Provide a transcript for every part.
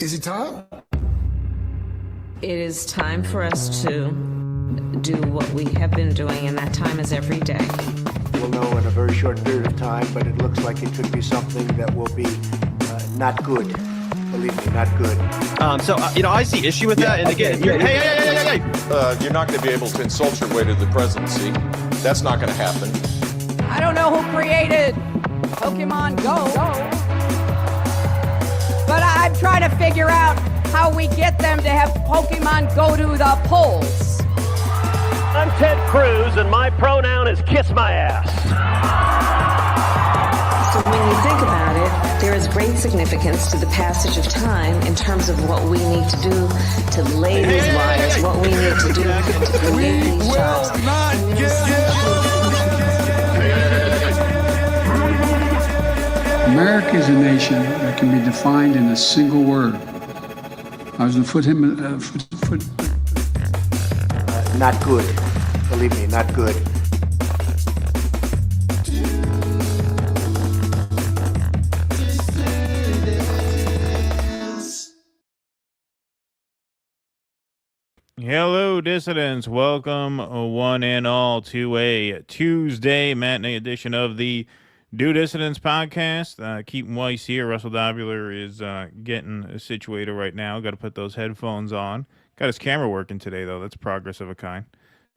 Is it time? It is time for us to do what we have been doing, and that time is every day. We'll know in a very short period of time, but it looks like it could be something that will be not good. Believe me, not good. I see issue with that. And again, hey. You're not going to be able to insult your way to the presidency. That's not going to happen. I don't know who created Pokemon Go, but I'm trying to figure out how we get them to have Pokemon go to the polls. I'm Ted Cruz, and my pronoun is kiss my ass. So when you think about it, there is great significance to the passage of time in terms of what we need to do to lay these wires, what we need to do to create these jobs. America is a nation that can be defined in a single word. I was going to put him Not good. Believe me, not good. Hello, dissidents. Welcome, one and all, to a Tuesday matinee edition of the Do Dissidents podcast. Keaton Weiss here. Russell Dobular is getting situated right now. Got to put those headphones on. Got his camera working today, though. That's progress of a kind.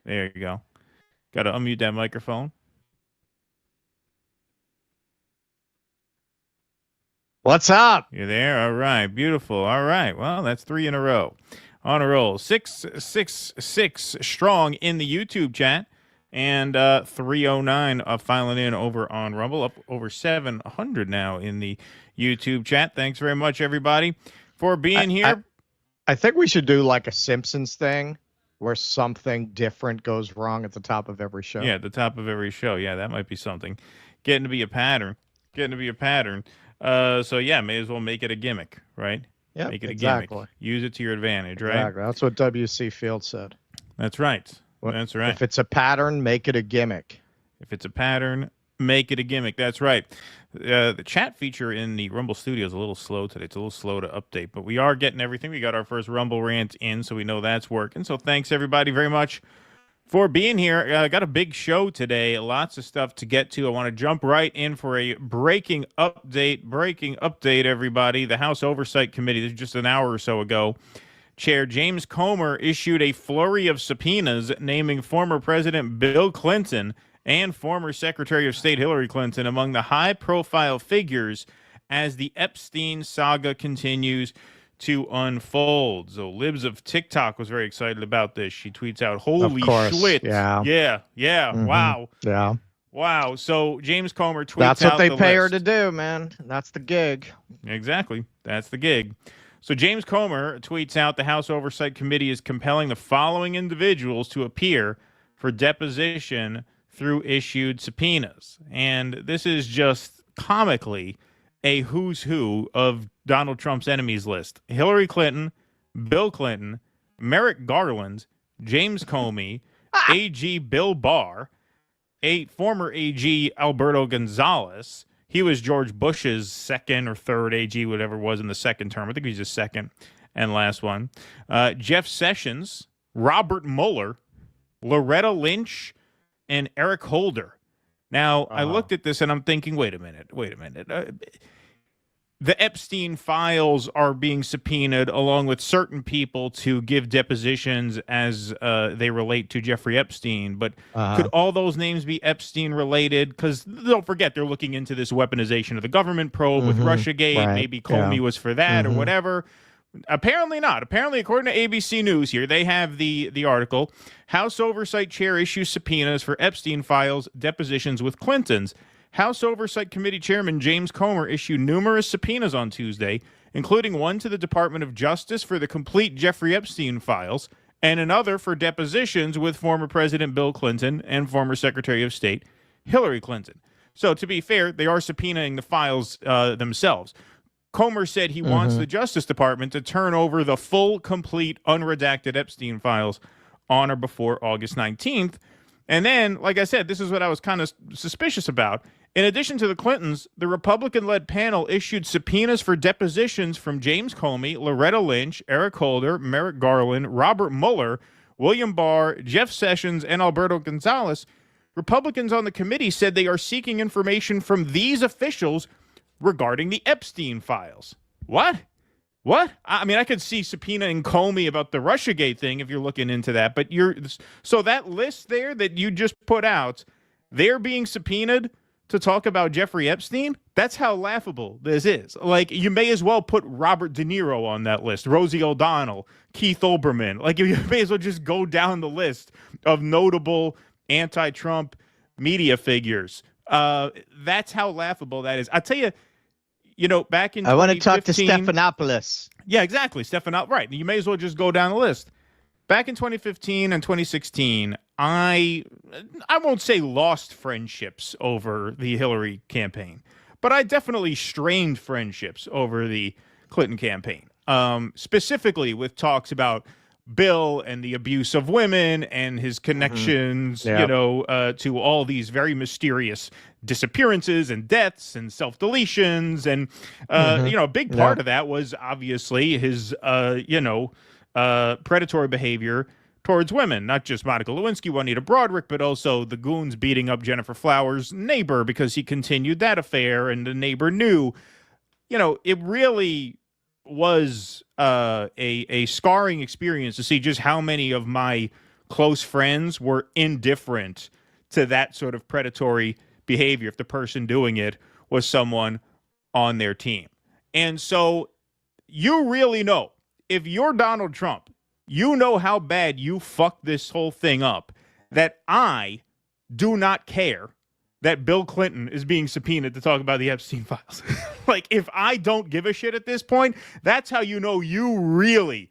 There you go. Got to unmute that microphone. What's up? You're there? All right. Beautiful. All right. Well, that's 3 in a row. On a roll. 666 strong in the YouTube chat. And 309 filing in over on Rumble. Up over 700 now in the YouTube chat. Thanks very much, everybody, for being here. I think we should do like a Simpsons thing where something different goes wrong at the top of every show. Yeah, at the top of every show. Yeah, that might be something. Getting to be a pattern. So, yeah, may as well make it a gimmick, right? Yeah, make it exactly. A gimmick. Use it to your advantage, right? Exactly. That's what W.C. Field said. That's right. That's right. If it's a pattern, make it a gimmick. If it's a pattern, make it a gimmick. That's right. The chat feature in the Rumble Studio is a little slow today. It's a little slow to update, but we are getting everything. We got our first Rumble rant in, so we know that's working. So thanks, everybody, very much for being here. Got a big show today. Lots of stuff to get to. I want to jump right in for a breaking update, everybody. The House Oversight Committee, this is just an hour or so ago, Chair James Comer issued a flurry of subpoenas naming former President Bill Clinton and former Secretary of State Hillary Clinton among the high-profile figures as the Epstein saga continues to unfold. So Libs of TikTok was very excited about this. She tweets out, holy shit. Yeah. Mm-hmm. Wow. Yeah. Wow. So James Comer tweets out That's what they pay her list. to do, man. That's the gig. Exactly. That's the gig. So James Comer tweets out the House Oversight Committee is compelling the following individuals to appear for deposition through issued subpoenas. And this is just comically a who's who of Donald Trump's enemies list. Hillary Clinton, Bill Clinton, Merrick Garland, James Comey, AG Bill Barr, former AG Alberto Gonzales. He was George Bush's second or third AG, whatever it was in the second term. I think he was his second. And last one, Jeff Sessions, Robert Mueller, Loretta Lynch, and Eric Holder. Now, I looked at this and I'm thinking, wait a minute. The Epstein files are being subpoenaed along with certain people to give depositions as they relate to Jeffrey Epstein. But could all those names be Epstein related? Because don't forget, they're looking into this weaponization of the government probe with Russiagate. Right. Maybe Comey was for that or whatever. Apparently not. Apparently, according to ABC News here, they have the article. House Oversight Chair issues subpoenas for Epstein files, depositions with Clintons. House Oversight Committee Chairman James Comer issued numerous subpoenas on Tuesday, including one to the Department of Justice for the complete Jeffrey Epstein files, and another for depositions with former President Bill Clinton and former Secretary of State Hillary Clinton. So, to be fair, they are subpoenaing the files themselves. Comer said he wants the Justice Department to turn over the full, complete, unredacted Epstein files on or before August 19th. And then, like I said, this is what I was kind of suspicious about. In addition to the Clintons, the Republican-led panel issued subpoenas for depositions from James Comey, Loretta Lynch, Eric Holder, Merrick Garland, Robert Mueller, William Barr, Jeff Sessions, and Alberto Gonzales. Republicans on the committee said they are seeking information from these officials regarding the Epstein files. What? I mean, I could see subpoenaing Comey about the Russiagate thing if you're looking into that, but so that list there that you just put out, they're being subpoenaed to talk about Jeffrey Epstein? That's how laughable this is. Like, you may as well put Robert De Niro on that list, Rosie O'Donnell, Keith Olbermann. Like, you may as well just go down the list of notable anti-Trump media figures. That's how laughable that is. I tell you, back in I want to talk to 2015 Stephanopoulos. Yeah, exactly. Right. You may as well just go down the list. Back in 2015 and 2016, I won't say lost friendships over the Hillary campaign, but I definitely strained friendships over the Clinton campaign, specifically with talks about Bill and the abuse of women and his connections, to all these very mysterious disappearances and deaths and self-deletions. And, a big part of that was obviously his, predatory behavior towards women, not just Monica Lewinsky, Juanita Broaddrick, but also the goons beating up Jennifer Flowers' neighbor because he continued that affair and the neighbor knew. It really was a scarring experience to see just how many of my close friends were indifferent to that sort of predatory behavior if the person doing it was someone on their team. And so you really know, if you're Donald Trump, you know how bad you fucked this whole thing up, that I do not care that Bill Clinton is being subpoenaed to talk about the Epstein files. Like, if I don't give a shit at this point, that's how you know you really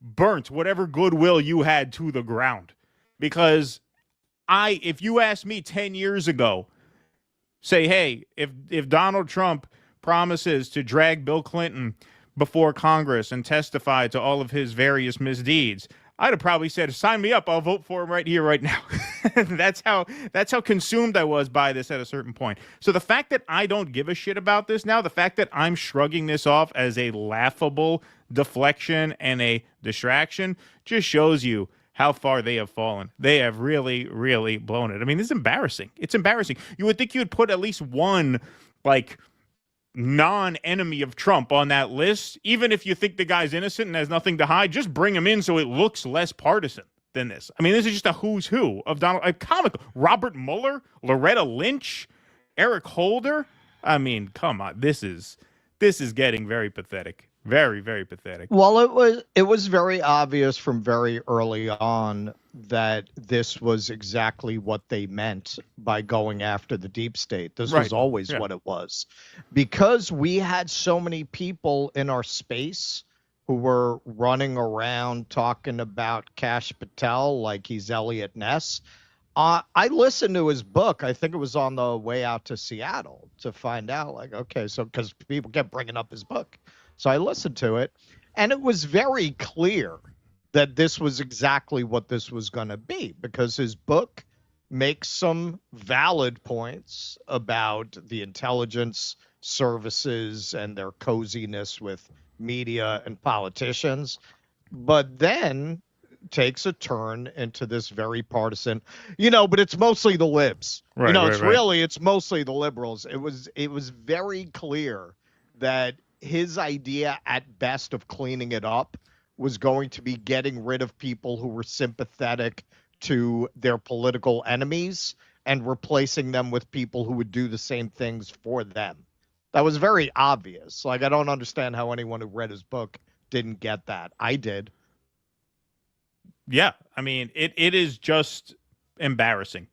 burnt whatever goodwill you had to the ground. Because if you asked me 10 years ago, say, hey, if Donald Trump promises to drag Bill Clinton before Congress and testify to all of his various misdeeds, I'd have probably said, sign me up. I'll vote for him right here, right now. That's how consumed I was by this at a certain point. So the fact that I don't give a shit about this now, the fact that I'm shrugging this off as a laughable deflection and a distraction just shows you how far they have fallen. They have really, really blown it. I mean, it's embarrassing. It's embarrassing. You would think you'd put at least one, non-enemy of Trump on that list, even if you think the guy's innocent and has nothing to hide. Just bring him in so it looks less partisan than this. I mean, this is just a who's who of Donald. Comical. Robert Mueller, Loretta Lynch, Eric Holder. I mean, come on. This is getting very pathetic. Very, very pathetic. Well, it was very obvious from very early on that this was exactly what they meant by going after the deep state. This was always what it was. Because we had so many people in our space who were running around talking about Kash Patel like he's Elliot Ness. I listened to his book. I think it was on the way out to Seattle to find out, so because people kept bringing up his book. So I listened to it, and it was very clear that this was exactly what this was going to be, because his book makes some valid points about the intelligence services and their coziness with media and politicians, but then takes a turn into this very partisan, but it's mostly the libs. Right, It's mostly the liberals. It was very clear that his idea at best of cleaning it up was going to be getting rid of people who were sympathetic to their political enemies and replacing them with people who would do the same things for them. That was very obvious. Like, I don't understand how anyone who read his book didn't get that. I did. Yeah, I mean, it is just embarrassing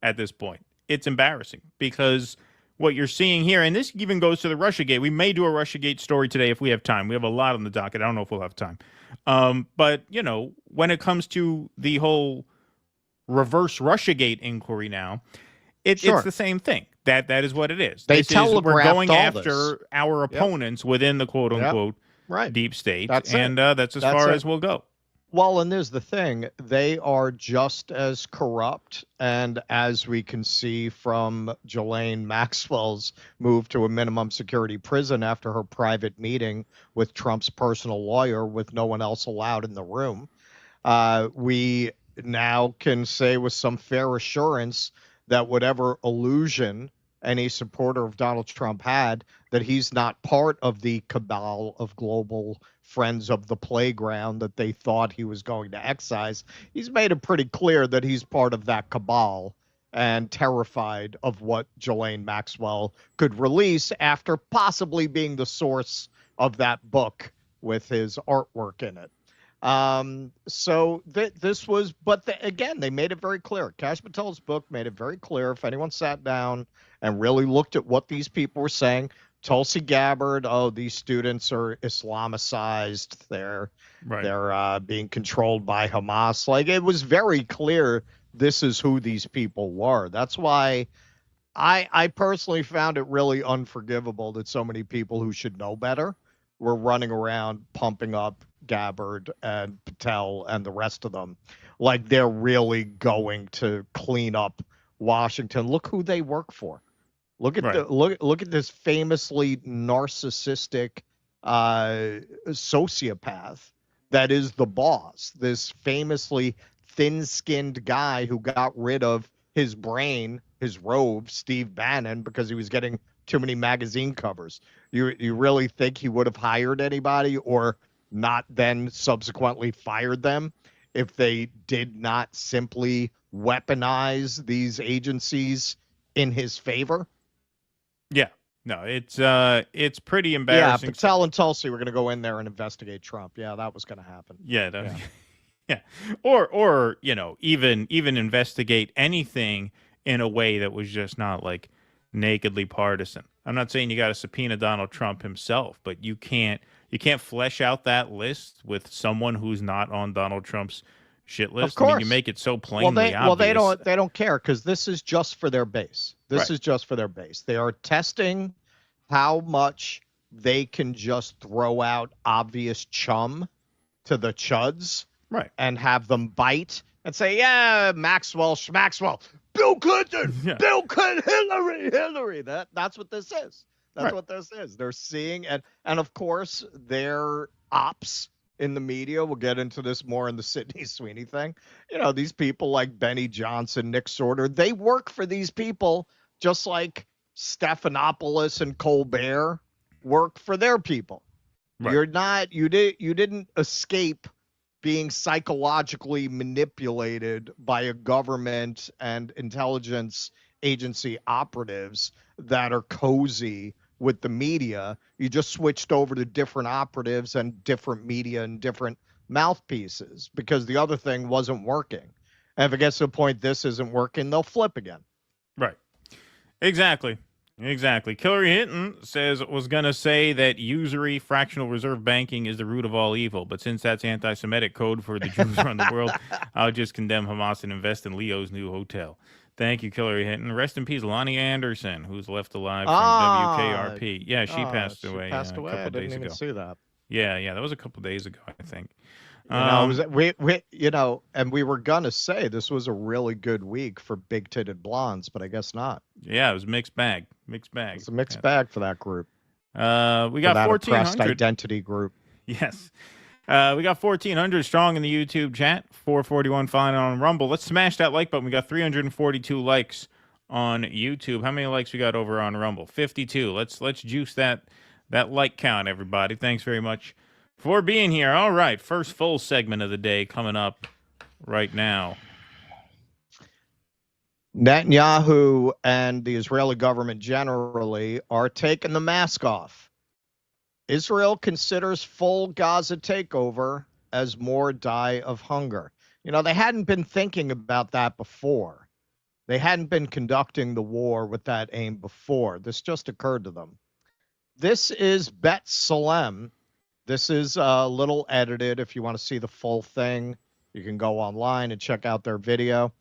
at this point. It's embarrassing because what you're seeing here, and this even goes to the Russiagate. We may do a Russiagate story today if we have time. We have a lot on the docket. I don't know if we'll have time. But, when it comes to the whole reverse Russiagate inquiry now, it's the same thing. That is what it is. We're going after our opponents within the quote-unquote deep state, that's as far as we'll go. Well, and there's the thing. They are just as corrupt, and as we can see from Ghislaine Maxwell's move to a minimum security prison after her private meeting with Trump's personal lawyer with no one else allowed in the room, we now can say with some fair assurance that whatever illusion any supporter of Donald Trump had, that he's not part of the cabal of global friends of the playground that they thought he was going to excise. He's made it pretty clear that he's part of that cabal and terrified of what Ghislaine Maxwell could release after possibly being the source of that book with his artwork in it. This was, again, they made it very clear. Kash Patel's book made it very clear. If anyone sat down and really looked at what these people were saying, Tulsi Gabbard, these students are Islamicized. They're being controlled by Hamas. Like, it was very clear this is who these people were. That's why I personally found it really unforgivable that so many people who should know better were running around pumping up Gabbard and Patel and the rest of them like they're really going to clean up Washington. Look who they work for. Look at look at this famously narcissistic sociopath that is the boss. This famously thin-skinned guy who got rid of his brain, his robe, Steve Bannon, because he was getting too many magazine covers. You really think he would have hired anybody or not then subsequently fired them if they did not simply weaponize these agencies in his favor? Yeah. No, it's pretty embarrassing. Yeah, Patel and Tulsi were going to go in there and investigate Trump. Yeah, that was going to happen. Yeah. Yeah. Or even investigate anything in a way that was just not like nakedly partisan. I'm not saying you got to subpoena Donald Trump himself, but you can't flesh out that list with someone who's not on Donald Trump's shit list. Of course. I mean, you make it so plainly obvious. Well, they don't care because this is just for their base. This is just for their base. They are testing how much they can just throw out obvious chum to the chuds, and have them bite and say, "Yeah, Maxwell, Bill Clinton, Bill Clinton, Hillary." That's what this is. That's what this is. They're seeing, and of course, their ops in the media, we'll get into this more in the Sydney Sweeney thing. These people like Benny Johnson, Nick Sorter, they work for these people just like Stephanopoulos and Colbert work for their people. Right. You didn't escape being psychologically manipulated by a government and intelligence agency operatives that are cozy with the media. You just switched over to different operatives and different media and different mouthpieces because the other thing wasn't working. And if it gets to the point this isn't working, they'll flip again. Right. Exactly. Hillary Hinton was going to say that usury, fractional reserve banking is the root of all evil. But since that's anti-Semitic code for the Jews around the world, I'll just condemn Hamas and invest in Leo's new hotel. Thank you, Hillary Hinton. Rest in peace, Lonnie Anderson, who's left alive from WKRP. Yeah, she passed away. A couple I didn't days even ago. see that. Yeah, that was a couple days ago, I think. And we were gonna say this was a really good week for big-titted blondes, but I guess not. Yeah, it was mixed bag. It's a mixed bag for that group. We got 1,400 identity group. Yes. We got 1,400 strong in the YouTube chat, 441 fine on Rumble. Let's smash that like button. We got 342 likes on YouTube. How many likes we got over on Rumble? 52. Let's juice that like count, everybody. Thanks very much for being here. All right, first full segment of the day coming up right now. Netanyahu and the Israeli government generally are taking the mask off. Israel considers full Gaza takeover as more die of hunger. You know, they hadn't been thinking about that before. They hadn't been conducting the war with that aim before. This just occurred to them. This is Bet Salem. This is a little edited. If you want to see the full thing, you can go online and check out their video.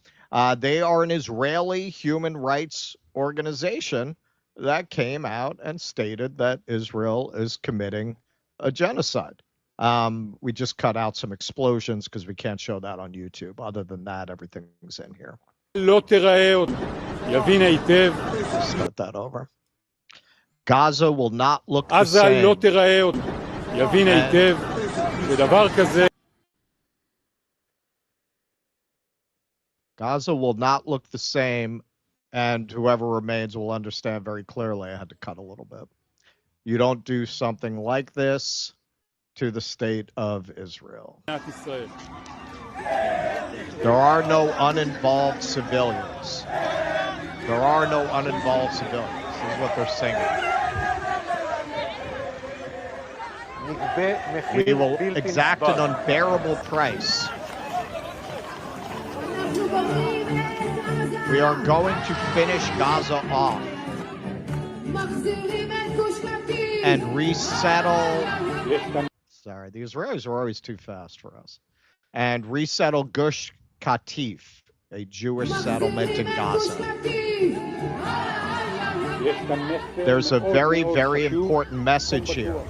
They are an Israeli human rights organization that came out and stated that Israel is committing a genocide. We just cut out some explosions because we can't show that on YouTube. Other than that, everything's in here. Start that over. Gaza will not look the same. Gaza will not look the same, and whoever remains will understand very clearly. I had to cut a little bit. You don't do something like this to the state of Israel. There are no uninvolved civilians. There are no uninvolved civilians. This is what they're singing. We will exact an unbearable price. We are going to finish Gaza off and resettle. Sorry, the Israelis are always too fast for us. And resettle Gush Katif, a Jewish settlement in Gaza. There's a very, very important message here.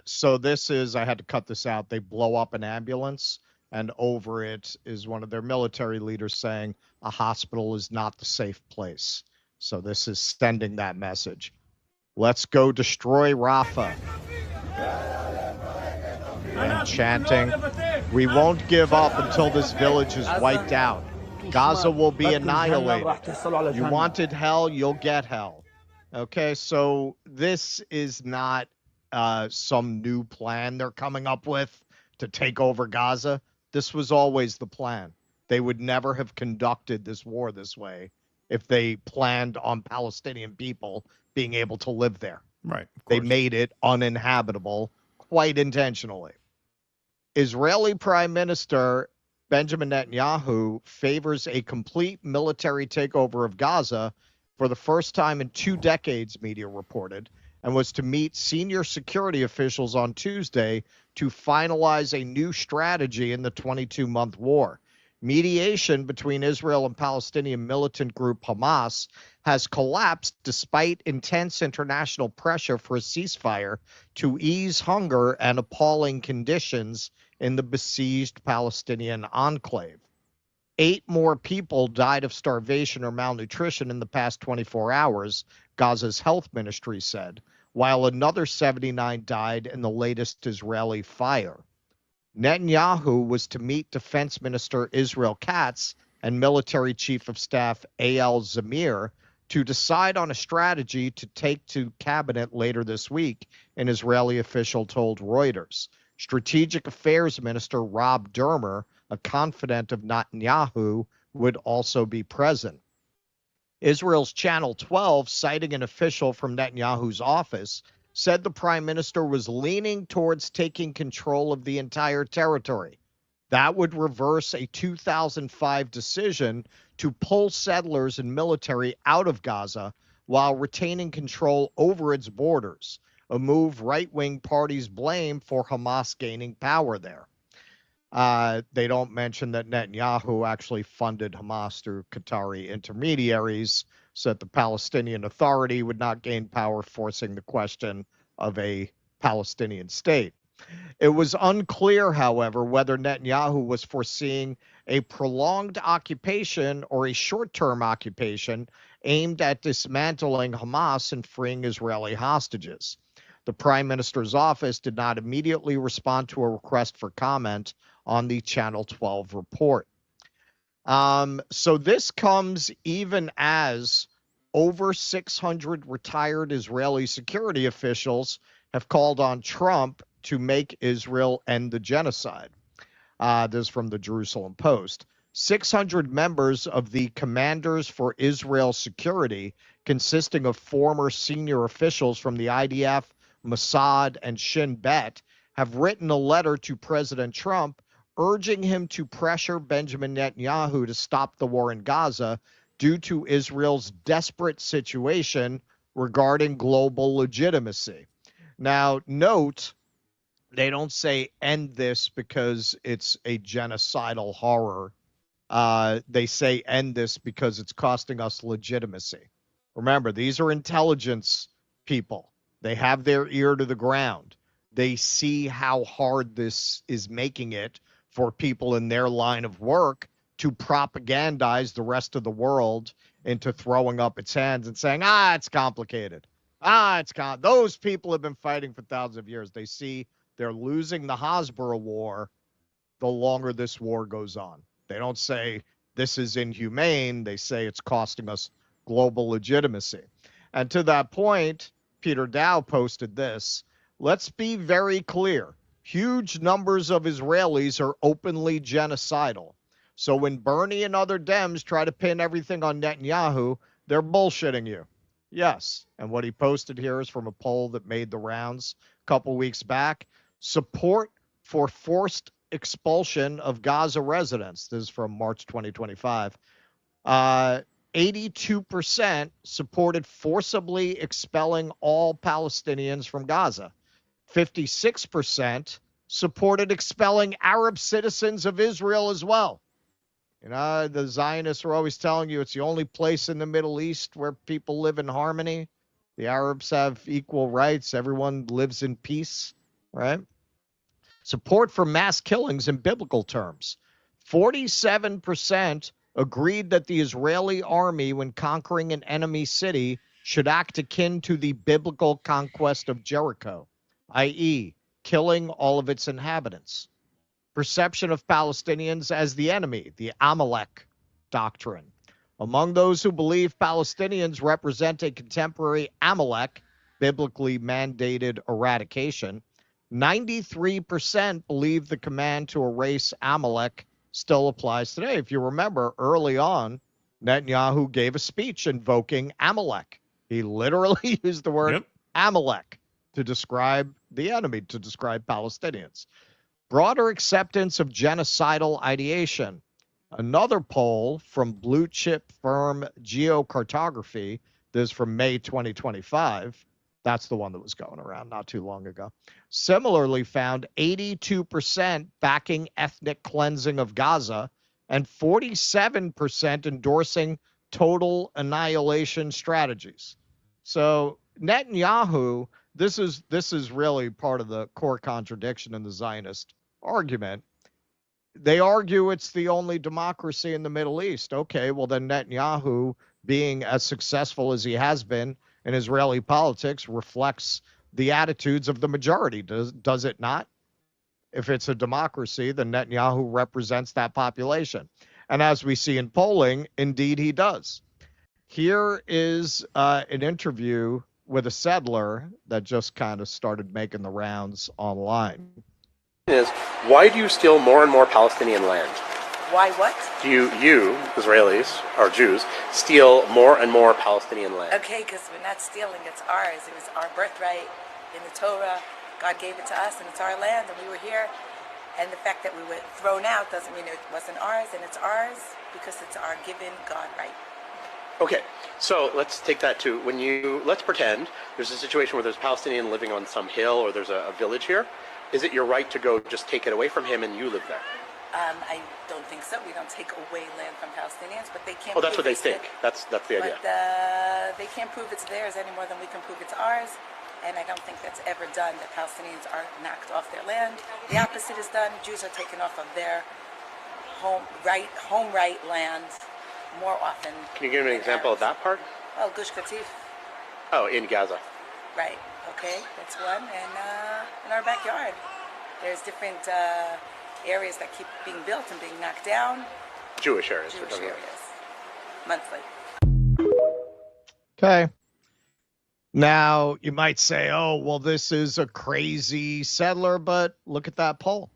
So this is, I had to cut this out. They blow up an ambulance, and over it is one of their military leaders saying a hospital is not the safe place. So this is sending that message. Let's go destroy Rafah. And chanting, we won't give up until this village is wiped out. Gaza will be annihilated. You wanted hell, you'll get hell. Okay, so this is not some new plan they're coming up with to take over Gaza. This was always the plan. They would never have conducted this war this way if they planned on Palestinian people being able to live there. Right. They made it uninhabitable quite intentionally. Israeli Prime Minister Benjamin Netanyahu favors a complete military takeover of Gaza for the first time in 2 decades, media reported, and was to meet senior security officials on Tuesday to finalize a new strategy in the 22-month war. Mediation between Israel and Palestinian militant group Hamas has collapsed despite intense international pressure for a ceasefire to ease hunger and appalling conditions in the besieged Palestinian enclave. 8 more people died of starvation or malnutrition in the past 24 hours, Gaza's health ministry said, while another 79 died in the latest Israeli fire. Netanyahu was to meet Defense Minister Israel Katz and Military Chief of Staff Eyal Zamir to decide on a strategy to take to cabinet later this week, an Israeli official told Reuters. Strategic Affairs Minister Rob Dermer, a confidant of Netanyahu, would also be present. Israel's Channel 12, citing an official from Netanyahu's office, said the prime minister was leaning towards taking control of the entire territory. That would reverse a 2005 decision to pull settlers and military out of Gaza while retaining control over its borders, a move right-wing parties blame for Hamas gaining power there. They don't mention that Netanyahu actually funded Hamas through Qatari intermediaries so that the Palestinian Authority would not gain power, forcing the question of a Palestinian state. It was unclear, however, whether Netanyahu was foreseeing a prolonged occupation or a short-term occupation aimed at dismantling Hamas and freeing Israeli hostages. The Prime Minister's office did not immediately respond to a request for comment on the Channel 12 report. So this comes even as over 600 retired Israeli security officials have called on Trump to make Israel end the genocide. This is from the Jerusalem Post. 600 members of the Commanders for Israel Security, consisting of former senior officials from the IDF, Mossad, and Shin Bet, have written a letter to President Trump urging him to pressure Benjamin Netanyahu to stop the war in Gaza due to Israel's desperate situation regarding global legitimacy. Now, note, they don't say end this because it's a genocidal horror. They say end this because it's costing us legitimacy. Remember, these are intelligence people. They have their ear to the ground. They see how hard this is making it for people in their line of work to propagandize the rest of the world into throwing up its hands and saying, it's complicated. Those people have been fighting for thousands of years. They see they're losing the Hasbara war the longer this war goes on. They don't say this is inhumane. They say it's costing us global legitimacy. And to that point, Peter Dow posted this. Let's be very clear. Huge numbers of Israelis are openly genocidal. So when Bernie and other Dems try to pin everything on Netanyahu, they're bullshitting you. Yes. And what he posted here is from a poll that made the rounds a couple weeks back. Support for forced expulsion of Gaza residents. This is from March 2025. 82% supported forcibly expelling all Palestinians from Gaza. 56% supported expelling Arab citizens of Israel as well. You know, the Zionists are always telling you it's the only place in the Middle East where people live in harmony. The Arabs have equal rights. Everyone lives in peace, right? Support for mass killings in biblical terms. 47% agreed that the Israeli army, when conquering an enemy city, should act akin to the biblical conquest of Jericho, i.e., killing all of its inhabitants. Perception of Palestinians as the enemy, the Amalek doctrine. Among those who believe Palestinians represent a contemporary Amalek, biblically mandated eradication, 93% believe the command to erase Amalek still applies today. If you remember, early on, Netanyahu gave a speech invoking Amalek. He literally used the word Amalek to describe the enemy, to describe Palestinians. Broader acceptance of genocidal ideation. Another poll from blue chip firm Geocartography, this is from May 2025. That's the one that was going around not too long ago. Similarly found 82% backing ethnic cleansing of Gaza and 47% endorsing total annihilation strategies. So Netanyahu, this is really part of the core contradiction in the Zionist argument. They argue it's the only democracy in the Middle East. Okay, well then Netanyahu, being as successful as he has been in Israeli politics, reflects the attitudes of the majority. Does it not? If it's a democracy, then Netanyahu represents that population. And as we see in polling, indeed he does. Here is an interview with a settler that just kind of started making the rounds online. Why do you steal more and more Palestinian land? Why what? Do you, Israelis, or Jews, steal more and more Palestinian land? Okay, because we're not stealing, it's ours. It was our birthright in the Torah. God gave it to us, and it's our land, and we were here. And the fact that we were thrown out doesn't mean it wasn't ours, and it's ours because it's our given God right. Okay, so let's take that to let's pretend there's a situation where there's a Palestinian living on some hill or there's a village here. Is it your right to go just take it away from him and you live there? I don't think so. We don't take away land from Palestinians, but they can't. Oh, that's what they think. That's the idea. But they can't prove it's theirs any more than we can prove it's ours. And I don't think that's ever done, that Palestinians are knocked off their land. The opposite is done. Jews are taken off of their home right land more often. Can you give me an example of that part? Oh, Gush Katif. Oh, in Gaza. Right. Okay, that's one. And in our backyard, there's different areas that keep being built and being knocked down. Jewish areas. Jewish areas. Monthly. Okay. Now, you might say, oh, well, this is a crazy settler, but look at that poll.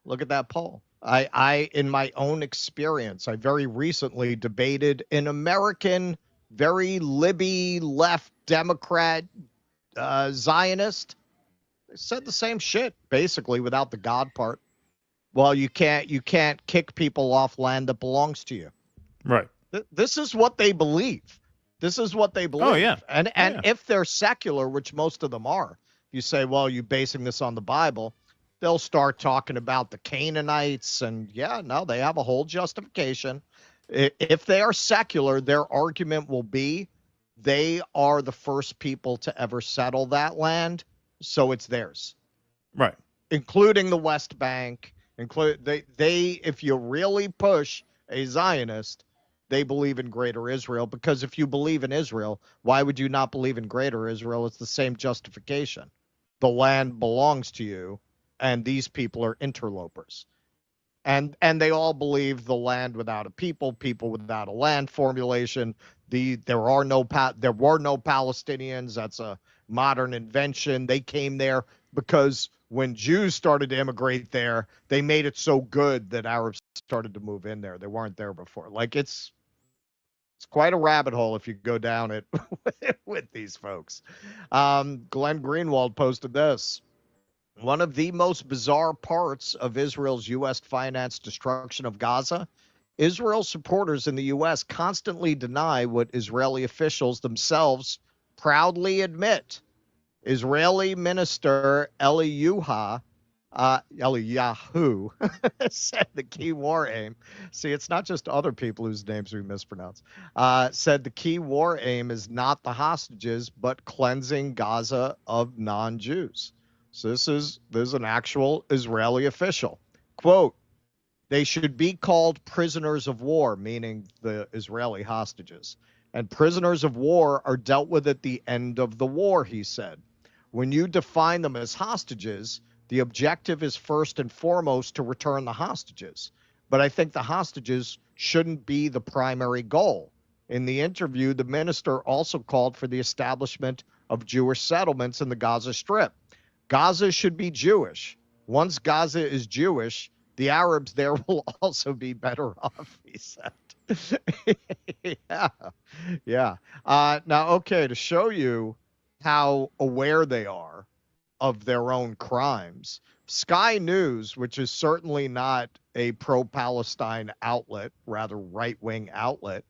Look at that poll. I in my own experience, I very recently debated an American, very Libby left Democrat Zionist. They said the same shit, basically, without the God part. Well, you can't kick people off land that belongs to you. Right. This is what they believe. This is what they believe. Oh, yeah. And if they're secular, which most of them are, you say, well, you're basing this on the Bible, they'll start talking about the Canaanites. And they have a whole justification. If they are secular, their argument will be they are the first people to ever settle that land, so it's theirs. Right. Including the West Bank. If you really push a Zionist, they believe in Greater Israel, because if you believe in Israel, why would you not believe in Greater Israel? It's the same justification. The land belongs to you, and these people are interlopers. And they all believe the land without a people without a land formulation. There were no Palestinians. That's a modern invention. They came there because when Jews started to immigrate there, they made it so good that Arabs started to move in there. They weren't there before. Like, it's quite a rabbit hole if you go down it with these folks. Glenn Greenwald posted this. One of the most bizarre parts of Israel's U.S.-financed destruction of Gaza, Israel supporters in the U.S. constantly deny what Israeli officials themselves proudly admit. Israeli Minister Eliyahu said the key war aim, see, it's not just other people whose names we mispronounce, said the key war aim is not the hostages, but cleansing Gaza of non-Jews. So this is an actual Israeli official. Quote, they should be called prisoners of war, meaning the Israeli hostages. And prisoners of war are dealt with at the end of the war, he said. When you define them as hostages, the objective is first and foremost to return the hostages. But I think the hostages shouldn't be the primary goal. In the interview, the minister also called for the establishment of Jewish settlements in the Gaza Strip. Gaza should be Jewish. Once Gaza is Jewish, the Arabs there will also be better off, he said. Yeah. Now, okay, to show you how aware they are of their own crimes, Sky News, which is certainly not a pro-Palestine outlet, rather right-wing outlet,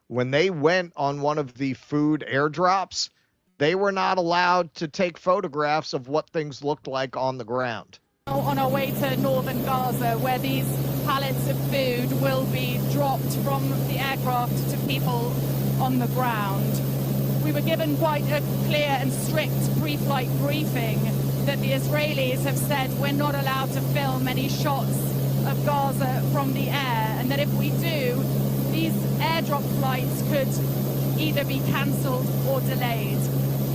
when they went on one of the food airdrops, they were not allowed to take photographs of what things looked like on the ground. On our way to northern Gaza, where these pallets of food will be dropped from the aircraft to people on the ground. We were given quite a clear and strict pre-flight briefing that the Israelis have said we're not allowed to film any shots of Gaza from the air, and that if we do, these airdrop flights could either be cancelled or delayed.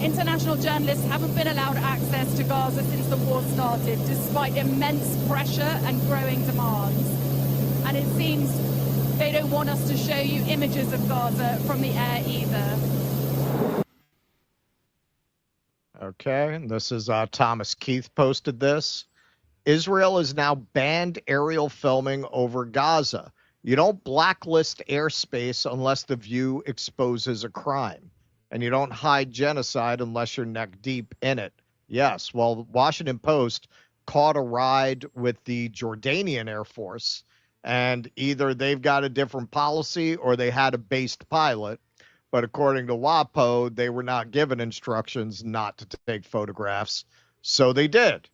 International journalists haven't been allowed access to Gaza since the war started, despite immense pressure and growing demands. And it seems they don't want us to show you images of Gaza from the air either. Okay, and this is Thomas Keith posted this. Israel has now banned aerial filming over Gaza. You don't blacklist airspace unless the view exposes a crime. And you don't hide genocide unless you're neck deep in it. Yes, well, the Washington Post caught a ride with the Jordanian Air Force, and either they've got a different policy or they had a based pilot. But according to WAPO, they were not given instructions not to take photographs. So they did,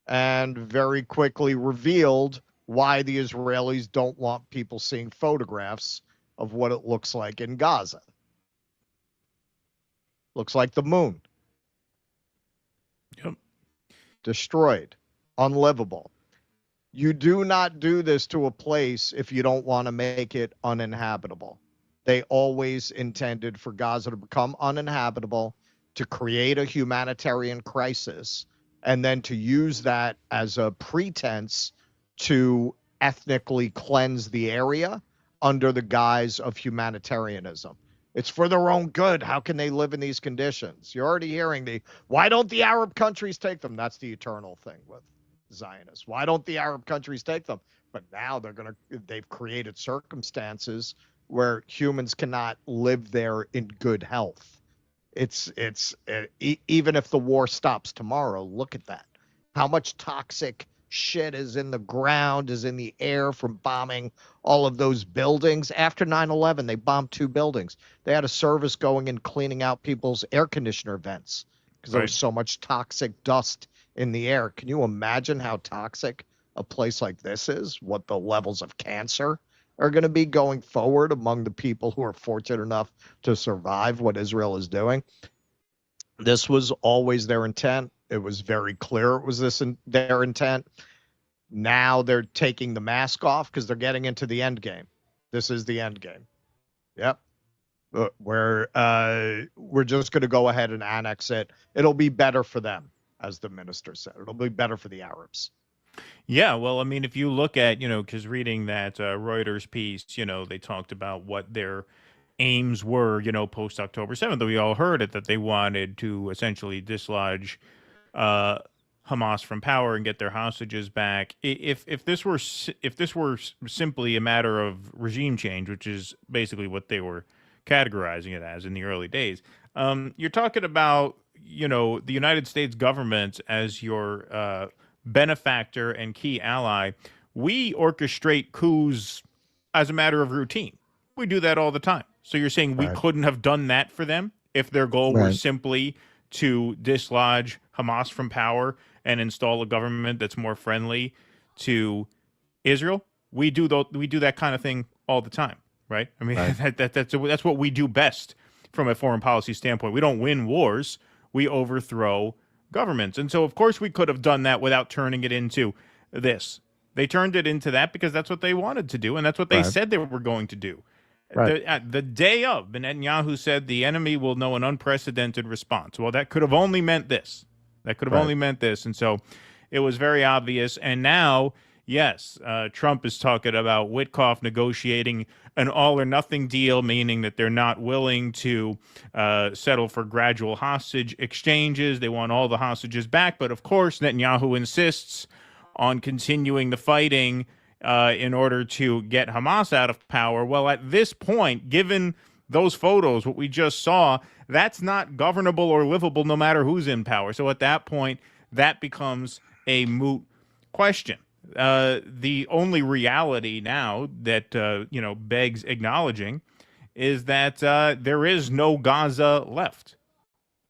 and very quickly revealed why the Israelis don't want people seeing photographs of what it looks like in Gaza. Looks like the moon. Yep. Destroyed. Unlivable. You do not do this to a place if you don't want to make it uninhabitable. They always intended for Gaza to become uninhabitable, to create a humanitarian crisis, and then to use that as a pretense to ethnically cleanse the area under the guise of humanitarianism. It's for their own good. How can they live in these conditions? You're already hearing why don't the Arab countries take them? That's the eternal thing with Zionists. Why don't the Arab countries take them? But now they've created circumstances where humans cannot live there in good health. Even if the war stops tomorrow, look at that. How much toxic shit is in the ground, is in the air from bombing all of those buildings. After 9/11, they bombed 2 buildings. They had a service going and cleaning out people's air conditioner vents because there was so much toxic dust in the air. Can you imagine how toxic a place like this is? What the levels of cancer are going to be going forward among the people who are fortunate enough to survive what Israel is doing. This was always their intent. It was very clear it was their intent. Now they're taking the mask off because they're getting into the end game. This is the end game. Yep. We're just going to go ahead and annex it. It'll be better for them, as the minister said. It'll be better for the Arabs. Yeah, well, I mean, if you look at, because reading that Reuters piece, they talked about what their aims were, post October 7th. We all heard it, that they wanted to essentially dislodge Hamas from power and get their hostages back. If this were simply a matter of regime change, which is basically what they were categorizing it as in the early days, you're talking about, the United States government as your benefactor and key ally. We orchestrate coups as a matter of routine. We do that all the time. So you're saying we couldn't have done that for them if their goal were simply to dislodge Hamas from power and install a government that's more friendly to Israel? We do that kind of thing all the time, right? I mean, that's what we do best from a foreign policy standpoint. We don't win wars. We overthrow governments. And so, of course, we could have done that without turning it into this. They turned it into that because that's what they wanted to do, and that's what they said they were going to do. The day of, Netanyahu said the enemy will know an unprecedented response. Well, that could have only meant this. And so it was very obvious. And now, yes, Trump is talking about Witkoff negotiating an all-or-nothing deal, meaning that they're not willing to settle for gradual hostage exchanges. They want all the hostages back. But, of course, Netanyahu insists on continuing the fighting in order to get Hamas out of power. Well, at this point, given those photos, what we just saw, that's not governable or livable no matter who's in power. So at that point, that becomes a moot question. The only reality now that, begs acknowledging is that there is no Gaza left.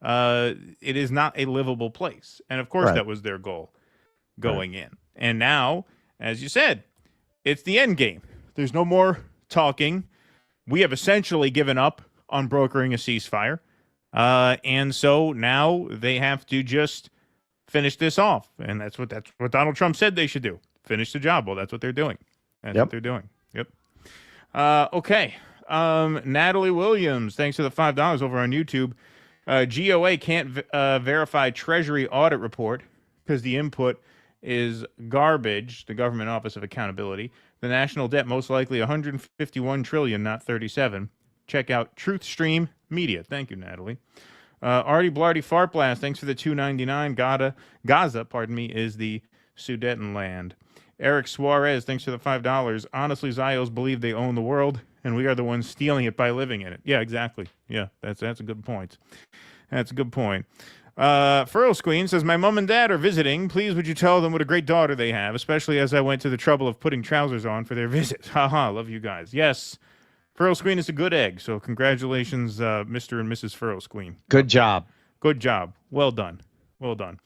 It is not a livable place. And, of course, that was their goal going in. And now, as you said, it's the end game. There's no more talking. We have essentially given up on brokering a ceasefire. And so now they have to just finish this off. And that's what Donald Trump said they should do. Finish the job. Well, that's what they're doing. That's what they're doing. Yep. Okay. Natalie Williams, thanks for the $5 over on YouTube. GOA can't verify Treasury audit report because the input is garbage, the Government Office of Accountability. The national debt most likely 151 trillion, not 37. Check out TruthStream Media. Thank you, Natalie. Artie Blarty Fart Blast, thanks for the $2.99. Gaza, is the Sudetenland. Eric Suarez, thanks for the $5. Honestly, Zios believe they own the world, and we are the ones stealing it by living in it. Yeah, exactly. Yeah, that's a good point. That's a good point. Furl Queen says, my mom and dad are visiting. Please would you tell them what a great daughter they have, especially as I went to the trouble of putting trousers on for their visit. Haha, love you guys. Yes, Furl Queen is a good egg, so congratulations, Mr. and Mrs. Furl Queen. Good job. Good job. Well done. Well done.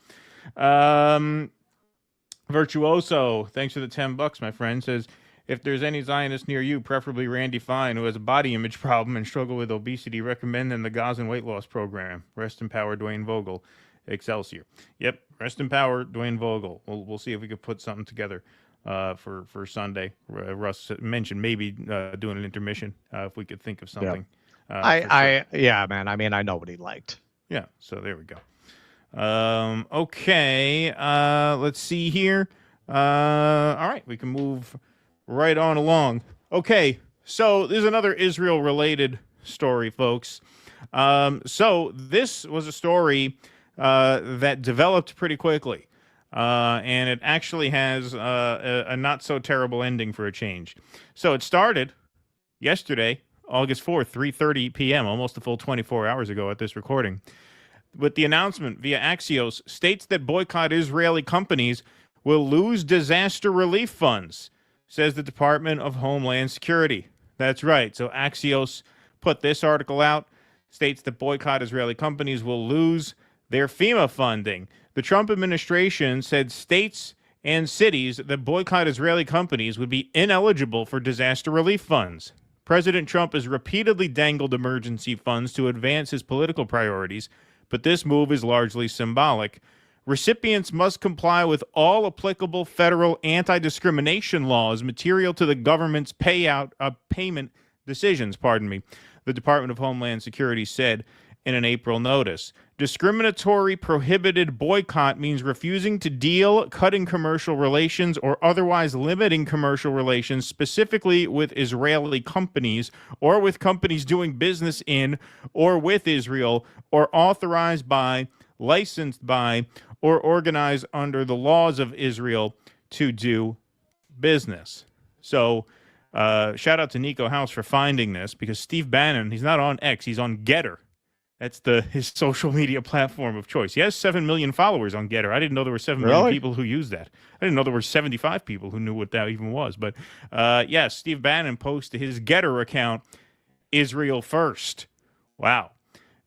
Virtuoso, thanks for the $10, my friend, says, if there's any Zionist near you, preferably Randy Fine, who has a body image problem and struggle with obesity, recommend them the Gazan weight loss program. Rest in power, Dwayne Vogel. Excelsior. Yep, rest in power, Dwayne Vogel. We'll see if we can put something together for Sunday. Russ mentioned maybe doing an intermission if we could think of something. Yeah, man. I mean, I know what he liked. Yeah, so there we go. Okay, let's see here. All right, we can move right on along. Okay, so there's another Israel-related story, folks. So this was a story that developed pretty quickly, and it actually has a not-so-terrible ending for a change. So it started yesterday, August 4th, 3:30 p.m., almost a full 24 hours ago at this recording, with the announcement via Axios, states that boycott Israeli companies will lose disaster relief funds, says the Department of Homeland Security. That's right. So Axios put this article out, states that boycott Israeli companies will lose their FEMA funding. The Trump administration said states and cities that boycott Israeli companies would be ineligible for disaster relief funds. President Trump has repeatedly dangled emergency funds to advance his political priorities, but this move is largely symbolic. Recipients must comply with all applicable federal anti-discrimination laws material to the government's payment decisions, the Department of Homeland Security said in an April notice. Discriminatory prohibited boycott means refusing to deal, cutting commercial relations, or otherwise limiting commercial relations, specifically with Israeli companies, or with companies doing business in or with Israel, or authorized by, licensed by, or organized under the laws of Israel to do business. So, shout out to Nico House for finding this, because Steve Bannon, he's not on X, he's on Getter. That's his social media platform of choice. He has 7 million followers on Getter. I didn't know there were 7 million people who use that. I didn't know there were 75 people who knew what that even was. But yes, Steve Bannon posted to his Getter account, Israel first. Wow.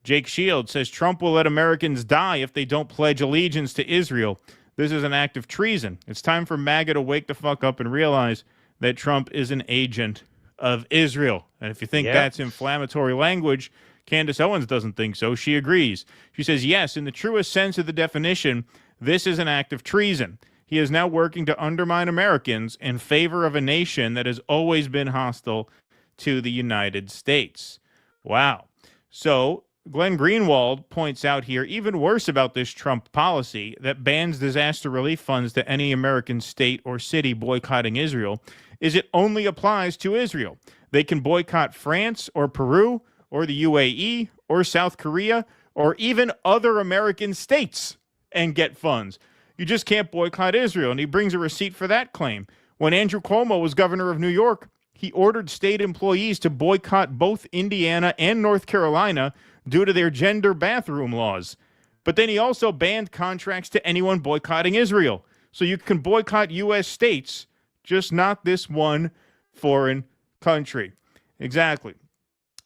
Jake Shields says Trump will let Americans die if they don't pledge allegiance to Israel. This is an act of treason. It's time for MAGA to wake the fuck up and realize that Trump is an agent of Israel. And if you think that's inflammatory language, Candace Owens doesn't think so. She agrees. She says, yes, in the truest sense of the definition, this is an act of treason. He is now working to undermine Americans in favor of a nation that has always been hostile to the United States. Wow. So Glenn Greenwald points out here, even worse about this Trump policy that bans disaster relief funds to any American state or city boycotting Israel, is it only applies to Israel. They can boycott France or Peru or the UAE or South Korea or even other American states and get funds. You just can't boycott Israel. And he brings a receipt for that claim. When Andrew Cuomo was governor of New York, he ordered state employees to boycott both Indiana and North Carolina due to their gender bathroom laws. But then he also banned contracts to anyone boycotting Israel. So you can boycott U.S. states, just not this one foreign country. Exactly.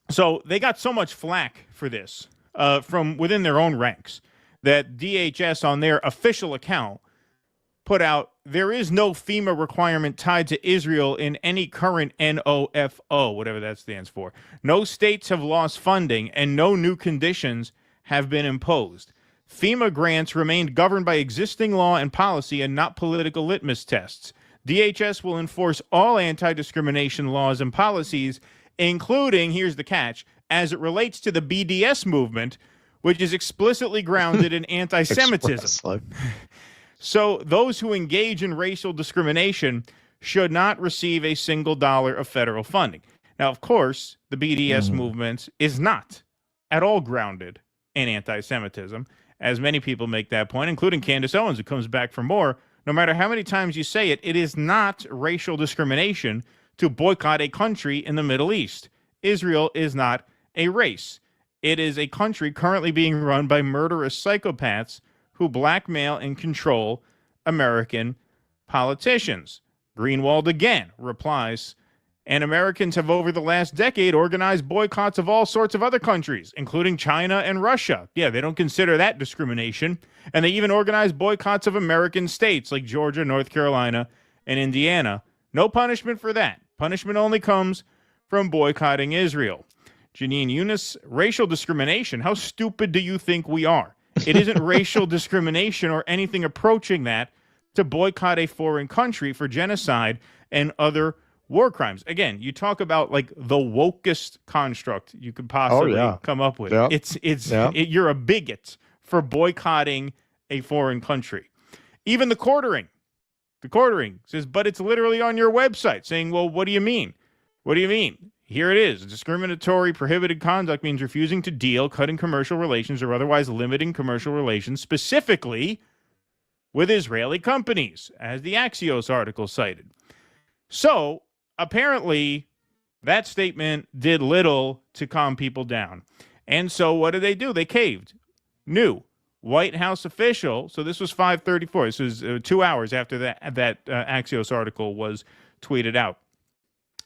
So they got so much flack for this from within their own ranks that DHS on their official account put out, there is no FEMA requirement tied to Israel in any current NOFO, whatever that stands for. No states have lost funding and no new conditions have been imposed. FEMA grants remained governed by existing law and policy and not political litmus tests. DHS will enforce all anti-discrimination laws and policies, including, here's the catch, as it relates to the BDS movement, which is explicitly grounded in anti-Semitism. So those who engage in racial discrimination should not receive a single dollar of federal funding. Now, of course, the BDS movement is not at all grounded in anti-Semitism, as many people make that point, including Candace Owens, who comes back for more. No matter how many times you say it, it is not racial discrimination to boycott a country in the Middle East. Israel is not a race. It is a country currently being run by murderous psychopaths who blackmail and control American politicians. Greenwald again replies, and Americans have over the last decade organized boycotts of all sorts of other countries, including China and Russia. Yeah, they don't consider that discrimination. And they even organize boycotts of American states like Georgia, North Carolina, and Indiana. No punishment for that. Punishment only comes from boycotting Israel. Janine Eunice, racial discrimination. How stupid do you think we are? It isn't racial discrimination or anything approaching that to boycott a foreign country for genocide and other war crimes. Again, you talk about like the wokest construct you could possibly come up with. Yeah. You're a bigot for boycotting a foreign country. Even the quartering says, but it's literally on your website, saying, well, what do you mean? What do you mean? Here it is. Discriminatory, prohibited conduct means refusing to deal, cutting commercial relations, or otherwise limiting commercial relations, specifically with Israeli companies, as the Axios article cited. So, apparently, that statement did little to calm people down. And so what did they do? They caved. New White House official, so this was 5:34. This was 2 hours after that Axios article was tweeted out.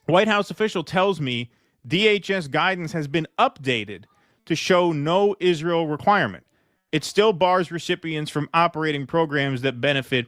White House official tells me DHS guidance has been updated to show no Israel requirement. It still bars recipients from operating programs that benefit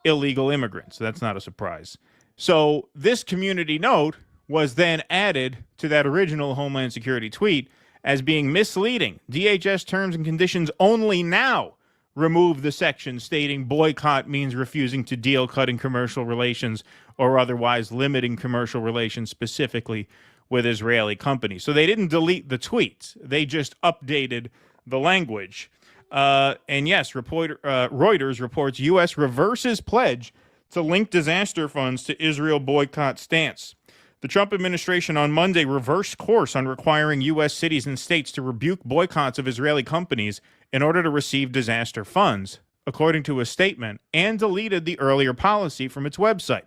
illegal immigrants. So that's not a surprise. So this community note was then added to that original Homeland Security tweet as being misleading. DHS terms and conditions only now remove the section stating boycott means refusing to deal, cutting commercial relations, or otherwise limiting commercial relations specifically with Israeli companies. So they didn't delete the tweet. They just updated the language. And yes, Reuters reports U.S. reverses pledge to link disaster funds to Israel boycott stance. The Trump administration on Monday reversed course on requiring U.S. cities and states to rebuke boycotts of Israeli companies in order to receive disaster funds, according to a statement, and deleted the earlier policy from its website.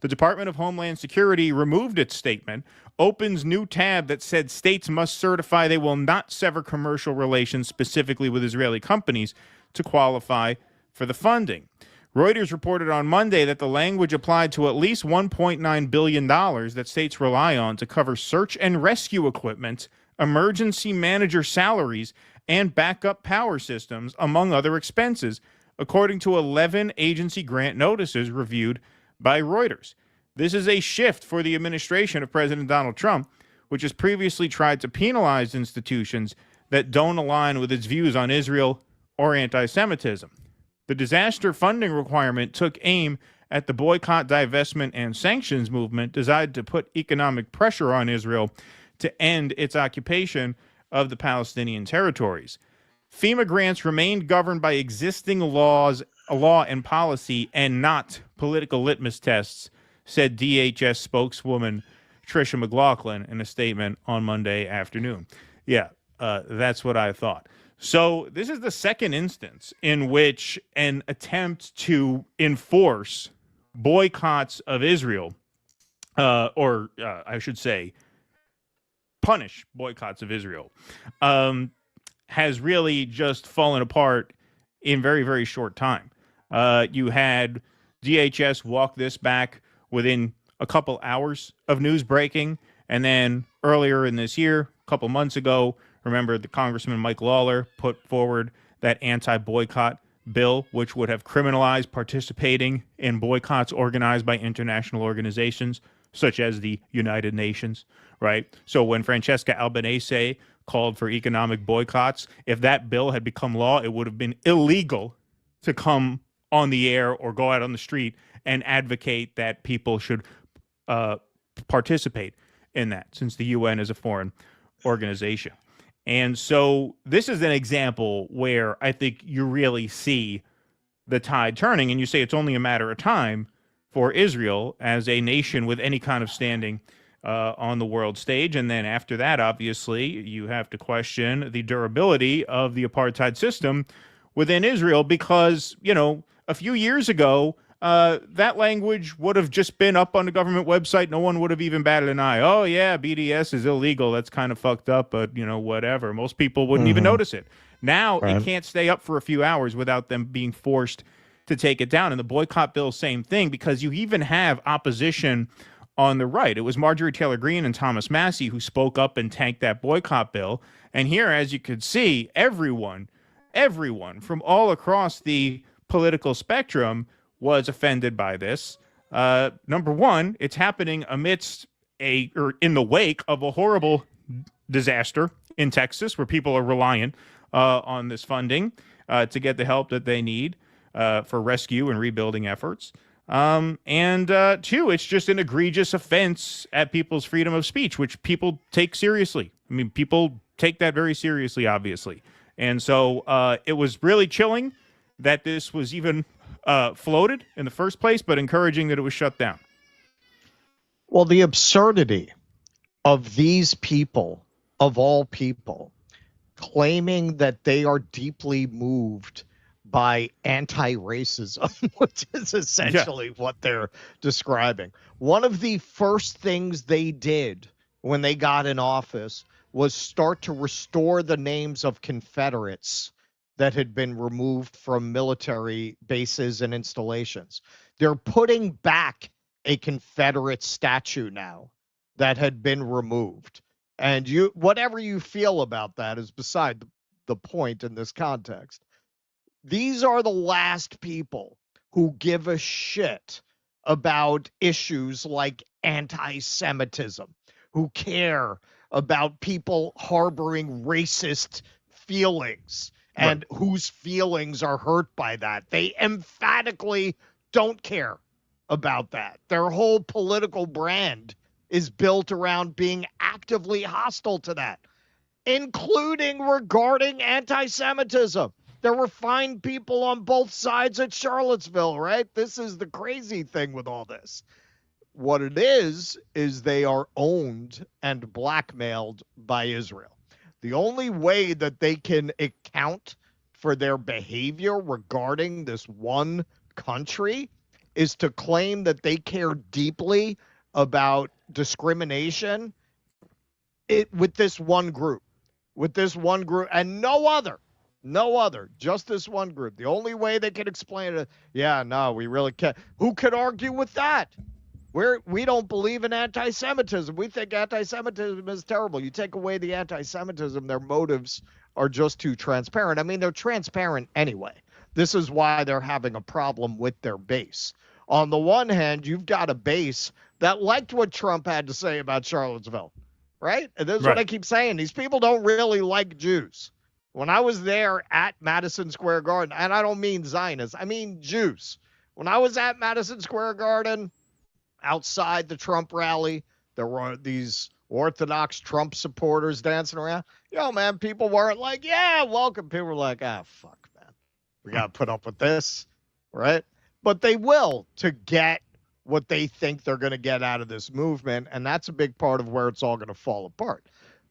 The Department of Homeland Security removed its statement, opens new tab that said states must certify they will not sever commercial relations specifically with Israeli companies to qualify for the funding. Reuters reported on Monday that the language applied to at least $1.9 billion that states rely on to cover search and rescue equipment, emergency manager salaries, and backup power systems, among other expenses, according to 11 agency grant notices reviewed by Reuters. This is a shift for the administration of President Donald Trump, which has previously tried to penalize institutions that don't align with its views on Israel or anti-Semitism. The disaster funding requirement took aim at the boycott, divestment, and sanctions movement designed to put economic pressure on Israel to end its occupation of the Palestinian territories. FEMA grants remained governed by existing law and policy and not political litmus tests, said DHS spokeswoman Tricia McLaughlin in a statement on Monday afternoon. Yeah, that's what I thought. So this is the second instance in which an attempt to enforce boycotts of Israel, or I should say, punish boycotts of Israel, has really just fallen apart in very, very short time. You had DHS walk this back within a couple hours of news breaking, and then earlier in this year, a couple months ago, remember the Congressman Mike Lawler put forward that anti-boycott bill, which would have criminalized participating in boycotts organized by international organizations such as the United Nations, right? So when Francesca Albanese called for economic boycotts, if that bill had become law, it would have been illegal to come on the air or go out on the street and advocate that people should participate in that, since the UN is a foreign organization. And so this is an example where I think you really see the tide turning, and you say it's only a matter of time for Israel as a nation with any kind of standing on the world stage. And then after that, obviously, you have to question the durability of the apartheid system within Israel because, you know, a few years ago, that language would have just been up on the government website. No one would have even batted an eye. Oh, yeah, BDS is illegal. That's kind of fucked up, but, you know, whatever. Most people wouldn't even notice it. Now, it can't stay up for a few hours without them being forced to take it down. And the boycott bill, same thing, because you even have opposition on the right. It was Marjorie Taylor Greene and Thomas Massie who spoke up and tanked that boycott bill. And here, as you could see, everyone from all across the political spectrum was offended by this. Number one, it's happening amidst in the wake of a horrible disaster in Texas where people are reliant on this funding to get the help that they need. for rescue and rebuilding efforts. And two, it's just an egregious offense at people's freedom of speech, which people take seriously. I mean, people take that very seriously, obviously. And so it was really chilling that this was even floated in the first place, but encouraging that it was shut down. Well, the absurdity of these people, of all people, claiming that they are deeply moved by anti-racism, which is essentially what they're describing. One of the first things they did when they got in office was start to restore the names of Confederates that had been removed from military bases and installations. They're putting back a Confederate statue now that had been removed. And you, whatever you feel about that is beside the point in this context. These are the last people who give a shit about issues like anti-Semitism, who care about people harboring racist feelings and whose feelings are hurt by that. They emphatically don't care about that. Their whole political brand is built around being actively hostile to that, including regarding anti-Semitism. There were fine people on both sides at Charlottesville, right? This is the crazy thing with all this. What it is they are owned and blackmailed by Israel. The only way that they can account for their behavior regarding this one country is to claim that they care deeply about discrimination with this one group, and no other, just this one group. The only way they can explain it, we really can't. Who could argue with that? We don't believe in anti-Semitism. We think anti-Semitism is terrible. You take away the anti-Semitism, their motives are just too transparent. I mean, they're transparent anyway. This is why they're having a problem with their base. On the one hand, you've got a base that liked what Trump had to say about Charlottesville, right? And this is what I keep saying. These people don't really like Jews. When I was there at Madison Square Garden, and I don't mean Zionists, I mean Jews. When I was at Madison Square Garden, outside the Trump rally, there were these Orthodox Trump supporters dancing around. Man, people weren't like, yeah, welcome. People were like, fuck, man. We got to put up with this, right? But they will, to get what they think they're going to get out of this movement, and that's a big part of where it's all going to fall apart.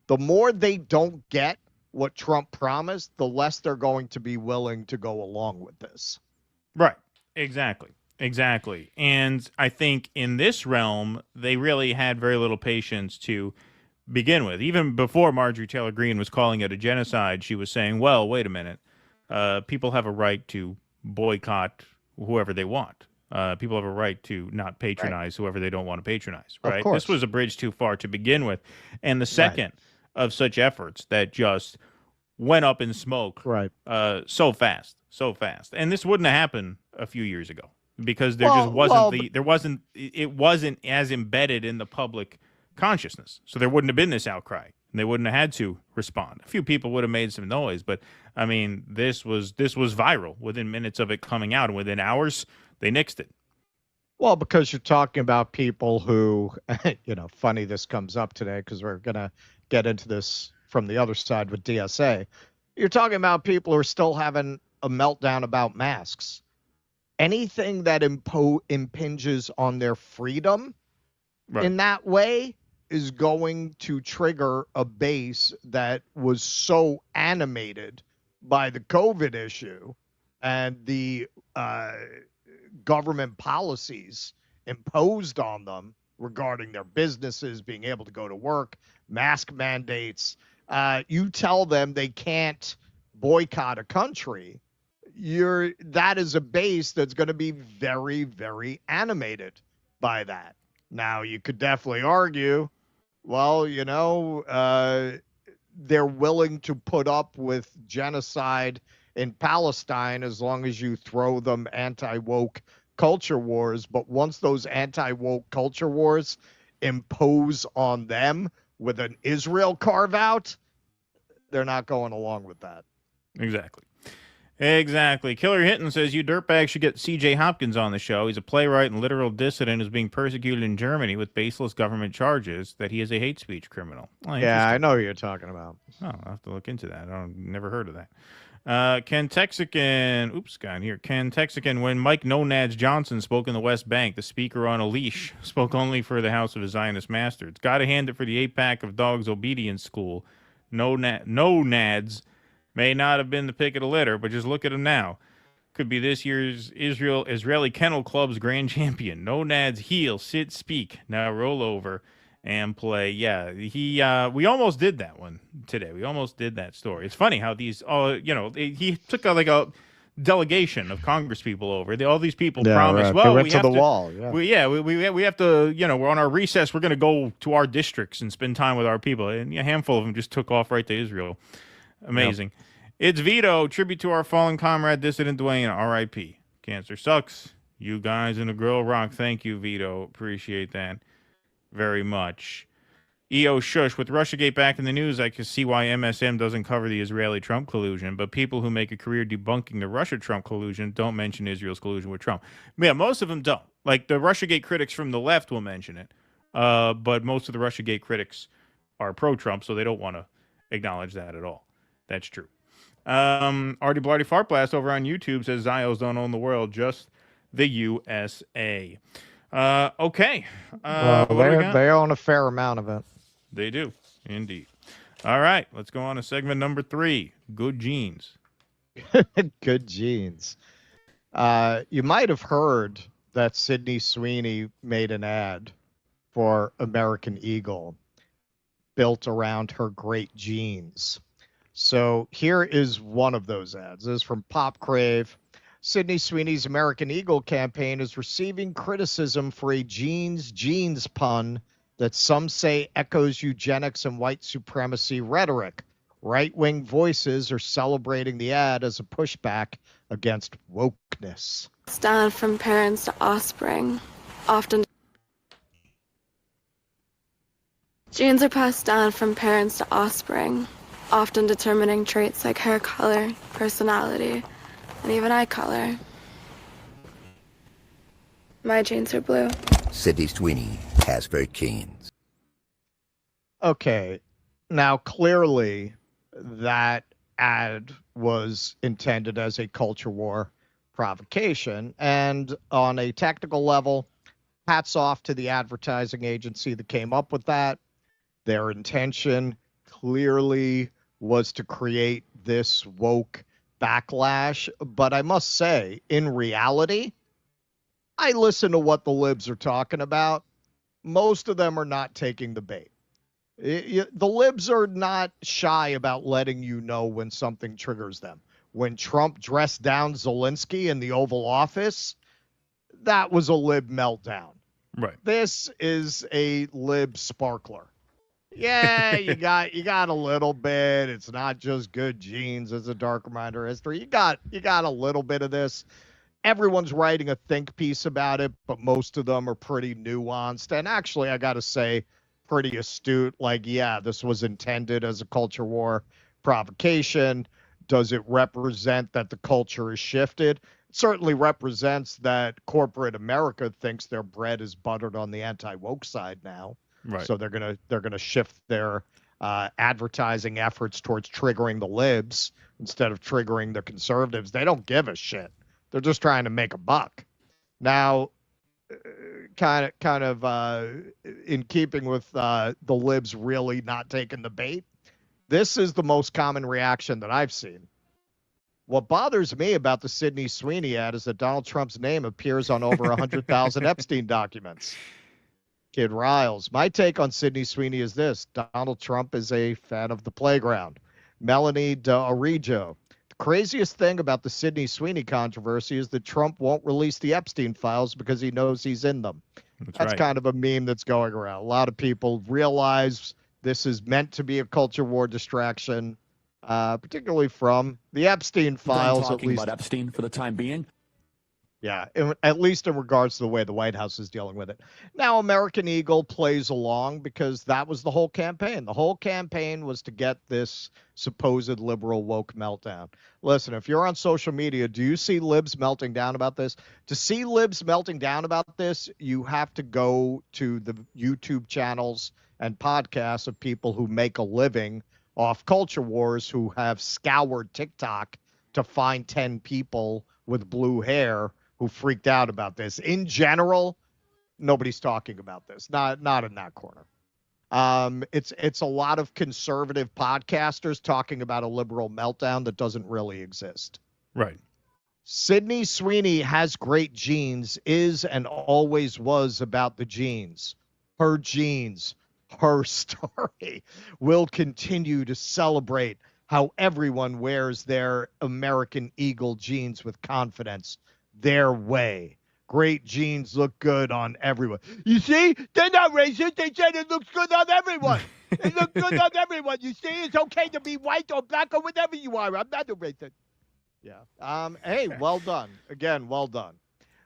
The more they don't get what Trump promised, the less they're going to be willing to go along with this. Right. Exactly. And I think in this realm, they really had very little patience to begin with. Even before Marjorie Taylor Greene was calling it a genocide, she was saying, well, wait a minute. People have a right to boycott whoever they want. People have a right to not patronize whoever they don't want to patronize, right? This was a bridge too far to begin with. And the second of such efforts that just went up in smoke so fast. And this wouldn't have happened a few years ago because there it wasn't as embedded in the public consciousness. So there wouldn't have been this outcry. And they wouldn't have had to respond. A few people would have made some noise, but I mean, this was viral within minutes of it coming out, and within hours they nixed it. Well, because you're talking about people who, funny this comes up today because we're going to get into this from the other side with DSA. You're talking about people who are still having a meltdown about masks. Anything that impinges on their freedom in that way is going to trigger a base that was so animated by the COVID issue and the government policies imposed on them regarding their businesses being able to go to work, mask mandates. You tell them they can't boycott a country, that is a base that's going to be very, very animated by that. Now, you could definitely argue, well, they're willing to put up with genocide in Palestine as long as you throw them anti-woke culture wars. But once those anti-woke culture wars impose on them with an Israel carve-out, they're not going along with that. Exactly. Exactly. Killer Hinton says, you dirtbags should get C.J. Hopkins on the show. He's a playwright and literal dissident who's being persecuted in Germany with baseless government charges that he is a hate speech criminal. Oh, yeah, I know who you're talking about. Oh, I'll have to look into that. I've never heard of that. Ken Texican, got in here. Ken Texican, when Mike Nonads Johnson spoke in the West Bank, the speaker on a leash spoke only for the House of his Zionist Masters. Got to hand it for the 8-pack of Dogs Obedience School. Nonads may not have been the pick of the litter, but just look at him now. Could be this year's Israeli Kennel Club's grand champion. Nonads heel, sit, speak. Now roll over and play. Yeah, we almost did that one today. We almost did that story. It's funny how these, he took a delegation of Congress people over. All these people promised, right. well, they went we to have the to, wall. Yeah, we have to, we're on our recess. We're going to go to our districts and spend time with our people. And a handful of them just took off right to Israel. Amazing. Yep. It's Vito, tribute to our fallen comrade, dissident Dwayne, R.I.P. Cancer sucks. You guys and the girl rock. Thank you, Vito. Appreciate that very much. EO Shush, with Russiagate back in the news, I can see why MSM doesn't cover the Israeli-Trump collusion, but people who make a career debunking the Russia-Trump collusion don't mention Israel's collusion with Trump. Yeah, most of them don't. Like, the Russiagate critics from the left will mention it, but most of the Russiagate critics are pro-Trump, so they don't want to acknowledge that at all. That's true. Artie Blarty Fart Blast over on YouTube says Zios don't own the world, just the USA. Okay. They own a fair amount of it. They do, indeed. All right, let's go on to segment number 3, Good Genes. Good genes. You might have heard that Sydney Sweeney made an ad for American Eagle built around her great genes. So here is one of those ads. This is from Pop Crave. Sydney Sweeney's American Eagle campaign is receiving criticism for a genes pun that some say echoes eugenics and white supremacy rhetoric. Right-wing voices are celebrating the ad as a pushback against wokeness. Down from parents to offspring. Often genes are passed down from parents to offspring, often determining traits like hair color, personality, and even eye color. My genes are blue. Sydney Sweeney has very genes. Okay, now clearly that ad was intended as a culture war provocation, and on a technical level, hats off to the advertising agency that came up with that. Their intention clearly was to create this woke backlash, but I must say, in reality, I listen to what the libs are talking about. Most of them are not taking the bait. The libs are not shy about letting you know when something triggers them. When Trump dressed down Zelensky in the Oval Office, that was a lib meltdown. Right. This is a lib sparkler. Yeah, you got a little bit. It's not just good genes as a dark reminder of history. You got a little bit of this. Everyone's writing a think piece about it, but most of them are pretty nuanced. And actually, I got to say, pretty astute. Like, yeah, this was intended as a culture war provocation. Does it represent that the culture is shifted? It certainly represents that corporate America thinks their bread is buttered on the anti-woke side now. Right. So they're gonna shift their advertising efforts towards triggering the libs instead of triggering the conservatives. They don't give a shit. They're just trying to make a buck. Now, kind of in keeping with the libs really not taking the bait, this is the most common reaction that I've seen. What bothers me about the Sydney Sweeney ad is that Donald Trump's name appears on over 100,000 Epstein documents. Kid Riles. My take on Sydney Sweeney is this. Donald Trump is a fan of the playground. Melanie D'Origo. The craziest thing about the Sydney Sweeney controversy is that Trump won't release the Epstein files because he knows he's in them. That's right. Kind of a meme that's going around. A lot of people realize this is meant to be a culture war distraction, particularly from the Epstein files. Talking about Epstein for the time being. Yeah, at least in regards to the way the White House is dealing with it. Now, American Eagle plays along because that was the whole campaign. The whole campaign was to get this supposed liberal woke meltdown. Listen, if you're on social media, do you see libs melting down about this? To see libs melting down about this, you have to go to the YouTube channels and podcasts of people who make a living off culture wars, who have scoured TikTok to find 10 people with blue hair who freaked out about this. In general, nobody's talking about this. Not in that corner. It's a lot of conservative podcasters talking about a liberal meltdown that doesn't really exist. Right. Sydney Sweeney has great genes, is and always was about the genes. Her genes, her story. Will continue to celebrate how everyone wears their American Eagle jeans with confidence, their way. Great jeans look good on everyone. You see, they're not racist. They said it looks good on everyone. It looks good on everyone. You see, it's okay to be white or black or whatever you are. I'm not a racist. Yeah. Hey, well done. Again, well done.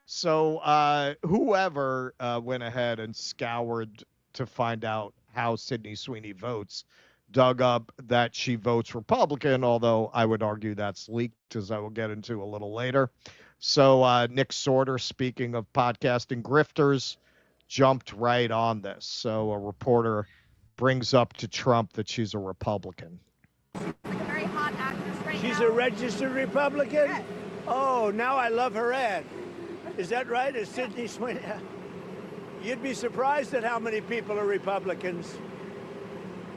So whoever went ahead and scoured to find out how Sydney Sweeney votes dug up that she votes Republican, although I would argue that's leaked, as I will get into a little later. So Nick Sorter, speaking of podcasting grifters, jumped right on this. So a reporter brings up to Trump that she's a Republican. Very hot actress right She's now. a registered Republican? Yes. Oh, now I love her ad. Is that right? Is Sydney Sweeney? You'd be surprised at how many people are Republicans.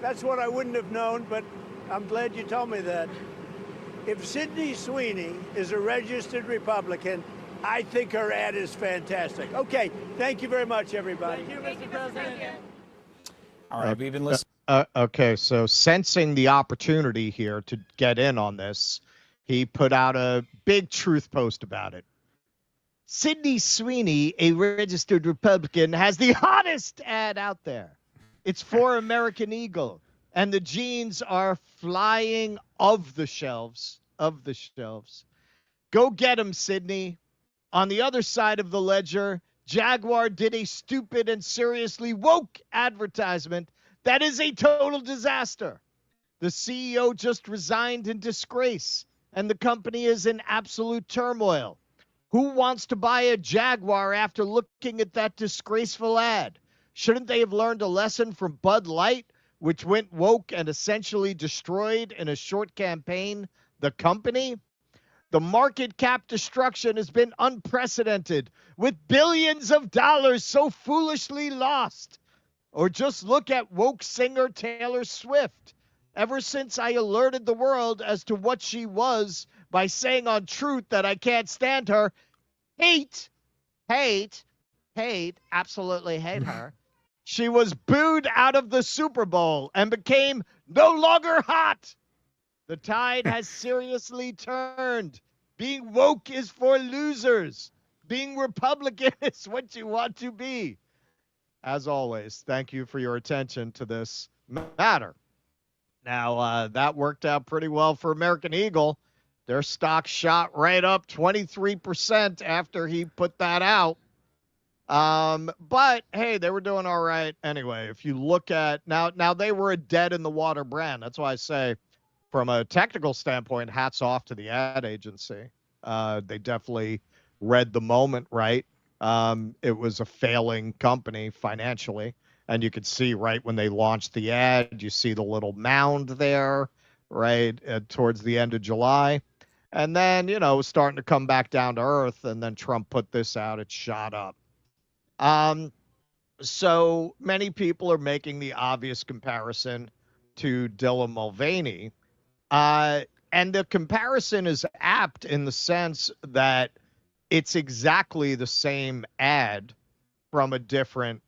That's what I wouldn't have known, but I'm glad you told me that. If Sydney Sweeney is a registered Republican, I think her ad is fantastic. Okay, thank you very much, everybody. Thank you, Mr. President. All right, we've been listening. Okay, so sensing the opportunity here to get in on this, he put out a big truth post about it. Sydney Sweeney, a registered Republican, has the hottest ad out there. It's for American Eagle, and the jeans are flying off the shelves. Go get them, Sydney. On the other side of the ledger, Jaguar did a stupid and seriously woke advertisement that is a total disaster. The CEO just resigned in disgrace, and the company is in absolute turmoil. Who wants to buy a Jaguar after looking at that disgraceful ad? Shouldn't they have learned a lesson from Bud Light, which went woke and essentially destroyed in a short campaign the company? The market cap destruction has been unprecedented, with billions of dollars so foolishly lost. Or just look at woke singer Taylor Swift. Ever since I alerted the world as to what she was by saying on Truth that I can't stand her, hate, absolutely hate her. She was booed out of the Super Bowl and became no longer hot. The tide has seriously turned. Being woke is for losers. Being Republican is what you want to be. As always, thank you for your attention to this matter. Now, that worked out pretty well for American Eagle. Their stock shot right up 23% after he put that out. But hey, they were doing all right anyway. If you look at now they were a dead in the water brand. That's why I say, from a technical standpoint, hats off to the ad agency. They definitely read the moment right. It was a failing company financially, and you could see right when they launched the ad, you see the little mound there, right, towards the end of July. And then, it was starting to come back down to earth, and then Trump put this out, it shot up. So many people are making the obvious comparison to Dylan Mulvaney. And the comparison is apt in the sense that it's exactly the same ad from a different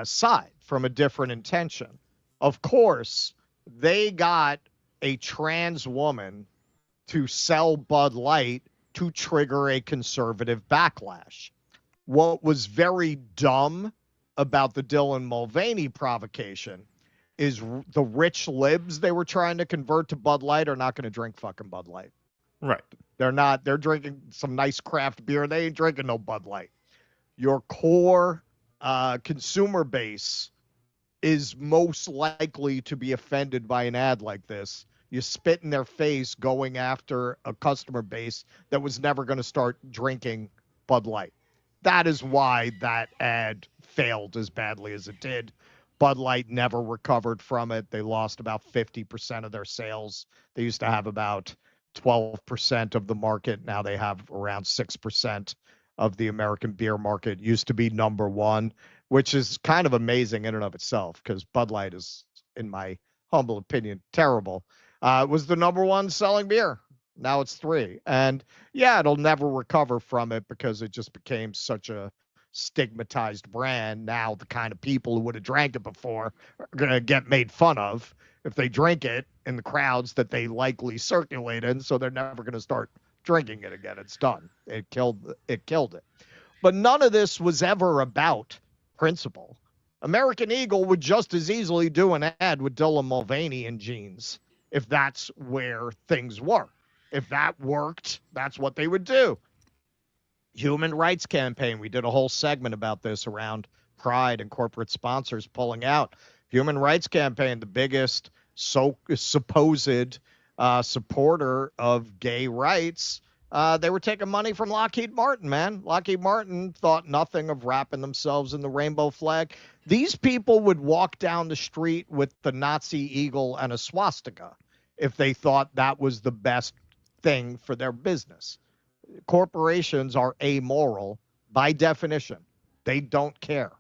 side, from a different intention. Of course, they got a trans woman to sell Bud Light to trigger a conservative backlash. What was very dumb about the Dylan Mulvaney provocation is the rich libs they were trying to convert to Bud Light are not going to drink fucking Bud Light. Right. They're drinking some nice craft beer. They ain't drinking no Bud Light. Your core consumer base is most likely to be offended by an ad like this. You spit in their face going after a customer base that was never going to start drinking Bud Light. That is why that ad failed as badly as it did. Bud Light never recovered from it. They lost about 50% of their sales. They used to have about 12% of the market. Now they have around 6% of the American beer market. Used to be number one, which is kind of amazing in and of itself, because Bud Light is, in my humble opinion, terrible. It was the number one selling beer. Now it's 3. And yeah, it'll never recover from it because it just became such a stigmatized brand. Now the kind of people who would have drank it before are going to get made fun of if they drink it in the crowds that they likely circulate in. So they're never going to start drinking it again. It's done. It killed it. But none of this was ever about principle. American Eagle would just as easily do an ad with Dylan Mulvaney in jeans if that's where things were. If that worked, that's what they would do. Human rights campaign. We did a whole segment about this around Pride and corporate sponsors pulling out. Human rights campaign, the biggest supposed supporter of gay rights. They were taking money from Lockheed Martin, man. Lockheed Martin thought nothing of wrapping themselves in the rainbow flag. These people would walk down the street with the Nazi eagle and a swastika if they thought that was the best thing for their business. Corporations are amoral by definition. They don't care.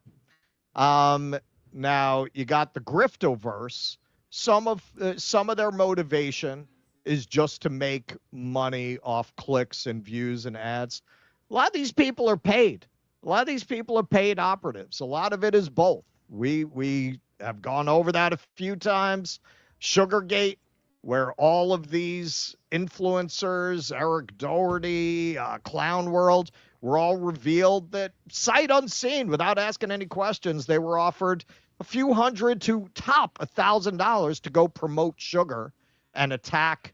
Now you got the griftoverse. Some of their motivation is just to make money off clicks and views and ads. A lot of these people are paid. A lot of these people are paid operatives. A lot of it is both. We have gone over that a few times. Sugargate, where all of these influencers, Eric Doherty, Clown World, were all revealed that sight unseen, without asking any questions, they were offered a few $100 to top $1,000 to go promote sugar and attack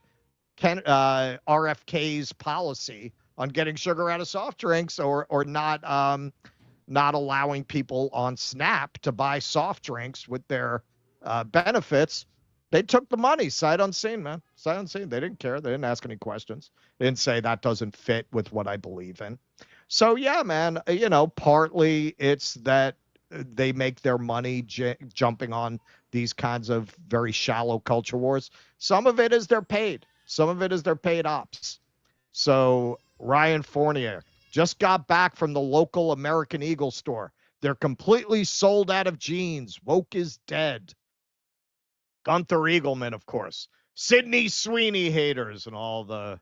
RFK's policy on getting sugar out of soft drinks, or not allowing people on Snap to buy soft drinks with their benefits. They took the money, sight unseen, man. Sight unseen. They didn't care. They didn't ask any questions. They didn't say that doesn't fit with what I believe in. So, yeah, man, partly it's that they make their money jumping on these kinds of very shallow culture wars. Some of it is they're paid. Some of it is their paid ops. So Ryan Fournier just got back from the local American Eagle store. They're completely sold out of jeans. Woke is dead. Gunther Eagleman, of course. Sydney Sweeney haters and all the,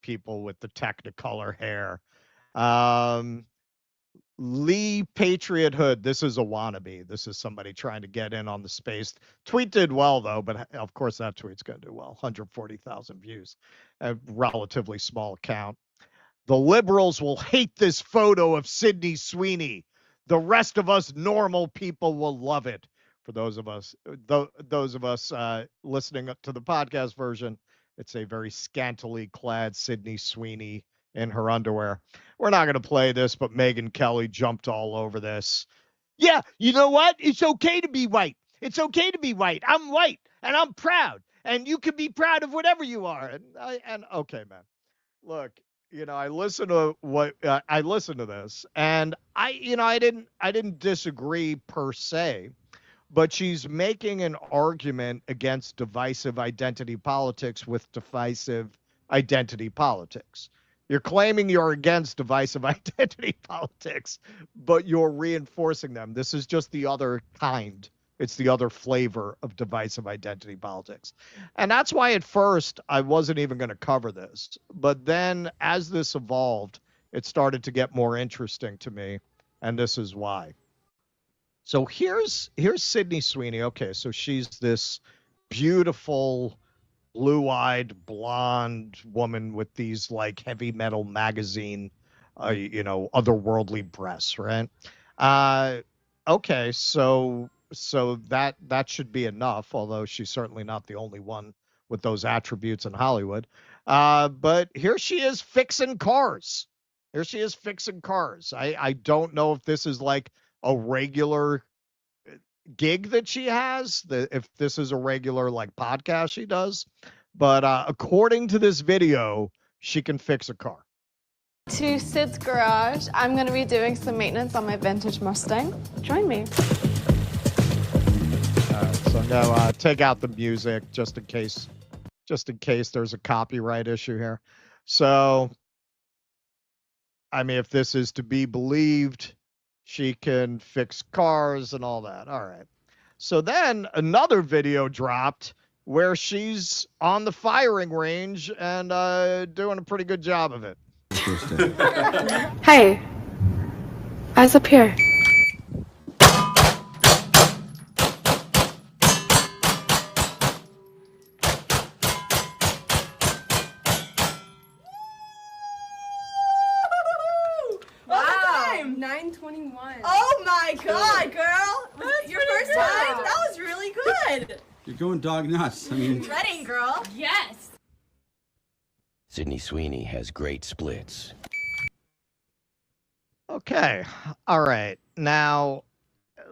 people with the Technicolor hair. Lee Patriot Hood. This is a wannabe. This is somebody trying to get in on the space. Tweet did well, though, but of course that tweet's going to do well. 140,000 views. A relatively small account. The liberals will hate this photo of Sydney Sweeney. The rest of us normal people will love it. For those of us listening to the podcast version, it's a very scantily clad Sydney Sweeney in her underwear. We're not going to play this, but Megyn Kelly jumped all over this. Yeah, you know what? It's okay to be white. It's okay to be white. I'm white, and I'm proud, and you can be proud of whatever you are. And okay, man. Look, I listened to this, and I didn't disagree per se. But she's making an argument against divisive identity politics with divisive identity politics. You're claiming you're against divisive identity politics, but you're reinforcing them. This is just the other kind. It's the other flavor of divisive identity politics. And that's why at first I wasn't even going to cover this. But then as this evolved, it started to get more interesting to me. And this is why. So here's Sydney Sweeney. Okay, so she's this beautiful, blue-eyed, blonde woman with these like heavy metal magazine, otherworldly breasts, right? Okay, so that should be enough. Although she's certainly not the only one with those attributes in Hollywood. But here she is fixing cars. Here she is fixing cars. I don't know if this is like a regular gig that she has, if this is a regular like podcast she does. But according to this video, she can fix a car. To Sid's garage, I'm going to be doing some maintenance on my vintage Mustang. Join me. All right, so now take out the music just in case there's a copyright issue here. So, I mean, if this is to be believed, she can fix cars and all that. All right. So then another video dropped where she's on the firing range and doing a pretty good job of it. Hey, eyes up here. Wow, 9:21. Oh my God, girl! That's your first time? That was really good. You're going dog nuts. I mean, Ready, girl? Yes. Sydney Sweeney has great splits. Okay. All right. Now,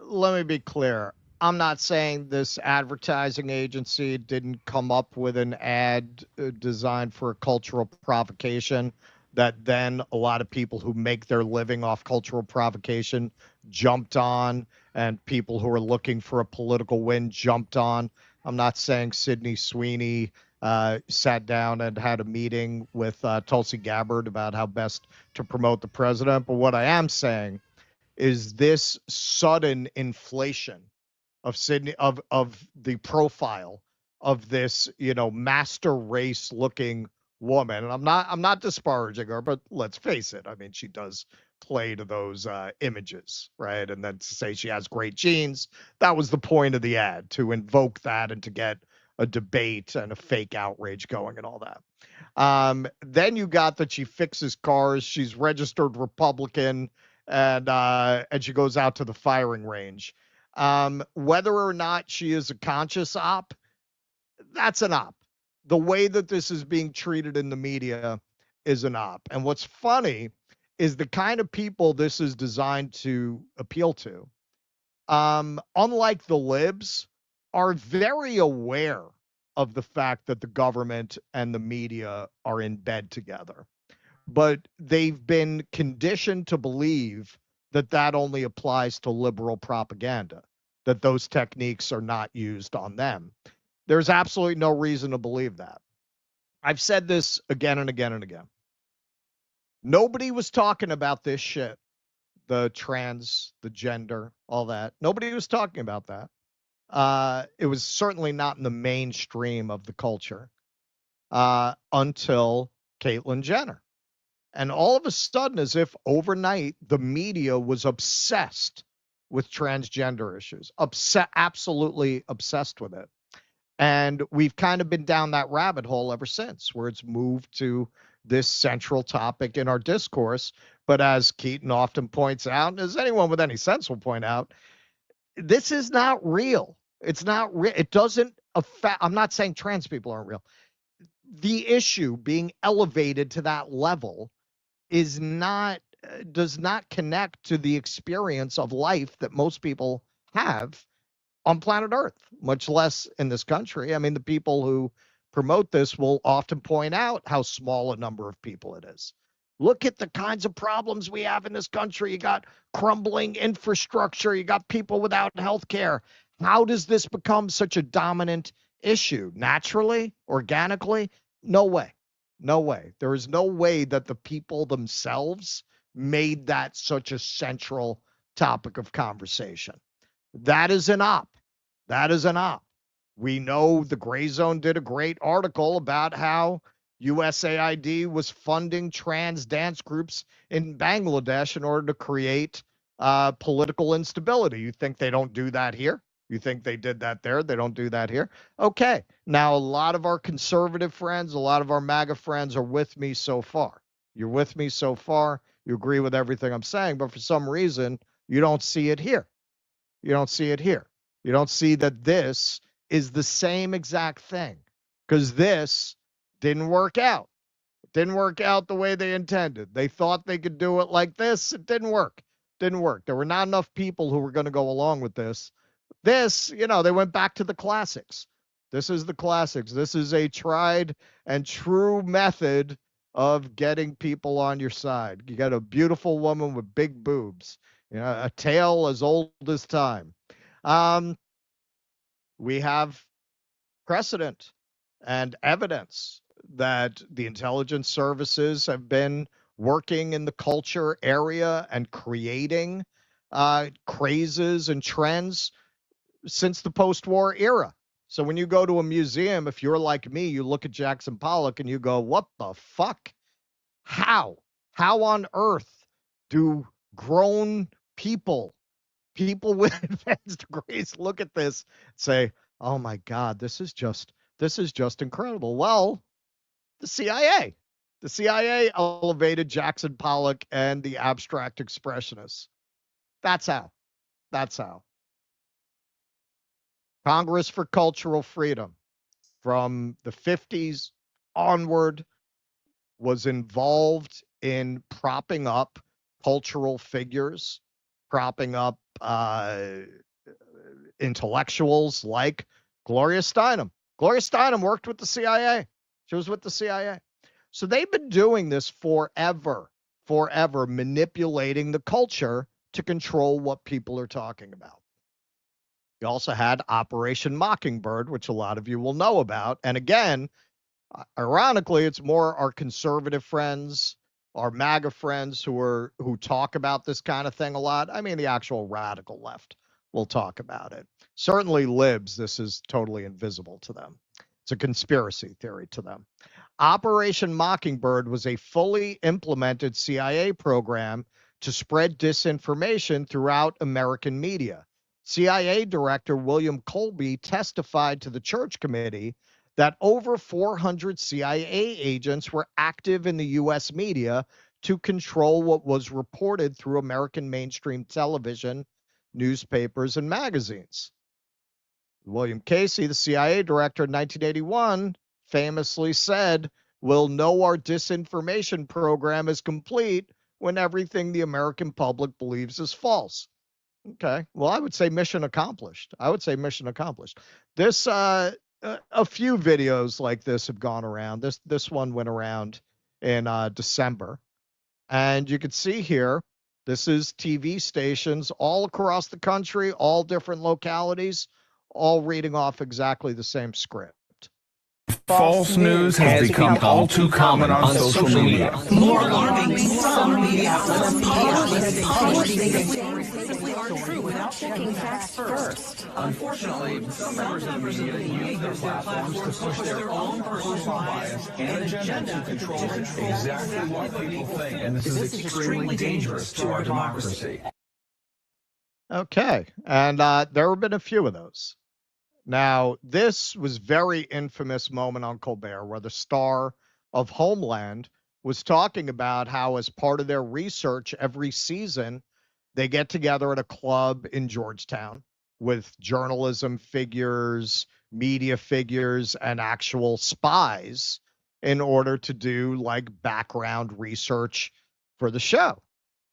let me be clear. I'm not saying this advertising agency didn't come up with an ad designed for a cultural provocation that then a lot of people who make their living off cultural provocation jumped on, and people who are looking for a political win jumped on. I'm not saying Sydney Sweeney sat down and had a meeting with Tulsi Gabbard about how best to promote the president. But what I am saying is this sudden inflation of Sydney, of the profile of this, master race looking woman. And I'm not disparaging her, but let's face it. I mean, she does play to those images, right? And then to say she has great genes, that was the point of the ad, to invoke that and to get a debate and a fake outrage going and all that. Then you got that she fixes cars. She's registered Republican, and she goes out to the firing range. Whether or not she is a conscious op, that's an op. The way that this is being treated in the media is an op. And what's funny is the kind of people this is designed to appeal to, unlike the libs, are very aware of the fact that the government and the media are in bed together. But they've been conditioned to believe that that only applies to liberal propaganda, that those techniques are not used on them. There's absolutely no reason to believe that. I've said this again and again and again. Nobody was talking about this shit, the trans, the gender, all that. Nobody was talking about that. It was certainly not in the mainstream of the culture until Caitlyn Jenner. And all of a sudden, as if overnight, the media was obsessed with transgender issues, absolutely obsessed with it. And we've kind of been down that rabbit hole ever since, where it's moved to this central topic in our discourse. But as Keaton often points out, as anyone with any sense will point out, this is not real. It's not real. It doesn't affect. I'm not saying trans people aren't real. The issue being elevated to that level does not connect to the experience of life that most people have on planet Earth, much less in this country. I mean, the people who promote this will often point out how small a number of people it is. Look at the kinds of problems we have in this country. You got crumbling infrastructure. You got people without health care. How does this become such a dominant issue? Naturally? Organically? No way. No way. There is no way that the people themselves made that such a central topic of conversation. That is an op. That is an op. We know the Gray Zone did a great article about how USAID was funding trans dance groups in Bangladesh in order to create political instability. You think they don't do that here? You think they did that there? They don't do that here? Okay. Now, a lot of our conservative friends, a lot of our MAGA friends are with me so far. You're with me so far. You agree with everything I'm saying, but for some reason, you don't see it here. You don't see it here. You don't see that this is the same exact thing. because this didn't work out. It didn't work out the way they intended. They thought they could do it like this. It didn't work. Didn't work. There were not enough people who were going to go along with this. This, they went back to the classics. This is the classics. This is a tried and true method of getting people on your side. You got a beautiful woman with big boobs, a tale as old as time. We have precedent and evidence that the intelligence services have been working in the culture area and creating crazes and trends since the post-war era. So when you go to a museum, if you're like me, you look at Jackson Pollock and you go, what the fuck? How on earth do grown people with advanced degrees look at this and say, oh my God, this is just incredible? Well, the CIA elevated Jackson Pollock and the abstract expressionists. That's how. Congress for Cultural Freedom from the 50s onward was involved in propping up cultural figures, propping up intellectuals like Gloria Steinem. Gloria Steinem worked with the CIA. She was with the CIA. So they've been doing this forever, manipulating the culture to control what people are talking about. You also had Operation Mockingbird, which a lot of you will know about. And again, ironically, it's more our conservative friends, our MAGA friends who talk about this kind of thing a lot. I mean, the actual radical left will talk about it. Certainly libs, this is totally invisible to them. It's a conspiracy theory to them. Operation Mockingbird was a fully implemented CIA program to spread disinformation throughout American media. CIA Director William Colby testified to the Church Committee that over 400 CIA agents were active in the U.S. media to control what was reported through American mainstream television, newspapers, and magazines. William Casey, the CIA director in 1981, famously said, "We'll know our disinformation program is complete when everything the American public believes is false." Okay, well, I would say mission accomplished. This, a few videos like this have gone around. This one went around in December. And you can see here, this is TV stations all across the country, all different localities, all reading off exactly the same script. False news has become all too common on social media. More alarming, some media outlets without checking facts first. Unfortunately, some members of the media use their platforms to push their own personal bias and agenda to control exactly what people think, and this is extremely dangerous to our democracy. Okay, and there have been a few of those. Now, this was very infamous moment on Colbert where the star of Homeland was talking about how as part of their research every season, they get together at a club in Georgetown with journalism figures, media figures, and actual spies in order to do like background research for the show.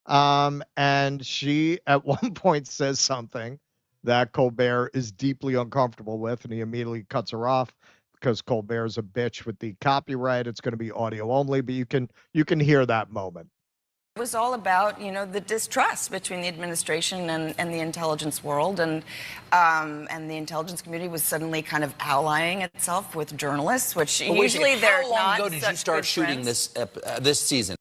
And she at one point says something that Colbert is deeply uncomfortable with, and he immediately cuts her off because Colbert's a bitch with the copyright. It's going to be audio only, but you can hear that moment. It was all about, the distrust between the administration and the intelligence world, and the intelligence community was suddenly kind of allying itself with journalists, which usually they're not. How long ago did you start shooting this season?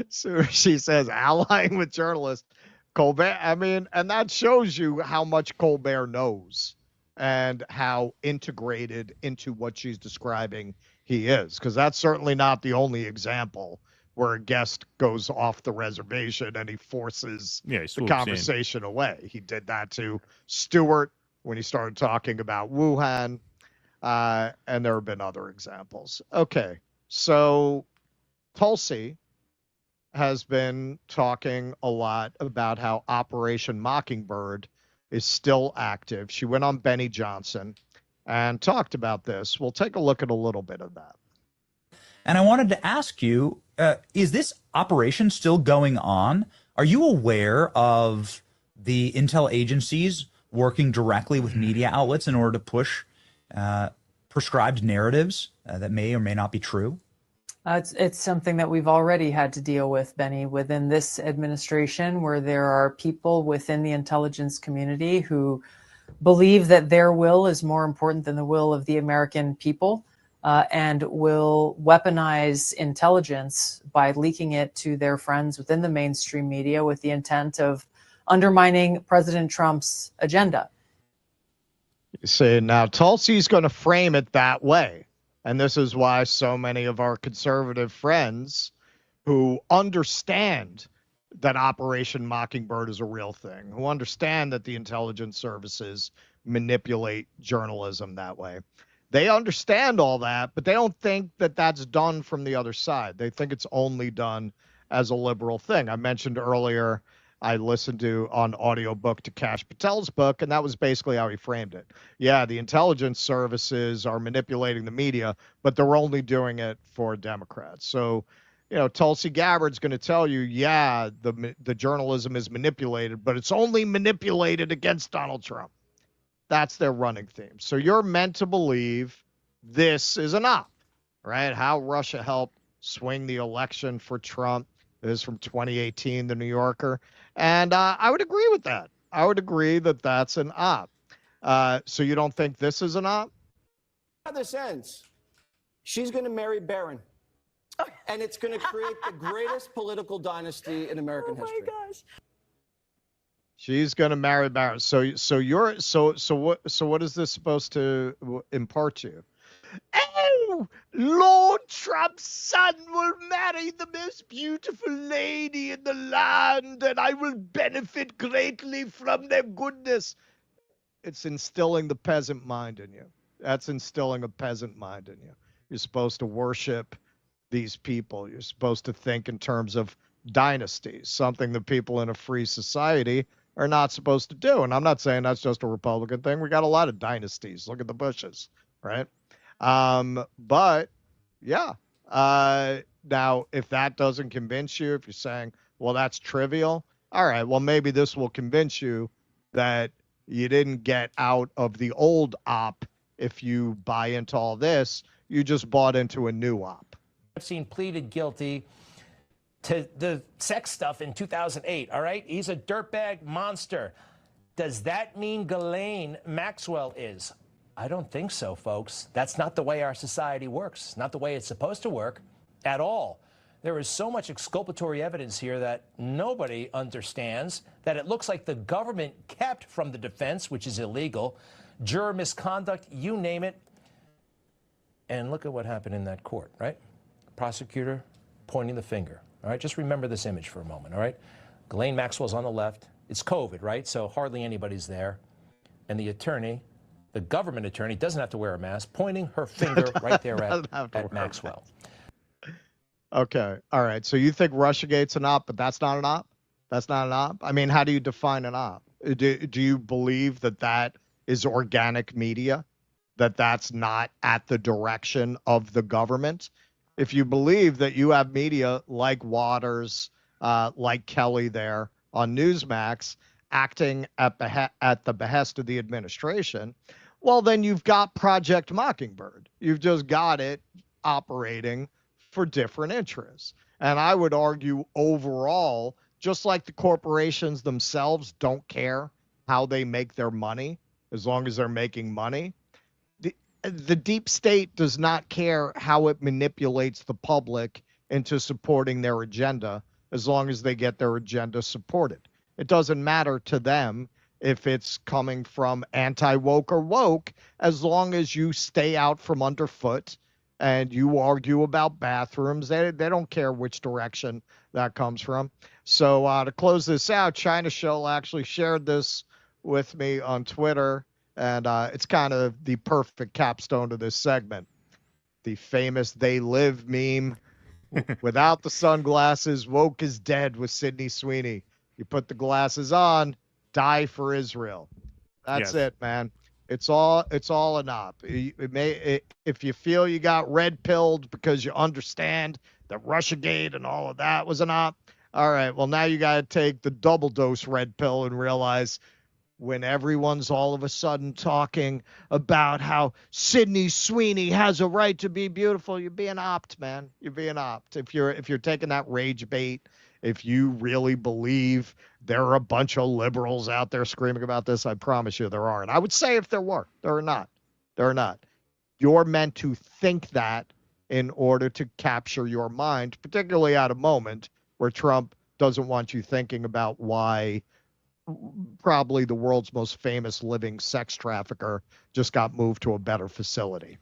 So she says allying with journalists. Colbert, and that shows you how much Colbert knows and how integrated into what she's describing he is, because that's certainly not the only example where a guest goes off the reservation and he forces the conversation away. He did that to Stewart when he started talking about Wuhan, and there have been other examples. Okay, so Tulsi has been talking a lot about how Operation Mockingbird is still active. She went on Benny Johnson and talked about this. We'll take a look at a little bit of that. And I wanted to ask you, is this operation still going on? Are you aware of the intel agencies working directly with media outlets in order to push prescribed narratives that may or may not be true? It's something that we've already had to deal with, Benny, within this administration, where there are people within the intelligence community who believe that their will is more important than the will of the American people, and will weaponize intelligence by leaking it to their friends within the mainstream media with the intent of undermining President Trump's agenda. You see, now Tulsi's going to frame it that way. And this is why so many of our conservative friends who understand that Operation Mockingbird is a real thing, who understand that the intelligence services manipulate journalism that way, they understand all that, but they don't think that that's done from the other side. They think it's only done as a liberal thing. I mentioned earlier, I listened to on audiobook to Kash Patel's book, and that was basically how he framed it. Yeah, the intelligence services are manipulating the media, but they're only doing it for Democrats. So, you know, Tulsi Gabbard's going to tell you, yeah, the journalism is manipulated, but it's only manipulated against Donald Trump. That's their running theme. So you're meant to believe this is an op, right? How Russia helped swing the election for Trump. This is from 2018, The New Yorker. And I would agree with that. I would agree that that's an op. So you don't think this is an op? How this ends, she's going to marry Barron. And it's going to create the greatest political dynasty in American history. Oh, my gosh. She's going to marry Barron. So what is this supposed to impart to you? Oh, Lord Trump's son will marry the most beautiful lady in the land, and I will benefit greatly from their goodness. It's instilling the peasant mind in you. That's instilling a peasant mind in you. You're supposed to worship these people. You're supposed to think in terms of dynasties, something that people in a free society are not supposed to do. And I'm not saying that's just a Republican thing. We got a lot of dynasties. Look at the Bushes, right? But yeah, now if that doesn't convince you, if you're saying, well, that's trivial. All right, well, maybe this will convince you that you didn't get out of the old op. If you buy into all this, you just bought into a new op. Epstein pleaded guilty to the sex stuff in 2008. All right. He's a dirtbag monster. Does that mean Ghislaine Maxwell is? I don't think so, folks. That's not the way our society works. Not the way it's supposed to work at all. There is so much exculpatory evidence here that nobody understands, that it looks like the government kept from the defense, which is illegal, juror misconduct, you name it. And look at what happened in that court, right? Prosecutor pointing the finger. All right, just remember this image for a moment, all right? Ghislaine Maxwell's on the left. It's COVID, right? So hardly anybody's there. And the attorney, the government attorney, doesn't have to wear a mask, pointing her finger right there at Maxwell. Okay. All right. So you think Russiagate's an op, but that's not an op? That's not an op? I mean, how do you define an op? Do you believe that that is organic media, that that's not at the direction of the government? If you believe that you have media like Waters, like Kelly there on Newsmax, acting at the behest of the administration, well, then you've got Project Mockingbird. You've just got it operating for different interests. And I would argue overall, just like the corporations themselves don't care how they make their money, as long as they're making money, the deep state does not care how it manipulates the public into supporting their agenda, as long as they get their agenda supported. It doesn't matter to them if it's coming from anti-woke or woke, as long as you stay out from underfoot and you argue about bathrooms. They don't care which direction that comes from. So to close this out, China Show actually shared this with me on Twitter, and it's kind of the perfect capstone to this segment. The famous "They Live" meme. Without the sunglasses, woke is dead with Sydney Sweeney. You put the glasses on, die for Israel. That's it, man. It's all an op. If you feel you got red pilled because you understand that Russiagate and all of that was an op, all right, well, now you got to take the double dose red pill and realize when everyone's all of a sudden talking about how Sydney Sweeney has a right to be beautiful, you're being opt, man. You're being opt. If you're taking that rage bait, if you really believe there are a bunch of liberals out there screaming about this, I promise you there aren't. I would say if there were, there are not. There are not. You're meant to think that in order to capture your mind, particularly at a moment where Trump doesn't want you thinking about why probably the world's most famous living sex trafficker just got moved to a better facility.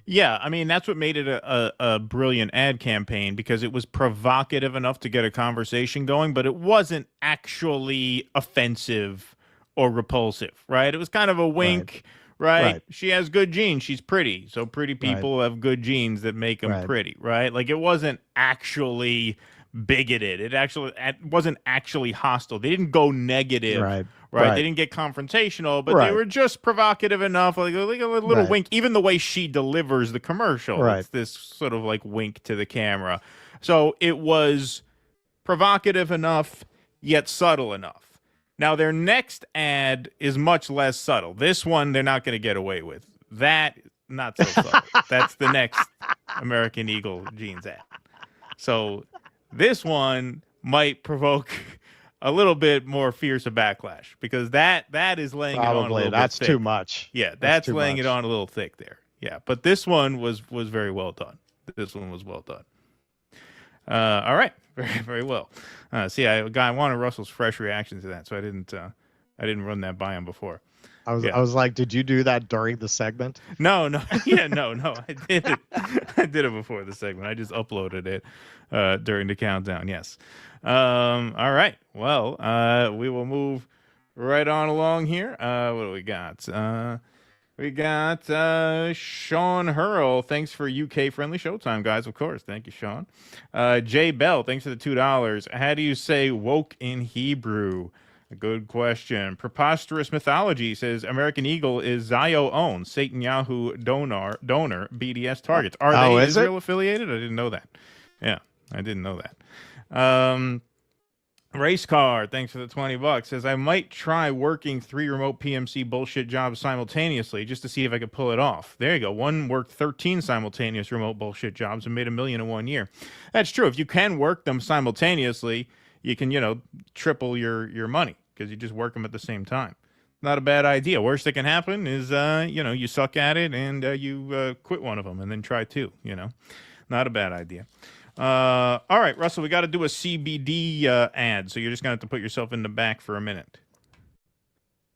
Yeah, I mean, that's what made it a brilliant ad campaign, because it was provocative enough to get a conversation going, but it wasn't actually offensive or repulsive, right? It was kind of a wink, right? She has good genes. She's pretty. So pretty people have good genes that make them pretty, right? Like, it wasn't actually bigoted. It wasn't actually hostile. They didn't go negative, right? They didn't get confrontational, but they were just provocative enough, like a little wink. Even the way she delivers the commercial, it's this sort of like wink to the camera. So it was provocative enough, yet subtle enough. Now, their next ad is much less subtle. This one, they're not going to get away with. That, not so subtle. That's the next American Eagle jeans ad. So this one might provoke a little bit more fierce a backlash, because that is laying it on a little that's bit thick. Too much. Yeah, that's laying it on a little thick there. Yeah, but this one was very well done. This one was well done. All right, very, very well. I wanted Russell's fresh reaction to that, so I didn't run that by him before. I was like, did you do that during the segment? No. Yeah, no. I did it. I did it before the segment. I just uploaded it during the countdown. Yes. All right. Well, we will move right on along here. What do we got? We got Sean Hurl. Thanks for UK friendly showtime, guys. Of course. Thank you, Sean. Jay Bell. Thanks for the $2. How do you say woke in Hebrew? A good question. Preposterous Mythology says American Eagle is Zio owned, Netanyahu donor, BDS targets. Are they Israel affiliated? I didn't know that. Yeah, I didn't know that. Race Car, thanks for the $20, says I might try working 3 remote PMC bullshit jobs simultaneously just to see if I could pull it off. There you go. One worked 13 simultaneous remote bullshit jobs and made $1 million in 1 year. That's true. If you can work them simultaneously, you can, triple your money, because you just work them at the same time. Not a bad idea. Worst that can happen is, you suck at it and you quit one of them and then try 2, Not a bad idea. All right, Russell, we got to do a CBD ad, so you're just going to have to put yourself in the back for a minute.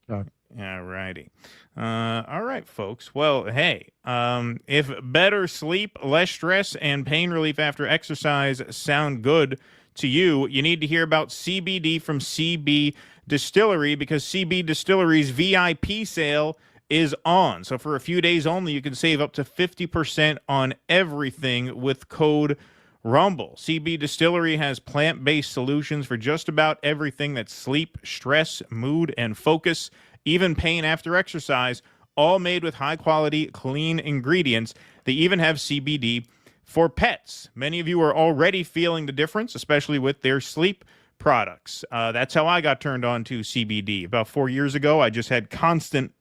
Okay. All righty. All right, folks. Well, hey, if better sleep, less stress, and pain relief after exercise sound good to you, you need to hear about CBD from CB Distillery, because CB Distillery's VIP sale is on. So for a few days only, you can save up to 50% on everything with code Rumble. CB Distillery has plant-based solutions for just about everything that's sleep, stress, mood, and focus, even pain after exercise, all made with high-quality, clean ingredients. They even have CBD for pets. Many of you are already feeling the difference, especially with their sleep products. That's how I got turned on to CBD. About 4 years ago, I just had constant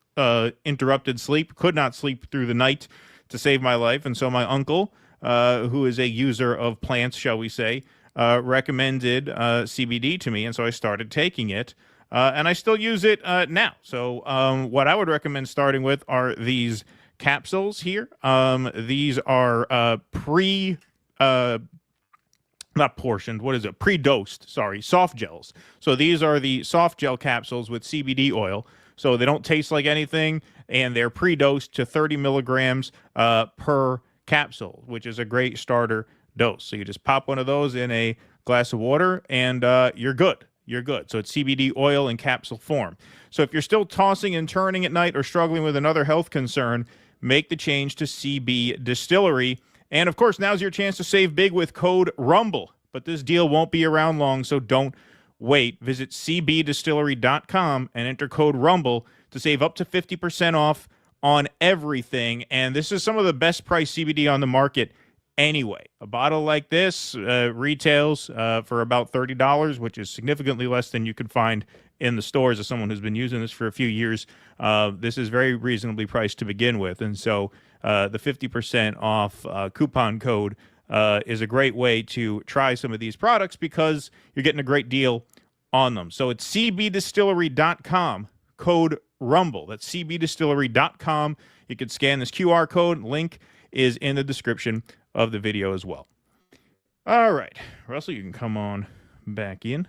interrupted sleep, could not sleep through the night to save my life. And so my uncle, who is a user of plants, shall we say, recommended CBD to me. And so I started taking it. And I still use it now. So what I would recommend starting with are these capsules here. These are not portioned, pre-dosed, soft gels. So these are the soft gel capsules with CBD oil. So they don't taste like anything, and they're pre-dosed to 30 milligrams per capsule, which is a great starter dose. So you just pop one of those in a glass of water, and you're good. You're good. So it's CBD oil in capsule form. So if you're still tossing and turning at night or struggling with another health concern, make the change to CB Distillery. And, of course, now's your chance to save big with code RUMBLE. But this deal won't be around long, so don't wait. Visit cbdistillery.com and enter code RUMBLE to save up to 50% off on everything. And this is some of the best price CBD on the market anyway. A bottle like this retails for about $30, which is significantly less than you could find in the stores. As someone who's been using this for a few years, this is very reasonably priced to begin with. And so the 50% off coupon code is a great way to try some of these products because you're getting a great deal on them. So it's cbdistillery.com, code RUMBLE. That's cbdistillery.com. You can scan this QR code. Link is in the description of the video as well. All right. Russell, you can come on back in.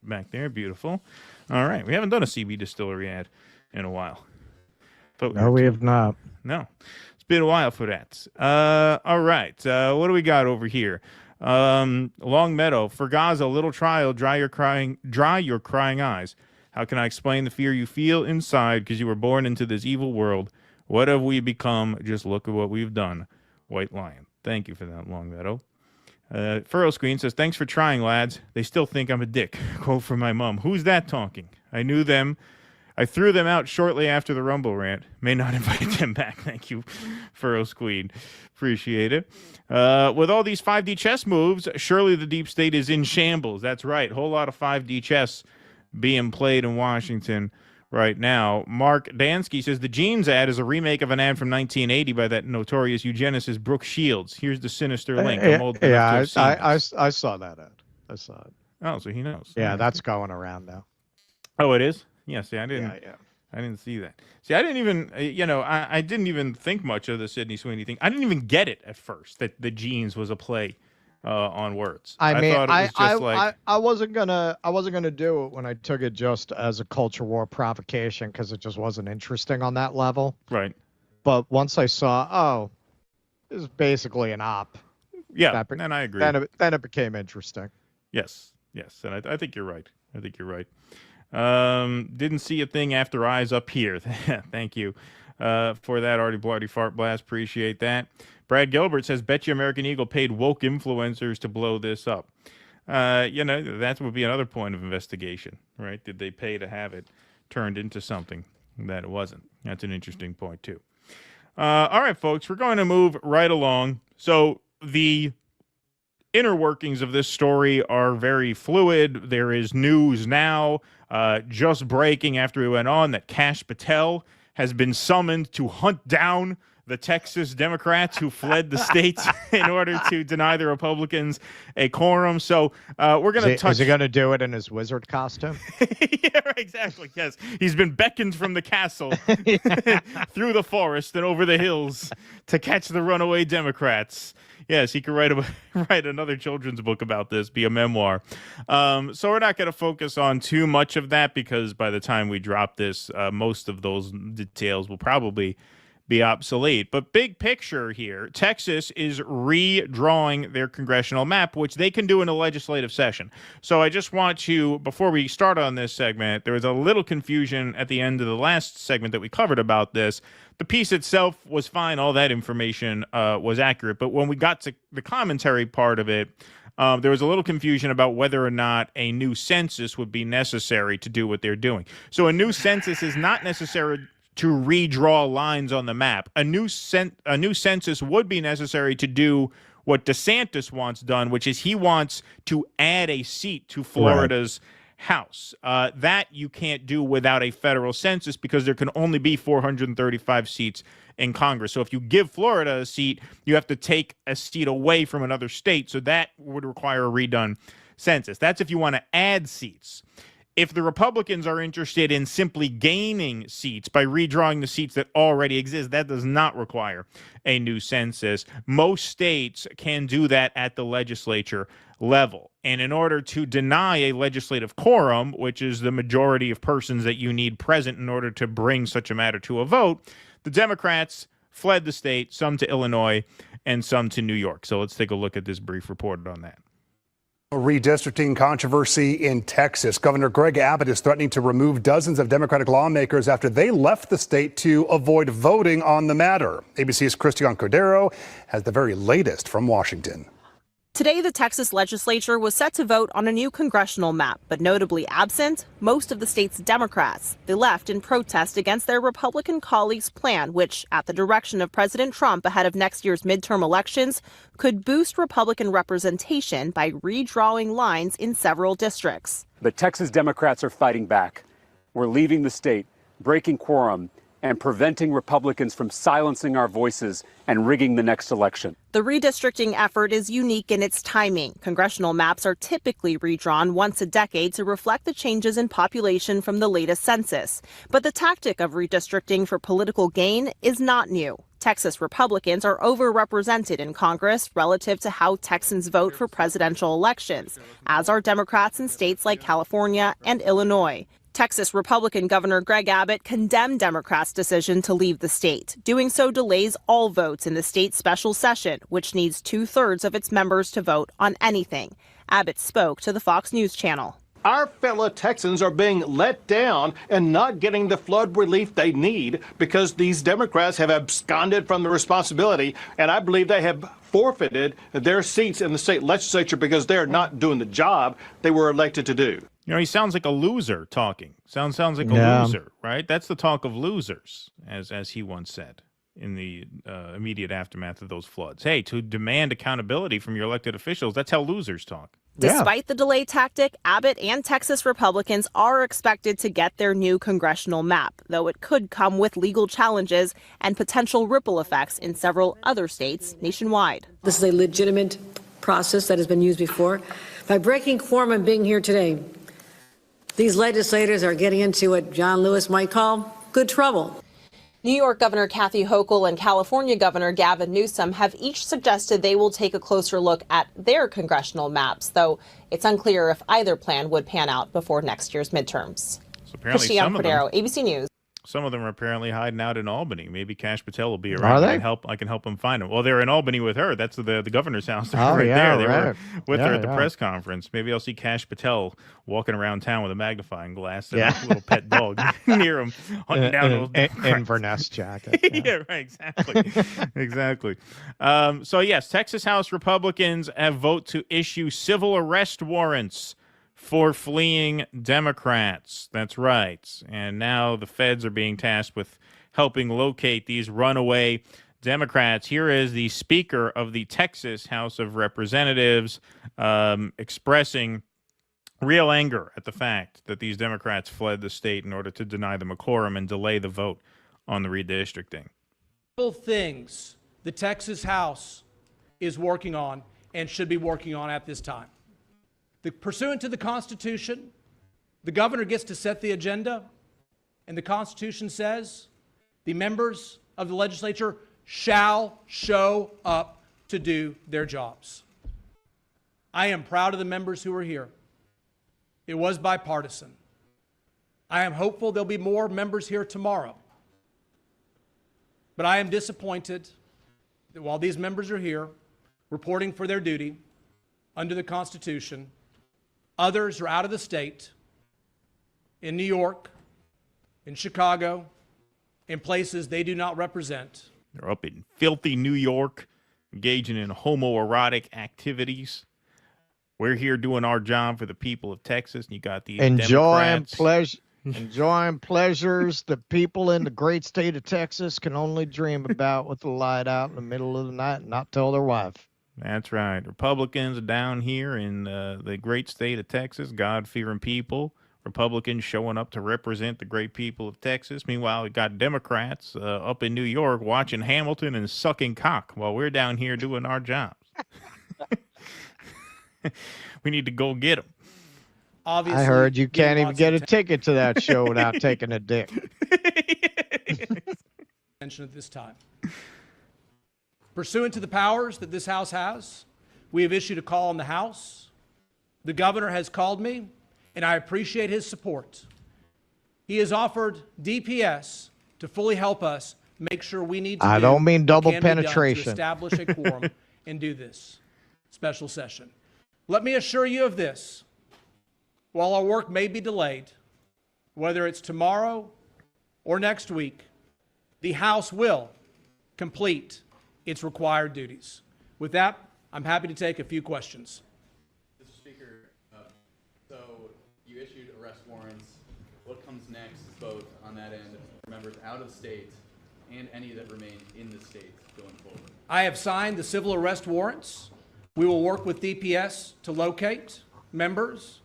Back there. Beautiful. All right. We haven't done a CB Distillery ad in a while. No, we have not. No. It's been a while for that. All right. What do we got over here? Long Meadow. For Gaza, little trial, dry your crying eyes. How can I explain the fear you feel inside because you were born into this evil world? What have we become? Just look at what we've done. White Lion. Thank you for that, Long Meadow. Furrow Screen says, thanks for trying, lads. They still think I'm a dick. Quote from my mom. Who's that talking? I knew them. I threw them out shortly after the Rumble rant. May not invite them back. Thank you, Furrow Squeen. Appreciate it. With all these 5D chess moves, surely the deep state is in shambles. That's right. Whole lot of 5D chess being played in Washington right now. Mark Dansky says the Jeans ad is a remake of an ad from 1980 by that notorious eugenicist Brooke Shields. Here's the sinister link. I saw that ad. I saw it. Oh, so he knows. Yeah, that's going around now. Oh, it is? Yeah, see, I didn't. Yeah. I didn't see that. See, I didn't even, I didn't even think much of the Sydney Sweeney thing. I didn't even get it at first that the Jeans was a play on words. I mean, thought it was just like I wasn't gonna do it when I took it just as a culture war provocation because it just wasn't interesting on that level. Right. But once I saw, this is basically an op. Yeah, and I agree. Then it became interesting. Yes, and I think you're right. Didn't see a thing after eyes up here. Thank you for that, Artie Blarty Fart Blast. Appreciate that. Brad Gilbert says, bet you American Eagle paid woke influencers to blow this up. That would be another point of investigation, right? Did they pay to have it turned into something that it wasn't? That's an interesting point, too. All right, folks, we're going to move right along. So the inner workings of this story are very fluid. There is news now, just breaking after we went on, that Kash Patel has been summoned to hunt down the Texas Democrats who fled the state in order to deny the Republicans a quorum. So we're going to touch... Is he going to do it in his wizard costume? Yeah, exactly. Yes. He's been beckoned from the castle through the forest and over the hills to catch the runaway Democrats. Yes, he could write another children's book about this, be a memoir. So we're not going to focus on too much of that because by the time we drop this, most of those details will probably be obsolete. But big picture here, Texas is redrawing their congressional map, which they can do in a legislative session. So I just want to, before we start on this segment, there was a little confusion at the end of the last segment that we covered about this. The piece itself was fine. All that information was accurate. But when we got to the commentary part of it, there was a little confusion about whether or not a new census would be necessary to do what they're doing. So a new census is not necessary to redraw lines on the map. A new census would be necessary to do what DeSantis wants done, which is he wants to add a seat to Florida's House. That you can't do without a federal census because there can only be 435 seats in Congress. So if you give Florida a seat, you have to take a seat away from another state. So that would require a redone census. That's if you want to add seats. If the Republicans are interested in simply gaining seats by redrawing the seats that already exist, that does not require a new census. Most states can do that at the legislature level. And in order to deny a legislative quorum, which is the majority of persons that you need present in order to bring such a matter to a vote, the Democrats fled the state, some to Illinois and some to New York. So let's take a look at this brief report on that. A redistricting controversy in Texas. Governor Greg Abbott is threatening to remove dozens of Democratic lawmakers after they left the state to avoid voting on the matter. ABC's Christian Cordero has the very latest from Washington. Today, the Texas legislature was set to vote on a new congressional map, but notably absent most of the state's Democrats. They left in protest against their Republican colleagues' plan, which, at the direction of President Trump ahead of next year's midterm elections, could boost Republican representation by redrawing lines in several districts. The Texas Democrats are fighting back. We're leaving the state, breaking quorum, and preventing Republicans from silencing our voices and rigging the next election. The redistricting effort is unique in its timing. Congressional maps are typically redrawn once a decade to reflect the changes in population from the latest census. But the tactic of redistricting for political gain is not new. Texas Republicans are overrepresented in Congress relative to how Texans vote for presidential elections, as are Democrats in states like California and Illinois. Texas Republican Governor Greg Abbott condemned Democrats' decision to leave the state. Doing so delays all votes in the state's special session, which needs 2/3 of its members to vote on anything. Abbott spoke to the Fox News channel. Our fellow Texans are being let down and not getting the flood relief they need because these Democrats have absconded from the responsibility, and I believe they have forfeited their seats in the state legislature because they're not doing the job they were elected to do. You know, he sounds like a loser talking. Sounds like a loser, right? That's the talk of losers, as he once said in the immediate aftermath of those floods. Hey, to demand accountability from your elected officials, that's how losers talk. Despite the delay tactic, Abbott and Texas Republicans are expected to get their new congressional map, though it could come with legal challenges and potential ripple effects in several other states nationwide. This is a legitimate process that has been used before. By breaking quorum and being here today, these legislators are getting into what John Lewis might call good trouble. New York Governor Kathy Hochul and California Governor Gavin Newsom have each suggested they will take a closer look at their congressional maps, though it's unclear if either plan would pan out before next year's midterms. So apparently Christiane Cordero, ABC News. Some of them are apparently hiding out in Albany. Maybe Kash Patel will be Are around. they? I can help them find them. Well, they're in Albany with her. That's the governor's house. They're Oh, right yeah, there. They right. were with Yeah, her at the yeah. press conference. Maybe I'll see Kash Patel walking around town with a magnifying glass and a little pet dog near him, hunting down those Democrats. Inverness jacket. Yeah, right, exactly. Exactly. So, yes, Texas House Republicans have voted to issue civil arrest warrants for fleeing Democrats. That's right. And now the feds are being tasked with helping locate these runaway Democrats. Here is the Speaker of the Texas House of Representatives expressing real anger at the fact that these Democrats fled the state in order to deny them a quorum and delay the vote on the redistricting. Things the Texas House is working on and should be working on at this time. Pursuant to the Constitution, the governor gets to set the agenda, and the Constitution says the members of the legislature shall show up to do their jobs. I am proud of the members who are here. It was bipartisan. I am hopeful there'll be more members here tomorrow. But I am disappointed that while these members are here reporting for their duty under the Constitution, others are out of the state, in New York, in Chicago, in places they do not represent. They're up in filthy New York, engaging in homoerotic activities. We're here doing our job for the people of Texas, and you got these Enjoying Democrats. enjoying pleasures the people in the great state of Texas can only dream about with the light out in the middle of the night and not tell their wife. That's right. Republicans are down here in the great state of Texas, God-fearing people. Republicans showing up to represent the great people of Texas. Meanwhile, we got Democrats up in New York watching Hamilton and sucking cock while we're down here doing our jobs. We need to go get them. Obviously, I heard you can't even get a ticket to that show without taking a dick. Attention at this time. Pursuant to the powers that this House has, we have issued a call on the House. The governor has called me, and I appreciate his support. He has offered DPS to fully help us make sure we need to I don't mean double penetration. to establish a quorum and do this special session. Let me assure you of this. While our work may be delayed, whether it's tomorrow or next week, the House will complete its required duties. With that, I'm happy to take a few questions. Mr. Speaker, so you issued arrest warrants. What comes next is both on that end for members out of state and any that remain in the state going forward. I have signed the civil arrest warrants. We will work with DPS to locate members.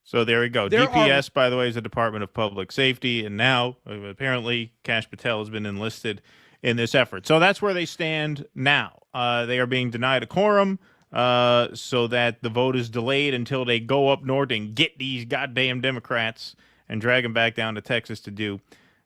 So there we go. There DPS, by the way, is the Department of Public Safety, and now apparently Kash Patel has been enlisted in this effort. So that's where they stand now. They are being denied a quorum so that the vote is delayed until they go up north and get these goddamn Democrats and drag them back down to Texas to do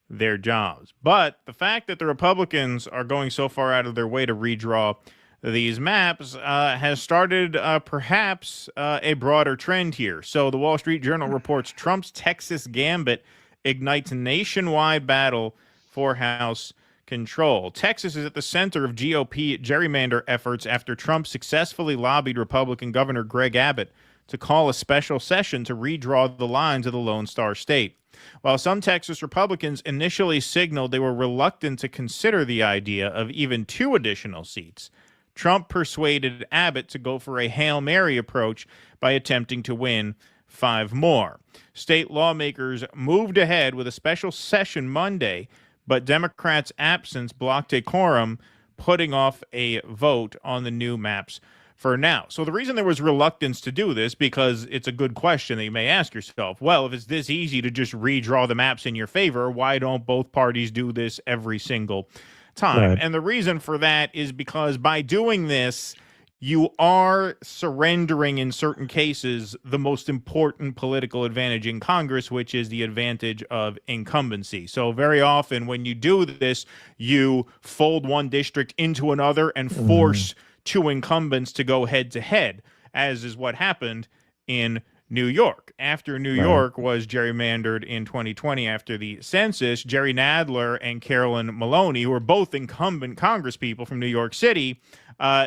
their jobs. But the fact that the Republicans are going so far out of their way to redraw these maps has started perhaps a broader trend here. So the Wall Street Journal reports Trump's Texas gambit ignites nationwide battle for House control. Texas is at the center of GOP gerrymander efforts after Trump successfully lobbied Republican Governor Greg Abbott to call a special session to redraw the lines of the Lone Star State. While some Texas Republicans initially signaled they were reluctant to consider the idea of even 2 additional seats, Trump persuaded Abbott to go for a Hail Mary approach by attempting to win 5 more. State lawmakers moved ahead with a special session Monday, but Democrats' absence blocked a quorum, putting off a vote on the new maps for now. So the reason there was reluctance to do this, because it's a good question that you may ask yourself, well, if it's this easy to just redraw the maps in your favor, why don't both parties do this every single time? Right. And the reason for that is because by doing this, you are surrendering in certain cases the most important political advantage in Congress, which is the advantage of incumbency. So very often when you do this, you fold one district into another and force 2 incumbents to go head to head, as is what happened in New York. After New York was gerrymandered in 2020 after the census, Jerry Nadler and Carolyn Maloney, who were both incumbent congresspeople from New York City,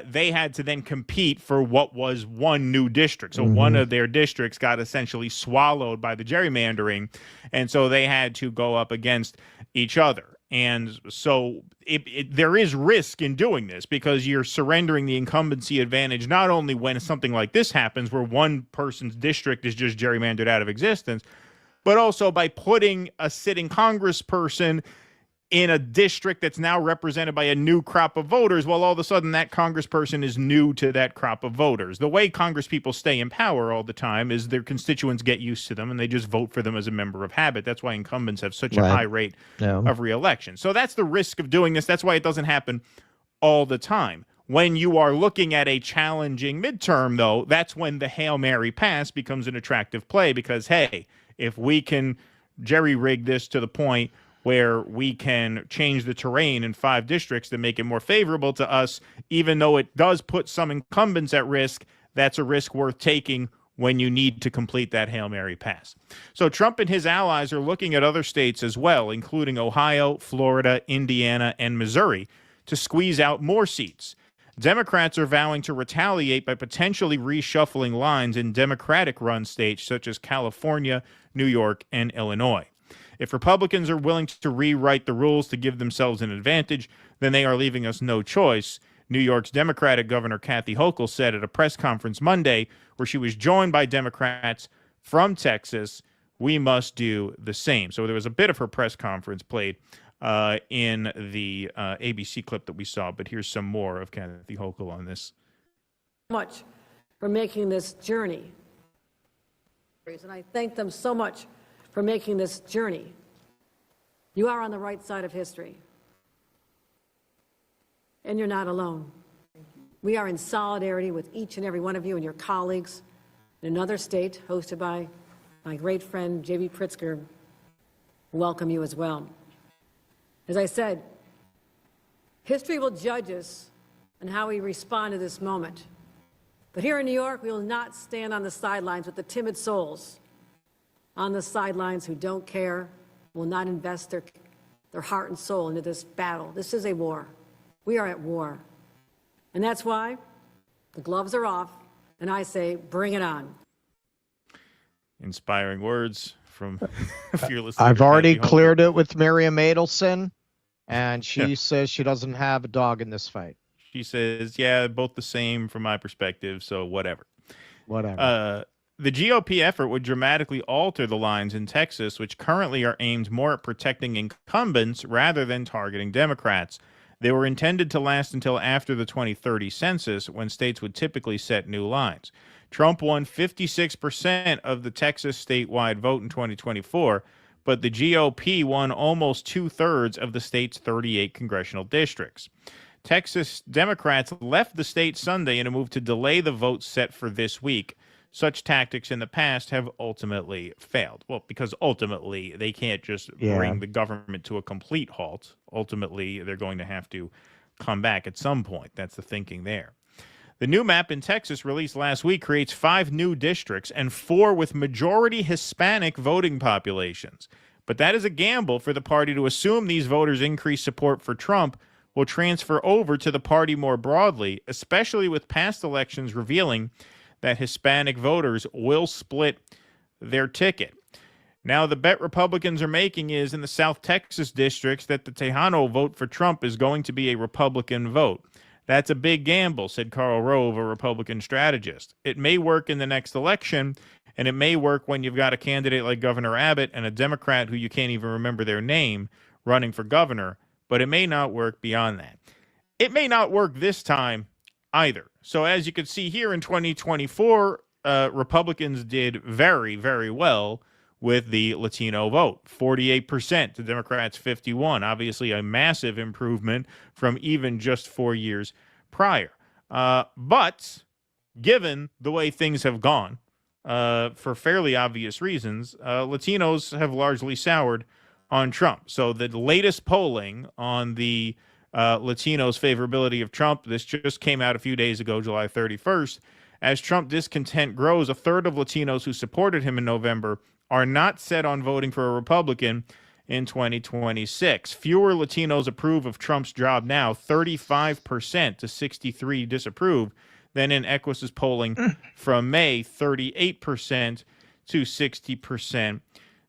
they had to then compete for what was one new district. So one of their districts got essentially swallowed by the gerrymandering, and so they had to go up against each other. And so there is risk in doing this because you're surrendering the incumbency advantage not only when something like this happens where one person's district is just gerrymandered out of existence, but also by putting a sitting congressperson in a district that's now represented by a new crop of voters. Well, all of a sudden that congressperson is new to that crop of voters. The way congresspeople stay in power all the time is their constituents get used to them and they just vote for them as a member of habit. That's why incumbents have such a high rate of re-election. So that's the risk of doing this. That's why it doesn't happen all the time. When you are looking at a challenging midterm, though, that's when the Hail Mary pass becomes an attractive play because, hey, if we can jerry-rig this to the point where we can change the terrain in 5 districts to make it more favorable to us, even though it does put some incumbents at risk, that's a risk worth taking when you need to complete that Hail Mary pass. So Trump and his allies are looking at other states as well, including Ohio, Florida, Indiana, and Missouri, to squeeze out more seats. Democrats are vowing to retaliate by potentially reshuffling lines in Democratic-run states such as California, New York, and Illinois. If Republicans are willing to rewrite the rules to give themselves an advantage, then they are leaving us no choice. New York's Democratic Governor Kathy Hochul said at a press conference Monday, where she was joined by Democrats from Texas, we must do the same. So there was a bit of her press conference played in the ABC clip that we saw, but here's some more of Kathy Hochul on this. Much for making this journey. And I thank them so much for making this journey. You are on the right side of history. And you're not alone. We are in solidarity with each and every one of you and your colleagues in another state hosted by my great friend, J.B. Pritzker. Welcome you as well. As I said, history will judge us on how we respond to this moment. But here in New York, we will not stand on the sidelines with the timid souls on the sidelines who don't care, will not invest their heart and soul into this battle. This is a war. We are at war. And that's why the gloves are off, and I say, bring it on. Inspiring words from fearless. I've already cleared it with Miriam Adelson, and she says she doesn't have a dog in this fight. She says, yeah, both the same from my perspective, so whatever. Whatever. The GOP effort would dramatically alter the lines in Texas, which currently are aimed more at protecting incumbents rather than targeting Democrats. They were intended to last until after the 2030 census, when states would typically set new lines. Trump won 56% of the Texas statewide vote in 2024, but the GOP won almost 2/3 of the state's 38 congressional districts. Texas Democrats left the state Sunday in a move to delay the vote set for this week. Such tactics in the past have ultimately failed. Well, because ultimately they can't just bring the government to a complete halt. Ultimately, they're going to have to come back at some point. That's the thinking there. The new map in Texas released last week creates 5 new districts and 4 with majority Hispanic voting populations. But that is a gamble for the party to assume these voters' increased support for Trump will transfer over to the party more broadly, especially with past elections revealing that Hispanic voters will split their ticket. Now, the bet Republicans are making is in the South Texas districts that the Tejano vote for Trump is going to be a Republican vote. That's a big gamble, said Karl Rove, a Republican strategist. It may work in the next election, and it may work when you've got a candidate like Governor Abbott and a Democrat who you can't even remember their name running for governor, but it may not work beyond that. It may not work this time either. So as you can see here in 2024, Republicans did very, very well with the Latino vote, 48% to Democrats' 51%. Obviously a massive improvement from even just 4 years prior. But given the way things have gone, for fairly obvious reasons, Latinos have largely soured on Trump. So the latest polling on the Latinos' favorability of Trump, this just came out a few days ago, July 31st. As Trump discontent grows, 1/3 of Latinos who supported him in November are not set on voting for a Republican in 2026. Fewer Latinos approve of Trump's job now, 35% to 63% disapprove, than in Equus's polling from May, 38% to 60%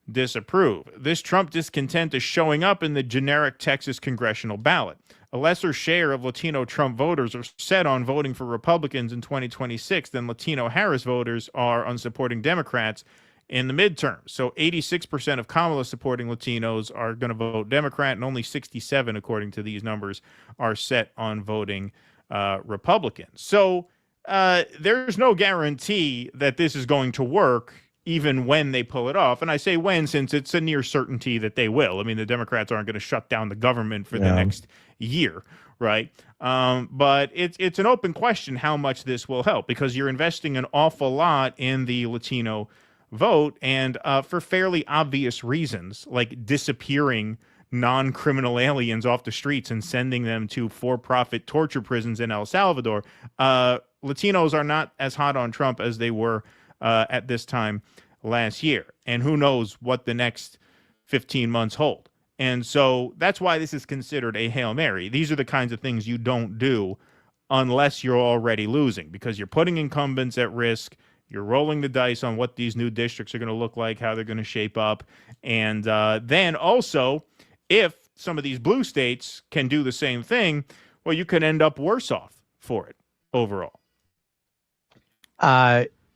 disapprove. This Trump discontent is showing up in the generic Texas congressional ballot. A lesser share of Latino Trump voters are set on voting for Republicans in 2026 than Latino Harris voters are on supporting Democrats in the midterms. So 86% of Kamala supporting Latinos are going to vote Democrat, and only 67, according to these numbers, are set on voting Republican. So there's no guarantee that this is going to work even when they pull it off. And I say when, since it's a near certainty that they will. I mean, the Democrats aren't going to shut down the government for the next year, right? But it's an open question how much this will help, because you're investing an awful lot in the Latino vote, and for fairly obvious reasons, like disappearing non-criminal aliens off the streets and sending them to for-profit torture prisons in El Salvador. Latinos are not as hot on Trump as they were at this time last year. And who knows what the next 15 months hold. And so that's why this is considered a Hail Mary. These are the kinds of things you don't do unless you're already losing, because you're putting incumbents at risk. You're rolling the dice on what these new districts are going to look like, how they're going to shape up. And then also, if some of these blue states can do the same thing, well, you could end up worse off for it overall.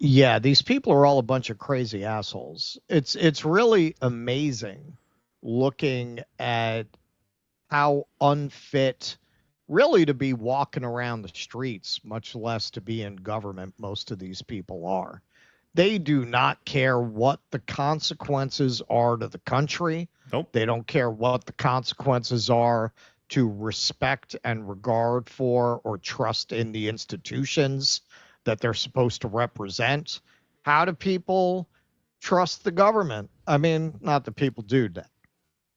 Yeah, these people are all a bunch of crazy assholes. It's really amazing looking at how unfit really to be walking around the streets, much less to be in government, most of these people are. They do not care what the consequences are to the country. Nope. They don't care what the consequences are to respect and regard for or trust in the institutions that they're supposed to represent. How do people trust the government? I mean, not that people do that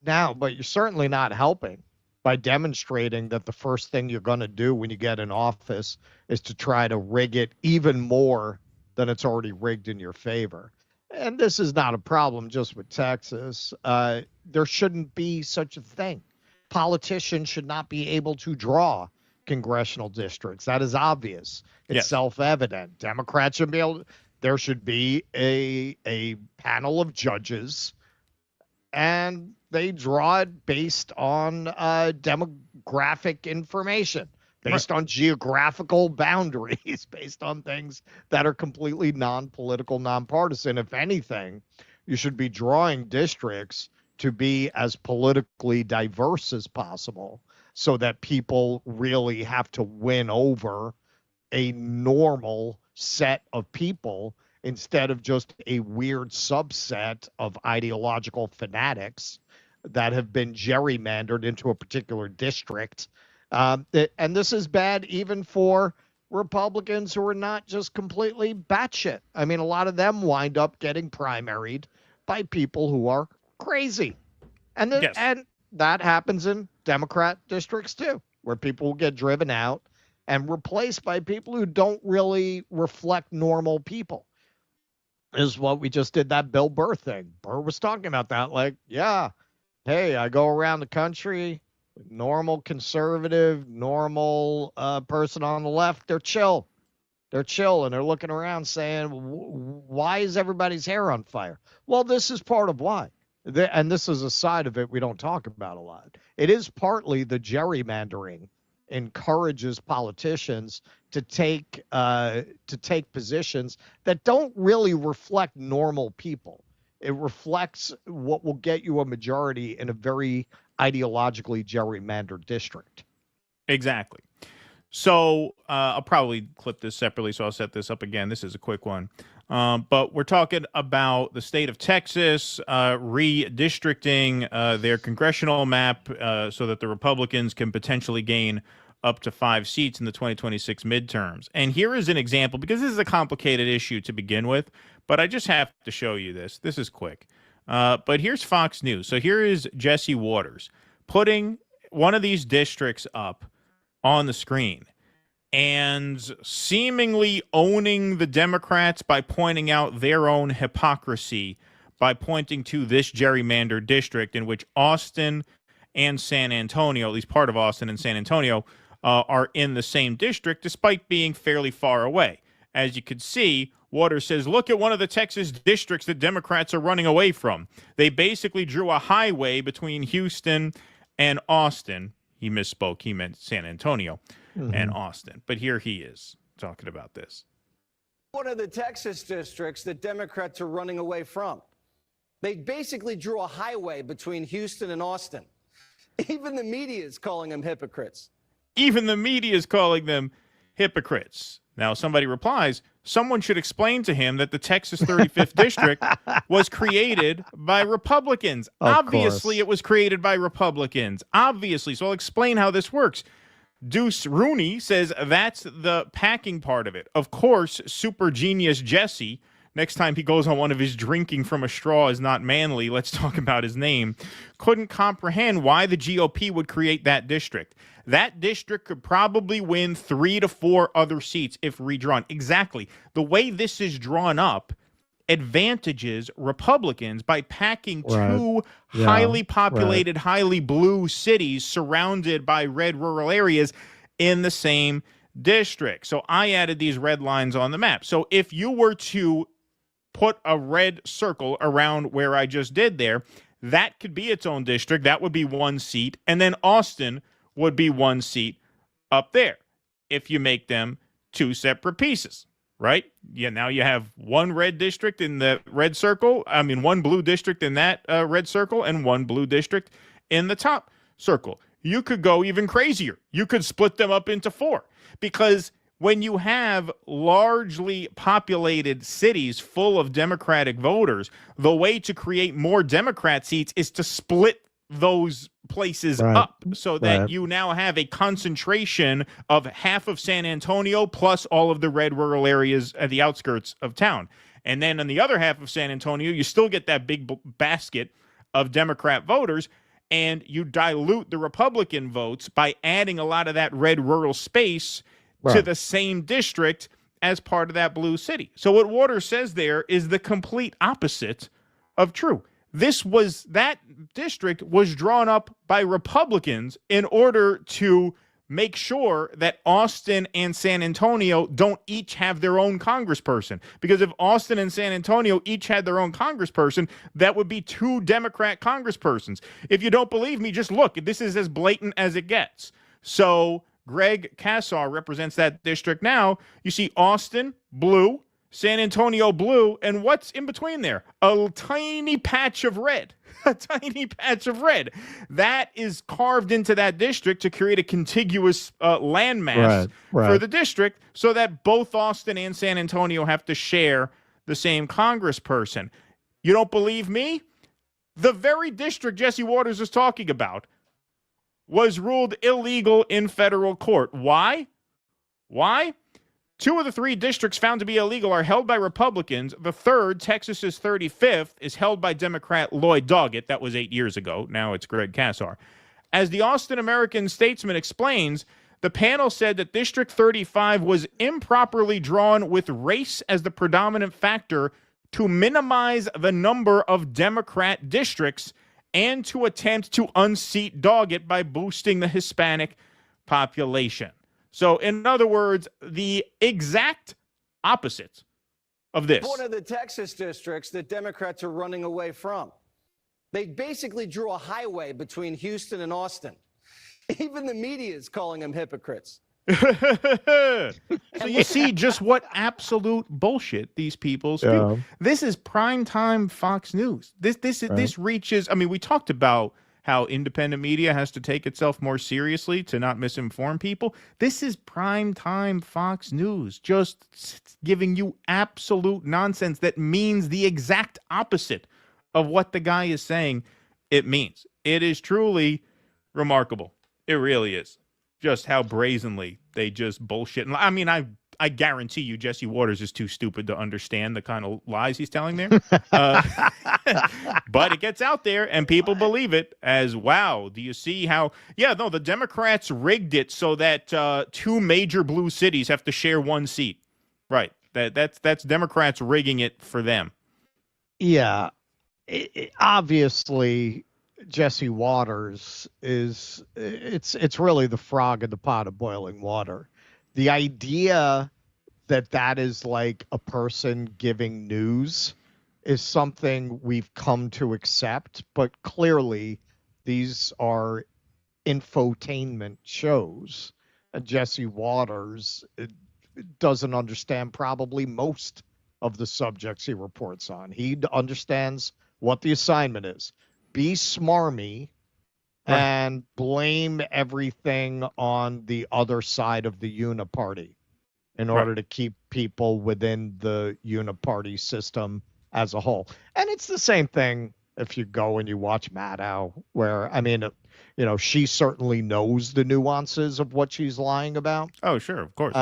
now, but you're certainly not helping by demonstrating that the first thing you're going to do when you get in office is to try to rig it even more than it's already rigged in your favor. And this is not a problem just with Texas. There shouldn't be such a thing. Politicians should not be able to draw congressional districts. That is obvious. It's self-evident. Democrats should be able. There should be a panel of judges, and they draw it based on demographic information. based on geographical boundaries, based on things that are completely non-political, nonpartisan. If anything, you should be drawing districts to be as politically diverse as possible so that people really have to win over a normal set of people instead of just a weird subset of ideological fanatics that have been gerrymandered into a particular district. And this is bad even for Republicans who are not just completely batshit. I mean, a lot of them wind up getting primaried by people who are crazy. And and that happens in Democrat districts too, where people will get driven out and replaced by people who don't really reflect normal people. Is what we just did that Bill Burr thing. Burr was talking about that, like, yeah, hey, I go around the country, normal conservative, normal person on the left, they're chill. They're chill, and they're looking around saying, why is everybody's hair on fire? Well, this is part of why. And this is a side of it we don't talk about a lot. It is partly the gerrymandering encourages politicians to take positions that don't really reflect normal people. It reflects what will get you a majority in a very ideologically gerrymandered district. Exactly. So I'll probably clip this separately, so I'll set this up again. This is a quick one. But we're talking about the state of Texas redistricting their congressional map so that the Republicans can potentially gain up to 5 seats in the 2026 midterms. And here is an example, because this is a complicated issue to begin with, but I just have to show you this. This is quick. But here's Fox News. So here is Jesse Waters putting one of these districts up on the screen and seemingly owning the Democrats by pointing out their own hypocrisy by pointing to this gerrymandered district in which Austin and San Antonio, at least part of Austin and San Antonio, are in the same district despite being fairly far away. As you could see, Waters says, look at one of the Texas districts that Democrats are running away from. They basically drew a highway between Houston and Austin. He misspoke. He meant San Antonio and Austin. But here he is talking about this. One of the Texas districts that Democrats are running away from. They basically drew a highway between Houston and Austin. Even the media is calling them hypocrites. Even the media is calling them hypocrites. Now, somebody replies, someone should explain to him that the Texas 35th District was created by Republicans. Obviously, it was created by Republicans. Obviously. So I'll explain how this works. Deuce Rooney says that's the packing part of it. Of course, super genius Jesse, next time he goes on one of his drinking from a straw is not manly, let's talk about his name, couldn't comprehend why the GOP would create that district. That district could probably win 3 to 4 other seats if redrawn. Exactly. The way this is drawn up advantages Republicans by packing two highly populated, highly blue cities surrounded by red rural areas in the same district. So I added these red lines on the map. So if you were to put a red circle around where I just did there, that could be its own district. That would be 1 seat. And then Austin would be 1 seat up there if you make them 2 separate pieces, right? Yeah, now you have 1 red district in the red circle. I mean, 1 blue district in that red circle and 1 blue district in the top circle. You could go even crazier. You could split them up into 4 because when you have largely populated cities full of Democratic voters, the way to create more Democrat seats is to split those places up so that you now have a concentration of half of San Antonio plus all of the red rural areas at the outskirts of town. And then on the other half of San Antonio, you still get that big basket of Democrat voters, and you dilute the Republican votes by adding a lot of that red rural space to the same district as part of that blue city. So what Waters says there is the complete opposite of true. That district was drawn up by Republicans in order to make sure that Austin and San Antonio don't each have their own congressperson. Because if Austin and San Antonio each had their own congressperson, that would be 2 Democrat congresspersons. If you don't believe me, just look. This is as blatant as it gets. So Greg Casar represents that district now. You see Austin, blue, San Antonio, blue, and what's in between there? A tiny patch of red. A tiny patch of red. That is carved into that district to create a contiguous landmass for the district so that both Austin and San Antonio have to share the same congressperson. You don't believe me? The very district Jesse Waters is talking about was ruled illegal in federal court. Why? Why? 2 of the 3 districts found to be illegal are held by Republicans. The third, Texas's 35th, is held by Democrat Lloyd Doggett. That was 8 years ago. Now it's Greg Casar. As the Austin American-Statesman explains, the panel said that District 35 was improperly drawn with race as the predominant factor to minimize the number of Democrat districts and to attempt to unseat Doggett by boosting the Hispanic population. So, in other words, the exact opposite of this. One of the Texas districts that Democrats are running away from. They basically drew a highway between Houston and Austin. Even the media is calling them hypocrites. So you see just what absolute bullshit these people speak. Yeah. This is primetime Fox News. This reaches, I mean, we talked about how independent media has to take itself more seriously to not misinform people. This is primetime Fox News, just giving you absolute nonsense that means the exact opposite of what the guy is saying it means. It is truly remarkable. It really is. Just how brazenly they just bullshit. I mean, I guarantee you Jesse Waters is too stupid to understand the kind of lies he's telling there. But it gets out there and people believe it as, wow, do you see how, the Democrats rigged it so that 2 major blue cities have to share 1 seat. Right. That's Democrats rigging it for them. Yeah. Obviously, Jesse Waters it's really the frog in the pot of boiling water. The idea that is like a person giving news is something we've come to accept, but clearly these are infotainment shows. And Jesse Waters doesn't understand probably most of the subjects he reports on. He understands what the assignment is. Be smarmy and blame everything on the other side of the uniparty in order to keep people within the uniparty system as a whole. And it's the same thing if you go and you watch Maddow, where, I mean, she certainly knows the nuances of what she's lying about. Oh, sure, of course.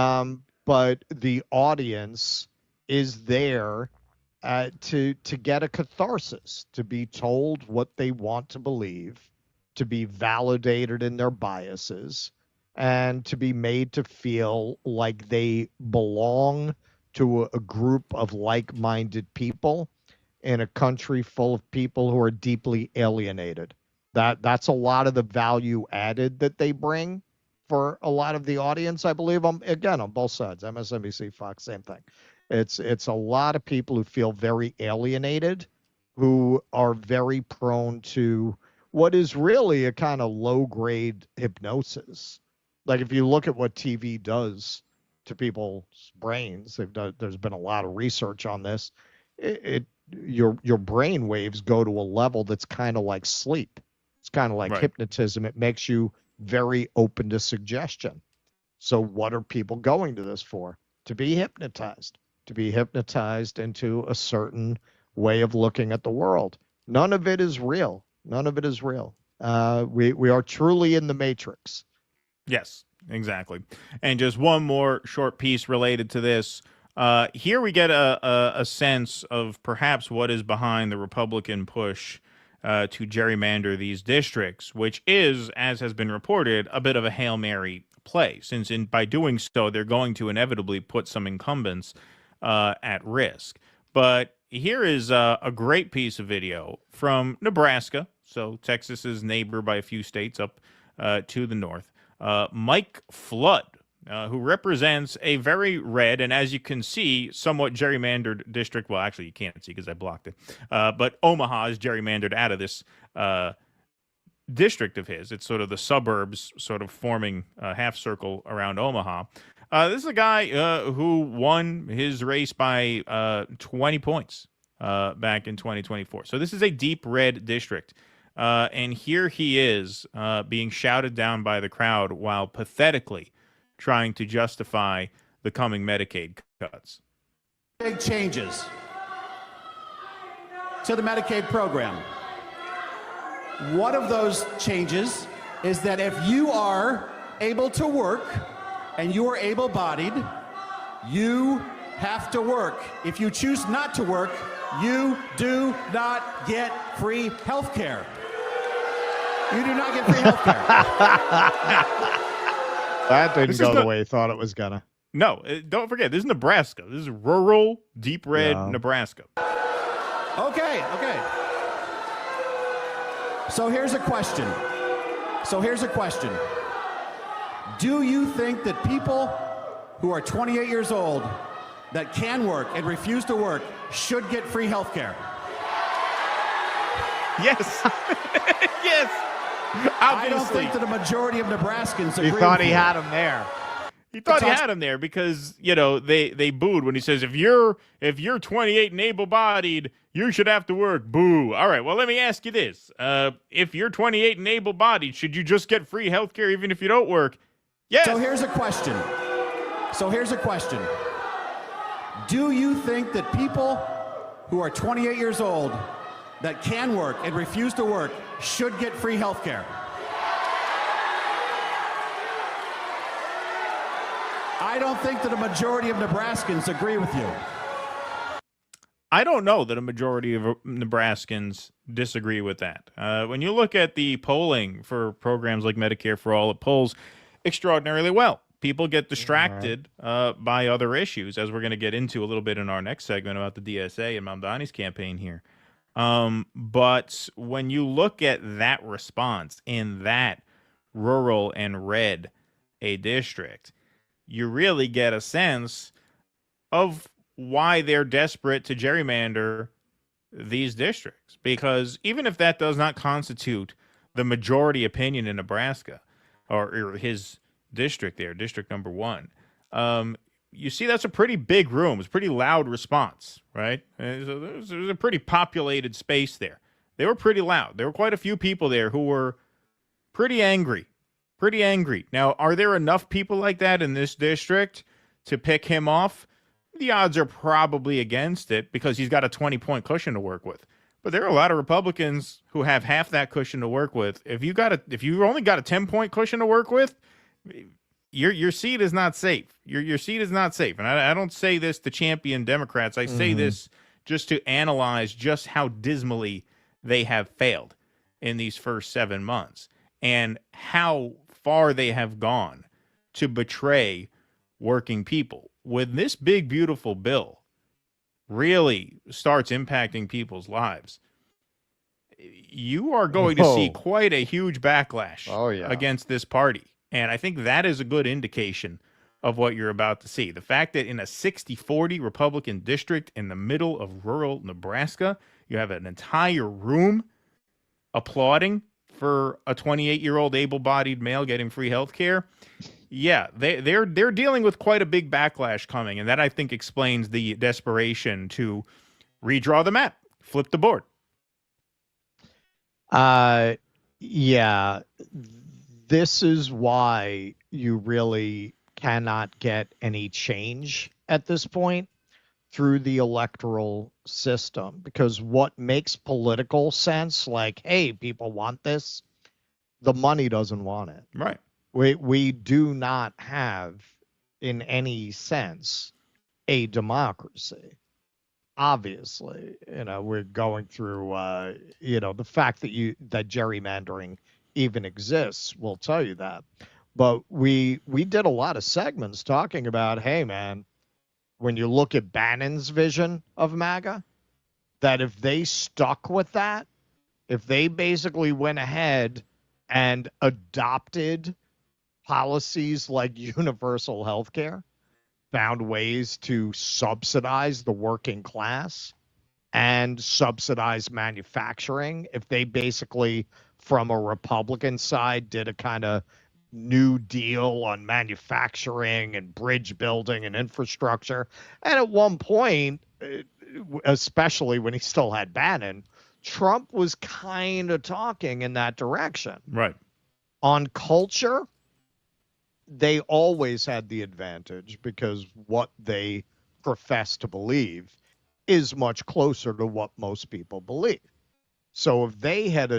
But the audience is there to get a catharsis, to be told what they want to believe, to be validated in their biases, and to be made to feel like they belong to a group of like-minded people in a country full of people who are deeply alienated. That's a lot of the value added that they bring for a lot of the audience, I believe. Again, on both sides, MSNBC, Fox, same thing. It's a lot of people who feel very alienated, who are very prone to what is really a kind of low-grade hypnosis. Like if you look at what TV does to people's brains, there's been a lot of research on this. Your brain waves go to a level that's kind of like sleep. It's kind of like hypnotism. It makes you very open to suggestion. So what are people going to this for? To be hypnotized. To be hypnotized into a certain way of looking at the world. None of it is real. None of it is real. We are truly in the Matrix. Yes, exactly. And just one more short piece related to this. Here we get a sense of perhaps what is behind the Republican push to gerrymander these districts, which is, as has been reported, a bit of a Hail Mary play, since by doing so, they're going to inevitably put some incumbents at risk. But here is a great piece of video from Nebraska, so Texas's neighbor by a few states up to the north. Mike Flood, who represents a very red and, as you can see, somewhat gerrymandered district. Well, actually, you can't see because I blocked it. But Omaha is gerrymandered out of this district of his. It's sort of the suburbs sort of forming a half circle around Omaha. This is a guy who won his race by 20 points back in 2024. So this is a deep red district. And here he is being shouted down by the crowd while pathetically trying to justify the coming Medicaid cuts. Big changes to the Medicaid program. One of those changes is that if you are able to work and you are able-bodied, you have to work. If you choose not to work, you do not get free health care. You do not get free health care. That didn't go the way he thought it was gonna. No, don't forget, this is Nebraska. This is rural, deep red Nebraska. Okay. So here's a question. Do you think that people who are 28 years old that can work and refuse to work should get free health care? Yes. Yes. Obviously. I don't think that a majority of Nebraskans agree. He thought with he you. had him there. He thought he had him there because, they booed when he says, if you're 28 and able-bodied, you should have to work. Boo. All right, well, let me ask you this. If you're 28 and able-bodied, should you just get free health care even if you don't work? Yes. So here's a question. Do you think that people who are 28 years old that can work and refuse to work should get free health care? I don't think that a majority of Nebraskans agree with you. I don't know that a majority of Nebraskans disagree with that. When you look at the polling for programs like Medicare for All, it polls extraordinarily well. People get distracted by other issues, as we're going to get into a little bit in our next segment about the DSA and Mamdani's campaign here. But when you look at that response in that rural and red a district, you really get a sense of why they're desperate to gerrymander these districts. Because even if that does not constitute the majority opinion in Nebraska, or his district there, district number 1, you see that's a pretty big room. It's a pretty loud response, right? There's a pretty populated space there. They were pretty loud. There were quite a few people there who were pretty angry. Pretty angry. Now, are there enough people like that in this district to pick him off? The odds are probably against it because he's got a 20-point cushion to work with. But there are a lot of Republicans who have half that cushion to work with. If you only got a 10-point cushion to work with, your seat is not safe. Your seat is not safe. And I don't say this to champion Democrats. I say this just to analyze just how dismally they have failed in these first 7 months and how far they have gone to betray working people. When this big, beautiful bill really starts impacting people's lives, you are going to see quite a huge backlash against this party. And I think that is a good indication of what you're about to see. The fact that in a 60-40 Republican district in the middle of rural Nebraska, you have an entire room applauding for a 28-year-old able-bodied male getting free health care. Yeah, they're dealing with quite a big backlash coming, and that I think explains the desperation to redraw the map, flip the board. Yeah, this is why you really cannot get any change at this point through the electoral system, because what makes political sense, like, hey, people want this, the money doesn't want it. Right. We do not have, in any sense, a democracy. Obviously, we're going through, the fact that gerrymandering even exists will tell you that. But we did a lot of segments talking about, hey, man, when you look at Bannon's vision of MAGA, that if they stuck with that, if they basically went ahead and adopted policies like universal health care, found ways to subsidize the working class and subsidize manufacturing, if they basically from a Republican side did a kind of New Deal on manufacturing and bridge building and infrastructure. And at one point, especially when he still had Bannon, Trump was kind of talking in that direction. Right. On culture, they always had the advantage because what they profess to believe is much closer to what most people believe. So if they had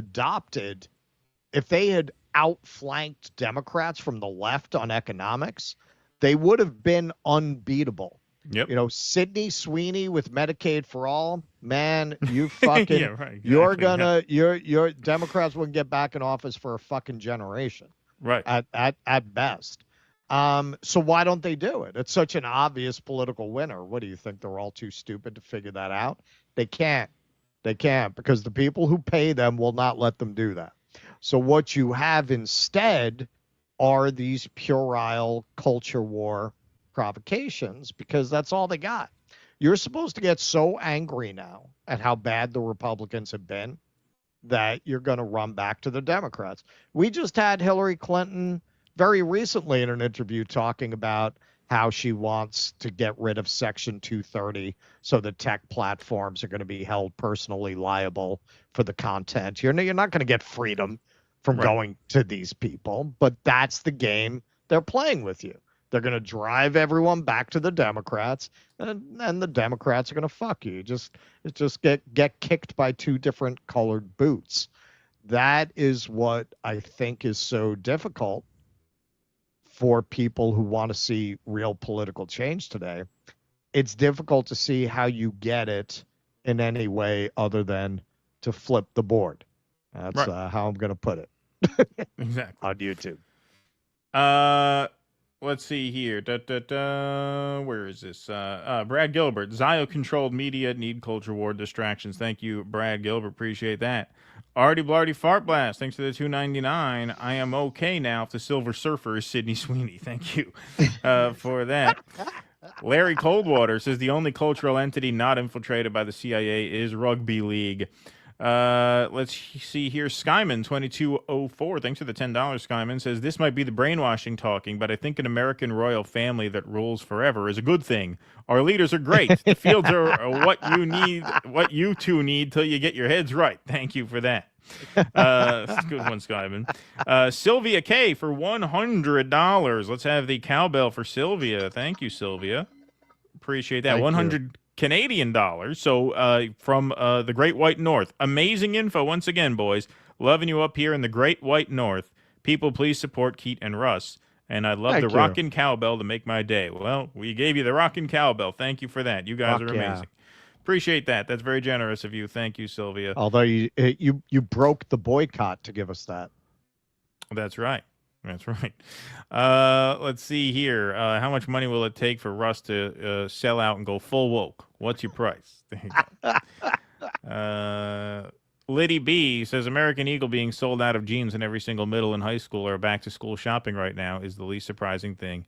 outflanked Democrats from the left on economics, they would have been unbeatable. Yep. You know, Sydney Sweeney with Medicaid for all, man, you fucking, Yeah, right, exactly, your Democrats wouldn't get back in office for a fucking generation. Right. At best. So why don't they do it? It's such an obvious political winner. What do you think? They're all too stupid to figure that out? They can't. They can't, because the people who pay them will not let them do that. So what you have instead are these puerile culture war provocations, because that's all they got. You're supposed to get so angry now at how bad the Republicans have been that you're going to run back to the Democrats. We just had Hillary Clinton very recently in an interview talking about how she wants to get rid of Section 230 so the tech platforms are going to be held personally liable for the content. You're not going to get freedom from going to these people, but that's the game they're playing with you. They're going to drive everyone back to the Democrats, and the Democrats are going to fuck you. Just get kicked by two different colored boots. That is what I think is so difficult for people who want to see real political change today. It's difficult to see how you get it in any way other than to flip the board. That's how I'm going to put it. Exactly. On YouTube. Let's see here. Where is this? Brad Gilbert. Zio-controlled media need culture war distractions. Thank you, Brad Gilbert. Appreciate that. Artie Blarty Fart Blast. Thanks for the $2.99. I am okay now if the Silver Surfer is Sydney Sweeney. Thank you for that. Larry Coldwater says the only cultural entity not infiltrated by the CIA is rugby league. Let's see here. Skyman 2204. Thanks for the $10. Skyman says this might be the brainwashing talking, but I think an American royal family that rules forever is a good thing. Our leaders are great. The fields are what you need, what you two need till you get your heads right. Thank you for that. That's a good one, Skyman. Sylvia K for $100. Let's have the cowbell for Sylvia. Thank you, Sylvia. Appreciate that. 100 Canadian dollars. So from the Great White North. Amazing info once again, boys. Loving you up here in the Great White North. People, please support Keat and Russ. And I'd love the rockin' cowbell to make my day. Well, we gave you the rockin' cowbell. Thank you for that. You guys are amazing. Appreciate that. That's very generous of you. Thank you, Sylvia. Although you broke the boycott to give us that. That's right. That's right. Let's see here. How much money will it take for Russ to sell out and go full woke? What's your price? There you go. Liddy B says American Eagle being sold out of jeans in every single middle and high school or back to school shopping right now is the least surprising thing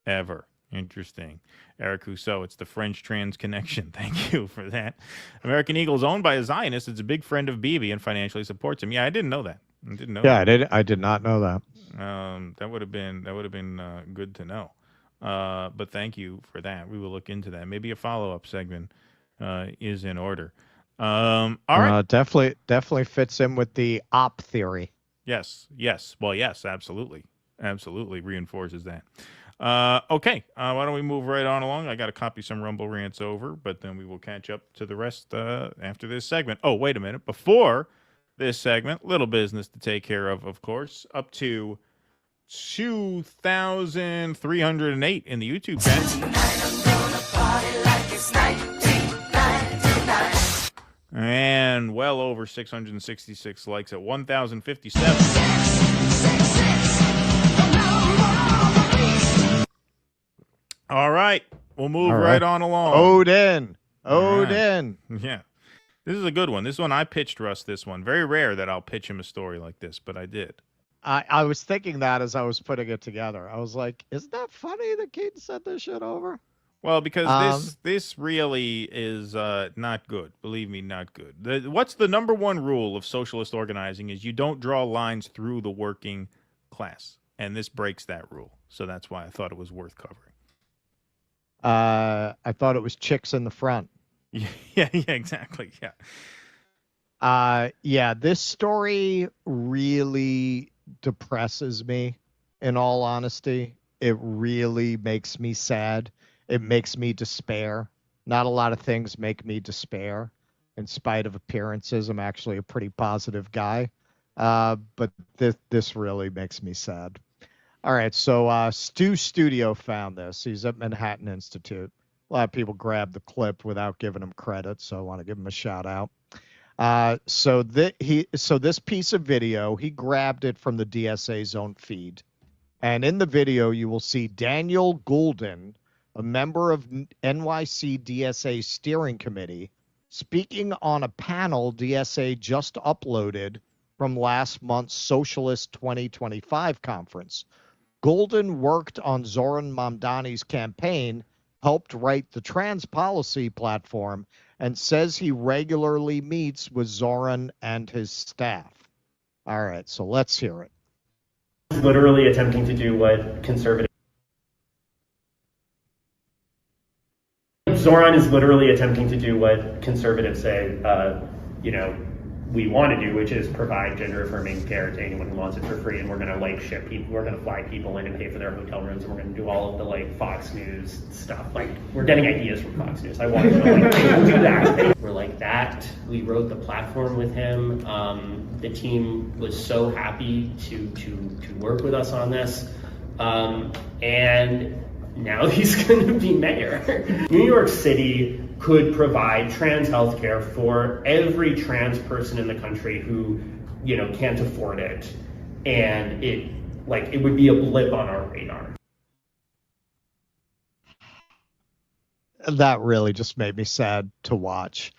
ever. Interesting. Eric Rousseau, it's the French trans connection. Thank you for that. American Eagle is owned by a Zionist. It's a big friend of Bibi and financially supports him. Yeah, I didn't know that. I didn't know. Yeah, I did not know that. That would have been good to know. But thank you for that. We will look into that. Maybe a follow-up segment is in order. All right. Definitely fits in with the op theory. Yes. Well, yes, absolutely. Absolutely reinforces that. Okay. Why don't we move right on along? I got to copy some Rumble rants over, but then we will catch up to the rest after this segment. Oh, wait a minute. Before this segment, little business to take care of course. Up to 2,308 in the YouTube chat. And well over 666 likes at 1,057. All right. We'll move right on along. Odin. Right. Yeah. This is a good one. This one I pitched Russ this one. Very rare that I'll pitch him a story like this, but I did. I was thinking that as I was putting it together. I was like, isn't that funny that Keaton sent this shit over? Well, because this really is not good. Believe me, not good. What's the number one rule of socialist organizing is you don't draw lines through the working class. And this breaks that rule. So that's why I thought it was worth covering. I thought it was chicks in the front. Yeah, exactly. Yeah, this story really depresses me, in all honesty. It really makes me sad. It makes me despair. Not a lot of things make me despair. In spite of appearances, I'm actually a pretty positive guy. But this really makes me sad. All right, so Stu Studio found this. He's at Manhattan Institute. A lot of people grabbed the clip without giving him credit, so I want to give him a shout out. So this piece of video, he grabbed it from the DSA's own feed. And in the video, you will see Daniel Goulden, a member of NYC DSA steering committee, speaking on a panel DSA just uploaded from last month's Socialist 2025 conference. Goulden worked on Zoran Mamdani's campaign, helped write the trans policy platform, and says he regularly meets with Zoran and his staff. All right, so let's hear it. Literally attempting to do what conservatives... Zoran is literally attempting to do what conservatives say, we want to do, which is provide gender-affirming care to anyone who wants it for free, and we're going to ship people, we're going to fly people in and pay for their hotel rooms, and we're going to do all of the Fox News stuff. We're getting ideas from Fox News. I want to we'll do that. We're like that. We wrote the platform with him. The team was so happy to work with us on this, and now he's going to be mayor. New York City could provide trans health care for every trans person in the country who, can't afford it. And it would be a blip on our radar. That really just made me sad to watch.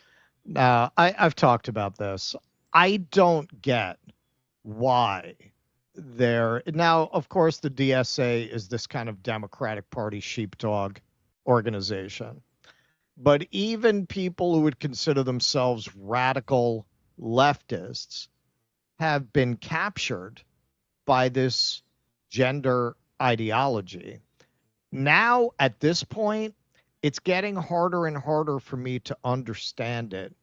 I've talked about this. I don't get why now, of course, the DSA is this kind of Democratic Party sheepdog organization. But even people who would consider themselves radical leftists have been captured by this gender ideology. Now, at this point, it's getting harder and harder for me to understand it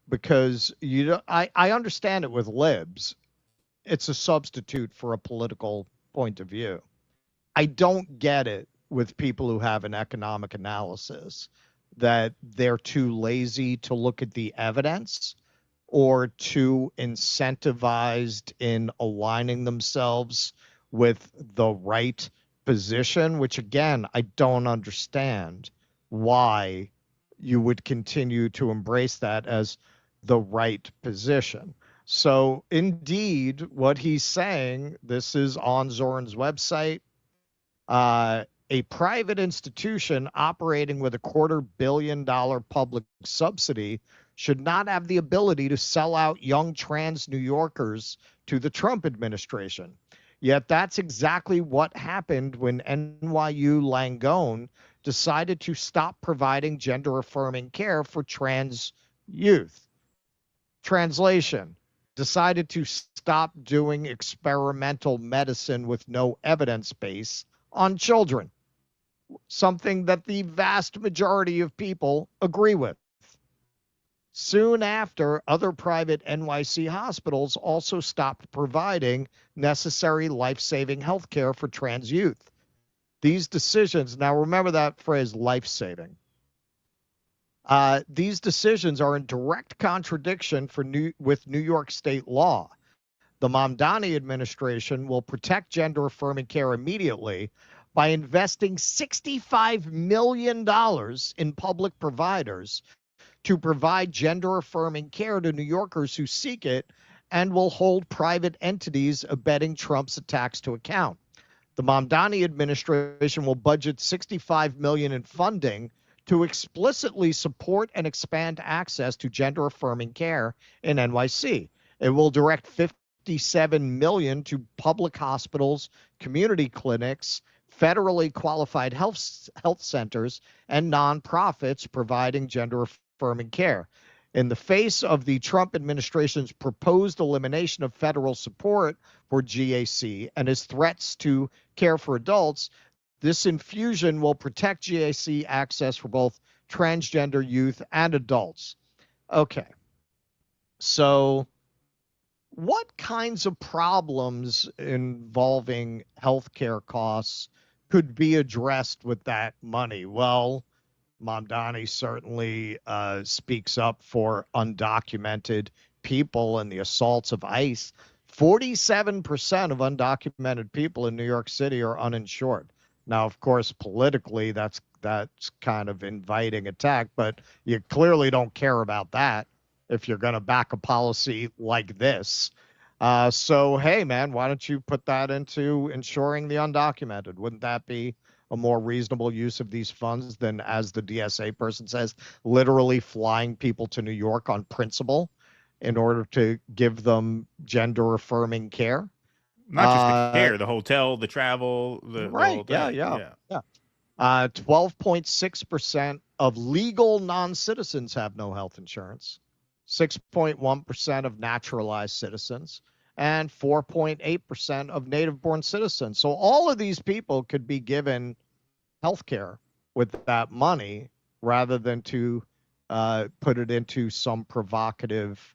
because I understand it with libs. It's a substitute for a political point of view. I don't get it with people who have an economic analysis, that they're too lazy to look at the evidence or too incentivized in aligning themselves with the right position, which again, I don't understand why you would continue to embrace that as the right position. So indeed, what he's saying, this is on Zoran's website, a private institution operating with a $250 million public subsidy should not have the ability to sell out young trans New Yorkers to the Trump administration. Yet that's exactly what happened when NYU Langone decided to stop providing gender-affirming care for trans youth. Translation, decided to stop doing experimental medicine with no evidence base on children. Something that the vast majority of people agree with. Soon after, other private NYC hospitals also stopped providing necessary life-saving health care for trans youth. These decisions, now remember that phrase, life-saving. These decisions are in direct contradiction with New York state law. The Mamdani administration will protect gender-affirming care immediately by investing $65 million in public providers to provide gender-affirming care to New Yorkers who seek it, and will hold private entities abetting Trump's attacks to account. The Mamdani administration will budget $65 million in funding to explicitly support and expand access to gender-affirming care in NYC. It will direct $57 million to public hospitals, community clinics, federally qualified health centers and nonprofits providing gender-affirming care. In the face of the Trump administration's proposed elimination of federal support for GAC and his threats to care for adults, this infusion will protect GAC access for both transgender youth and adults. Okay. So what kinds of problems involving healthcare costs could be addressed with that money? Well, Mamdani certainly speaks up for undocumented people and the assaults of ICE. 47% of undocumented people in New York City are uninsured. Now, of course, politically, that's kind of inviting attack, but you clearly don't care about that if you're going to back a policy like this. So, hey, man, why don't you put that into insuring the undocumented? Wouldn't that be a more reasonable use of these funds than, as the DSA person says, literally flying people to New York on principle in order to give them gender-affirming care? Not just the care, the hotel, the travel, the right? whole thing. Yeah. 12.6% of legal non-citizens have no health insurance, 6.1% of naturalized citizens, and 4.8% of native-born citizens. So all of these people could be given health care with that money rather than to put it into some provocative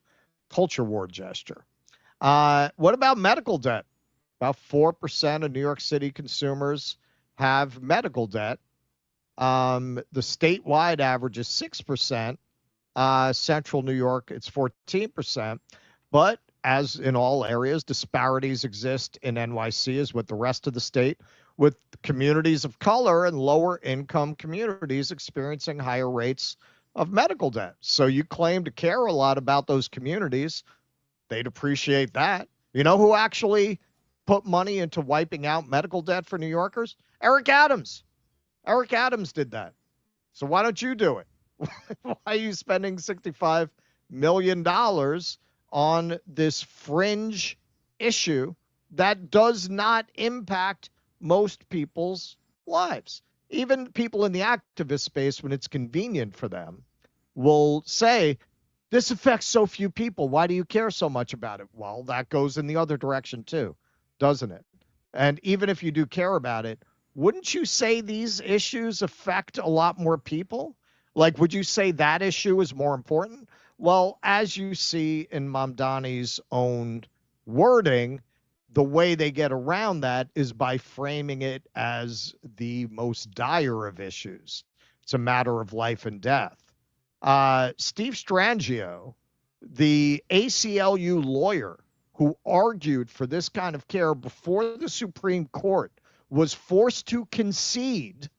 culture war gesture. What about medical debt? About 4% of New York City consumers have medical debt. The statewide average is 6%. Central New York, it's 14%. But as in all areas, disparities exist in NYC as with the rest of the state, with communities of color and lower income communities experiencing higher rates of medical debt. So you claim to care a lot about those communities. They'd appreciate that. You know who actually put money into wiping out medical debt for New Yorkers? Eric Adams. Eric Adams did that. So why don't you do it? Why are you spending $65 million on this fringe issue that does not impact most people's lives? Even people in the activist space, when it's convenient for them, will say, this affects so few people. Why do you care so much about it? Well, that goes in the other direction too, doesn't it? And even if you do care about it, wouldn't you say these issues affect a lot more people? Like, would you say that issue is more important? Well, as you see in Mamdani's own wording, the way they get around that is by framing it as the most dire of issues. It's a matter of life and death. Steve Strangio, the ACLU lawyer who argued for this kind of care before the Supreme Court, was forced to concede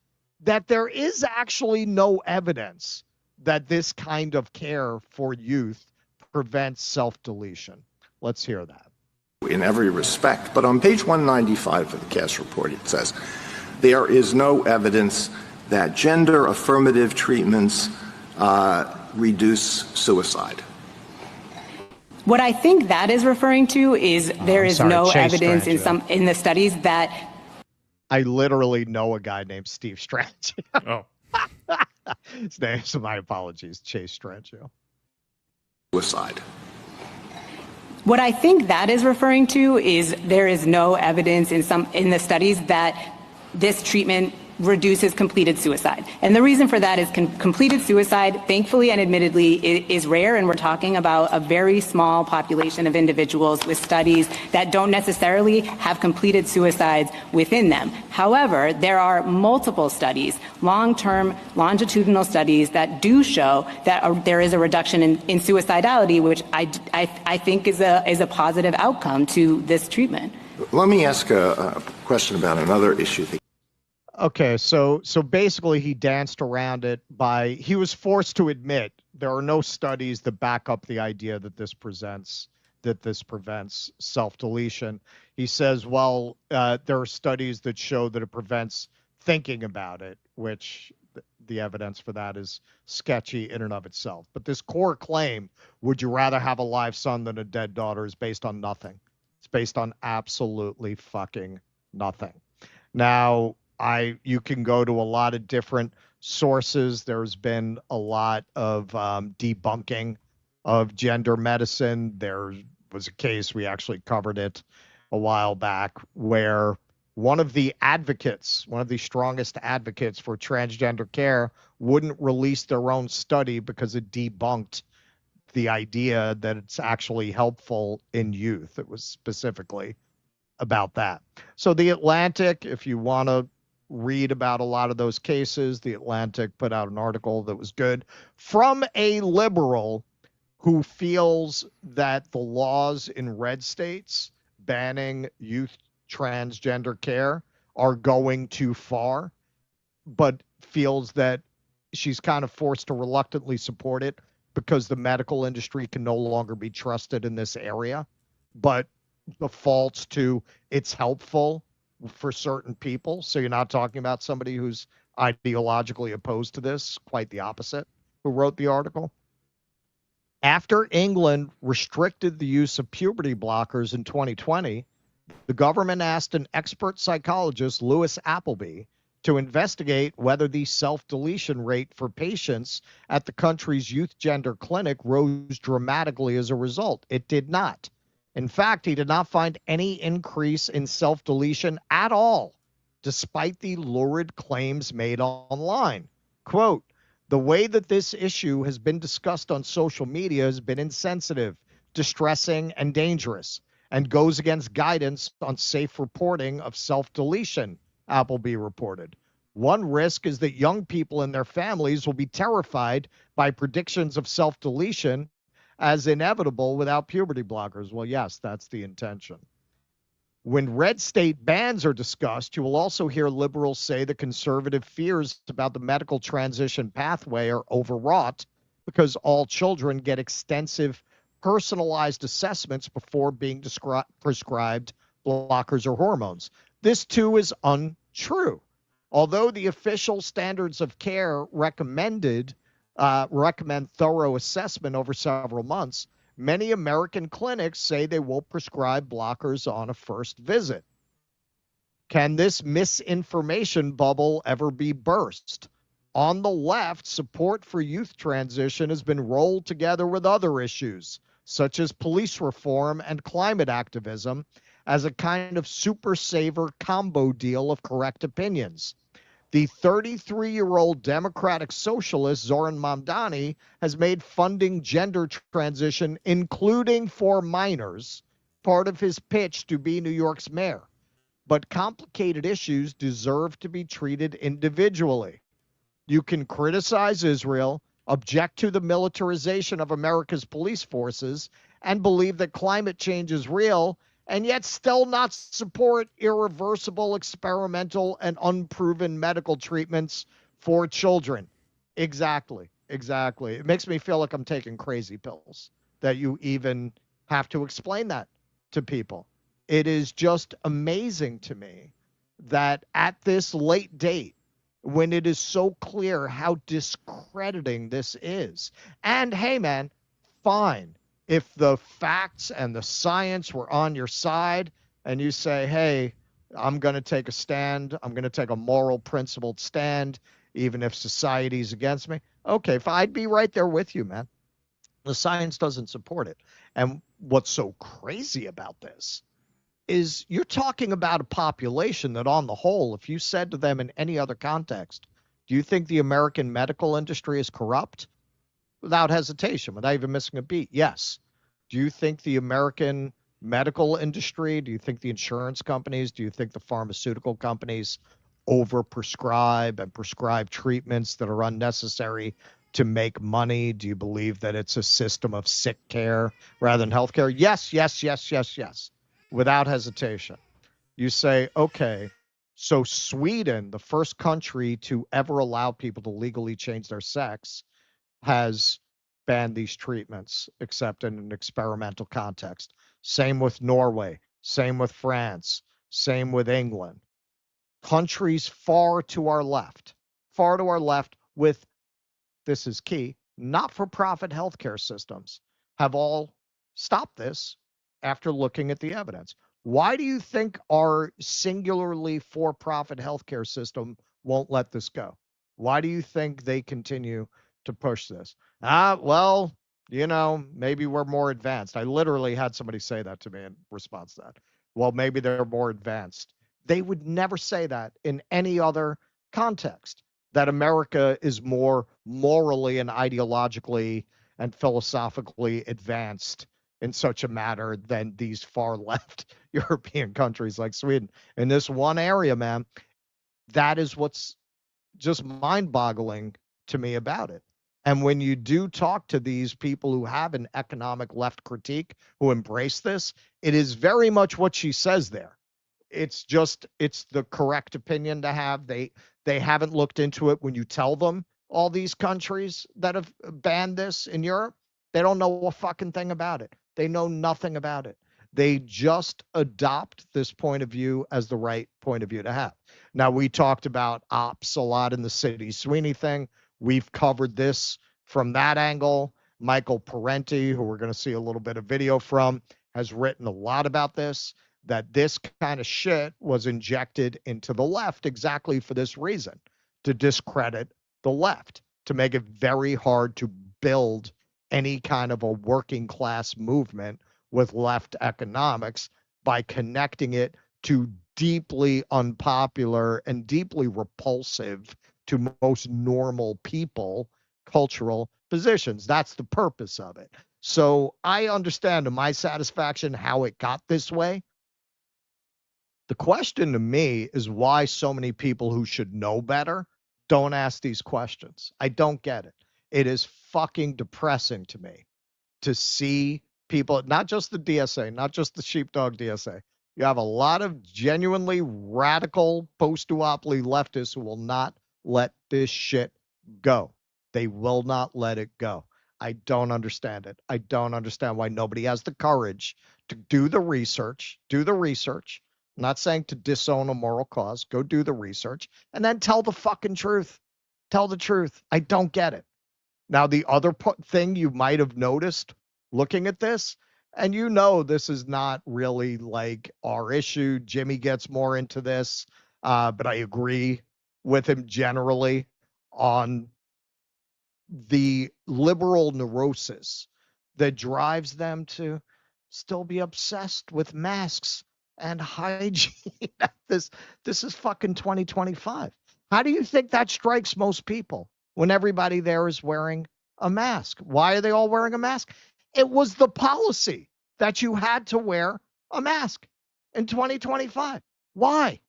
that there is actually no evidence that this kind of care for youth prevents self-deletion. Let's hear that. In every respect, but on page 195 of the Cass report, it says, there is no evidence that gender affirmative treatments reduce suicide. What I think that is referring to is there is no evidence in the studies that. I literally know a guy named Steve Strangio. Oh. His name, so my apologies, Chase Strangio. Suicide. What I think that is referring to is there is no evidence in the studies that this treatment reduces completed suicide. And the reason for that is completed suicide, thankfully and admittedly, is rare, and we're talking about a very small population of individuals with studies that don't necessarily have completed suicides within them. However, there are multiple studies, long-term longitudinal studies that do show that there is a reduction in suicidality, which I think is a positive outcome to this treatment. Let me ask a question about another issue. Okay, so basically he danced around it by, he was forced to admit there are no studies that back up the idea that this prevents self-deletion. He says, well, there are studies that show that it prevents thinking about it, which the evidence for that is sketchy in and of itself. But this core claim, would you rather have a live son than a dead daughter, is based on nothing. It's based on absolutely fucking nothing. Now, You can go to a lot of different sources. There's been a lot of debunking of gender medicine. There was a case, we actually covered it a while back, where one of the strongest advocates for transgender care wouldn't release their own study because it debunked the idea that it's actually helpful in youth. It was specifically about that. So The Atlantic, if you want to read about a lot of those cases, The Atlantic put out an article that was good from a liberal who feels that the laws in red states banning youth transgender care are going too far, but feels that she's kind of forced to reluctantly support it because the medical industry can no longer be trusted in this area, but defaults to it's helpful for certain people. So you're not talking about somebody who's ideologically opposed to this, quite the opposite, who wrote the article. After England restricted the use of puberty blockers in 2020, the government asked an expert psychologist, Lewis Appleby, to investigate whether the self-deletion rate for patients at the country's youth gender clinic rose dramatically as a result. It did not. In fact, he did not find any increase in self-deletion at all, despite the lurid claims made online. Quote, "The way that this issue has been discussed on social media has been insensitive, distressing, and dangerous, and goes against guidance on safe reporting of self-deletion," Appleby reported. "One risk is that young people and their families will be terrified by predictions of self-deletion as inevitable without puberty blockers." Well, yes, that's the intention. When red state bans are discussed, you will also hear liberals say the conservative fears about the medical transition pathway are overwrought because all children get extensive personalized assessments before being prescribed blockers or hormones. This too is untrue. Although the official standards of care recommend thorough assessment over several months, many American clinics say they will prescribe blockers on a first visit. Can this misinformation bubble ever be burst? On the left, support for youth transition has been rolled together with other issues, such as police reform and climate activism, as a kind of super saver combo deal of correct opinions. The 33-year-old Democratic socialist Zoran Mamdani has made funding gender transition, including for minors, part of his pitch to be New York's mayor. But complicated issues deserve to be treated individually. You can criticize Israel, object to the militarization of America's police forces, and believe that climate change is real, and yet still not support irreversible, experimental, and unproven medical treatments for children. Exactly. It makes me feel like I'm taking crazy pills, that you even have to explain that to people. It is just amazing to me that at this late date, when it is so clear how discrediting this is. And hey, man, fine. If the facts and the science were on your side and you say, hey, I'm going to take a stand, I'm going to take a moral principled stand, even if society's against me, okay, I'd be right there with you, man. The science doesn't support it. And what's so crazy about this is you're talking about a population that on the whole, if you said to them in any other context, do you think the American medical industry is corrupt? Without hesitation, without even missing a beat, yes. Do you think the American medical industry, do you think the insurance companies, do you think the pharmaceutical companies overprescribe and prescribe treatments that are unnecessary to make money? Do you believe that it's a system of sick care rather than health care? Yes. Without hesitation. You say, okay, so Sweden, the first country to ever allow people to legally change their sex, has banned these treatments, except in an experimental context. Same with Norway, same with France, same with England. Countries far to our left with, this is key, not-for-profit healthcare systems have all stopped this after looking at the evidence. Why do you think our singularly for-profit healthcare system won't let this go? Why do you think they continue to push this? Well, maybe we're more advanced. I literally had somebody say that to me in response to that. Well, maybe they're more advanced. They would never say that in any other context, that America is more morally and ideologically and philosophically advanced in such a manner than these far left European countries like Sweden. In this one area, man, that is what's just mind-boggling to me about it. And when you do talk to these people who have an economic left critique, who embrace this, it is very much what she says there. It's the correct opinion to have. They haven't looked into it. When you tell them all these countries that have banned this in Europe, they don't know a fucking thing about it. They know nothing about it. They just adopt this point of view as the right point of view to have. Now, we talked about ops a lot in the Sydney Sweeney thing. We've covered this from that angle. Michael Parenti, who we're going to see a little bit of video from, has written a lot about this, that this kind of shit was injected into the left exactly for this reason, to discredit the left, to make it very hard to build any kind of a working class movement with left economics by connecting it to deeply unpopular and deeply repulsive to most normal people cultural positions. That's the purpose of it. So I understand to my satisfaction how it got this way. The question to me is why so many people who should know better don't ask these questions. I don't get it. It is fucking depressing to me to see people, not just the DSA, not just the sheepdog DSA. You have a lot of genuinely radical post-duopoly leftists who will not let this shit go. They will not let it go. I don't understand it. I don't understand why nobody has the courage to do the research. Do the research. I'm not saying to disown a moral cause. Go do the research and then tell the fucking truth. Tell the truth. I don't get it. Now, the other thing you might have noticed looking at this, and this is not really like our issue. Jimmy gets more into this, but I agree with him generally on the liberal neurosis that drives them to still be obsessed with masks and hygiene. This is fucking 2025. How do you think that strikes most people when everybody there is wearing a mask? Why are they all wearing a mask? It was the policy that you had to wear a mask in 2025. Why?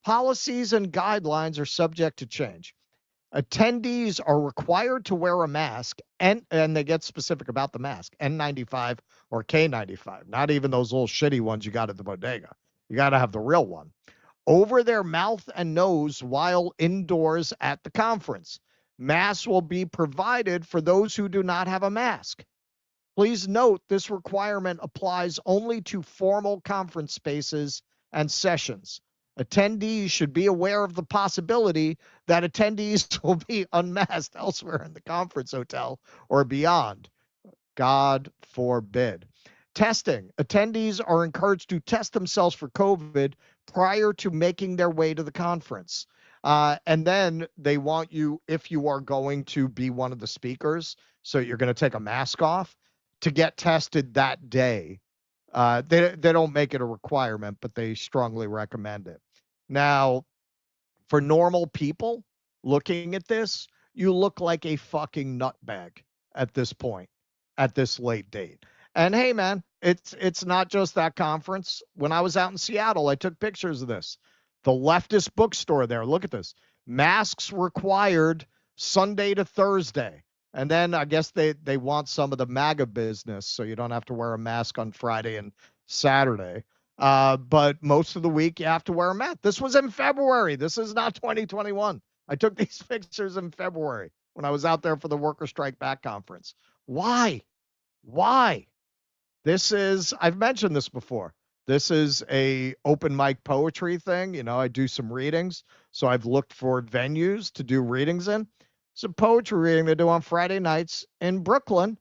Policies and guidelines are subject to change. Attendees are required to wear a mask, and they get specific about the mask, N95 or K95, not even those little shitty ones you got at the bodega. You got to have the real one. Over their mouth and nose while indoors at the conference. Masks will be provided for those who do not have a mask. Please note this requirement applies only to formal conference spaces and sessions. Attendees should be aware of the possibility that attendees will be unmasked elsewhere in the conference hotel or beyond. God forbid. Testing. Attendees are encouraged to test themselves for COVID prior to making their way to the conference. And then they want you, if you are going to be one of the speakers, so you're going to take a mask off, to get tested that day. They don't make it a requirement, but they strongly recommend it. Now, for normal people looking at this, you look like a fucking nutbag at this point, at this late date. And hey, man, it's not just that conference. When I was out in Seattle, I took pictures of this. The leftist bookstore there, look at this. Masks required Sunday to Thursday. And then I guess they want some of the MAGA business, so you don't have to wear a mask on Friday and Saturday. But most of the week you have to wear a mask. This was in February. This is not 2021. I took these pictures in February when I was out there for the Worker Strike Back conference. Why? Why? I've mentioned this before. This is a open mic poetry thing. I do some readings. So I've looked for venues to do readings in. It's a poetry reading they do on Friday nights in Brooklyn.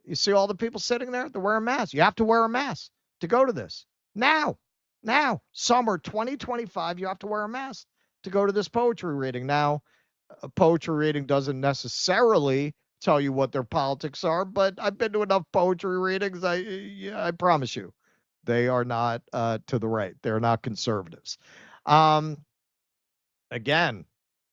You see all the people sitting there? They're wearing masks. You have to wear a mask to go to this. Now, summer 2025, you have to wear a mask to go to this poetry reading. Now, a poetry reading doesn't necessarily tell you what their politics are, but I've been to enough poetry readings. I promise you, they are not to the right. They're not conservatives. Again,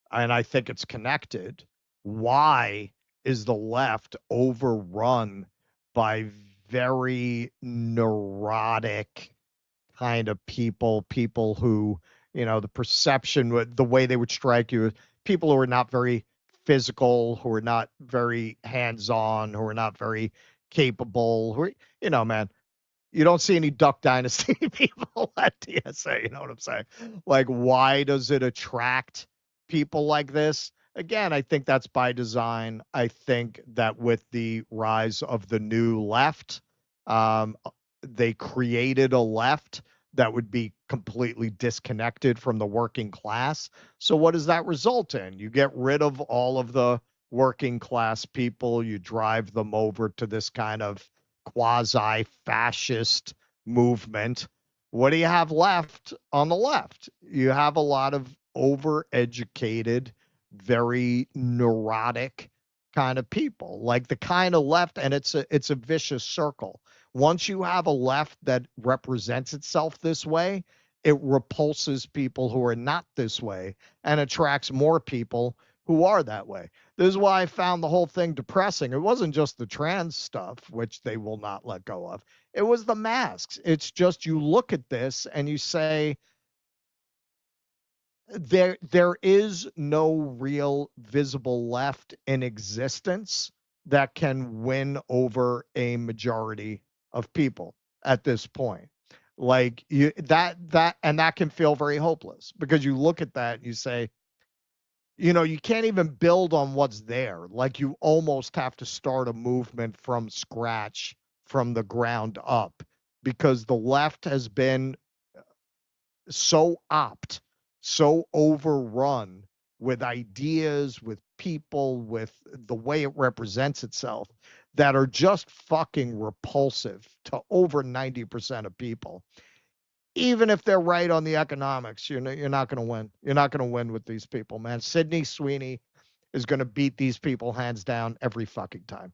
and I think it's connected. Why is the left overrun by very neurotic kind of people who, the perception, the way they would strike you, people who are not very physical, who are not very hands-on, who are not very capable, who are, man, you don't see any Duck Dynasty people at TSA, you know what I'm saying? Like, why does it attract people like this? Again, I think that's by design. I think that with the rise of the new left, they created a left that would be completely disconnected from the working class. So what does that result in? You get rid of all of the working class people, you drive them over to this kind of quasi-fascist movement. What do you have left on the left? You have a lot of overeducated, very neurotic kind of people, like the kind of left, and it's a vicious circle. Once you have a left that represents itself this way, it repulses people who are not this way and attracts more people who are that way. This is why I found the whole thing depressing. It wasn't just the trans stuff, which they will not let go of. It was the masks. It's just, you look at this and you say, there is no real visible left in existence that can win over a majority of people at this point. Like, that can feel very hopeless, because you look at that and you say, you can't even build on what's there. Like, you almost have to start a movement from scratch, from the ground up, because the left has been so overrun with ideas, with people, with the way it represents itself, that are just fucking repulsive to over 90% of people. Even if they're right on the economics, you're not going to win. You're not going to win with these people, man. Sydney Sweeney is going to beat these people hands down every fucking time.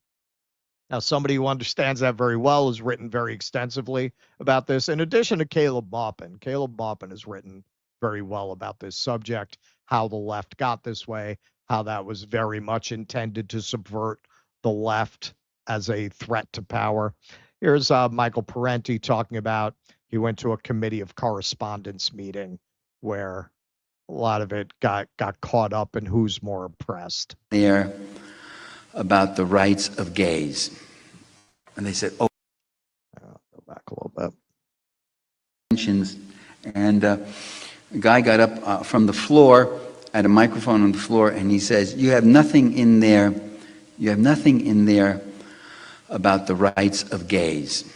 Now, somebody who understands that very well has written very extensively about this, in addition to Caleb Maupin. Caleb Maupin has written very well about this subject, how the left got this way, how that was very much intended to subvert the left as a threat to power. Here's Michael Parenti talking about, he went to a committee of correspondence meeting where a lot of it got caught up in who's more oppressed. There about the rights of gays. And they said, oh, go back a little bit. And a guy got up from the floor, had a microphone on the floor, and he says, you have nothing in there about the rights of gays.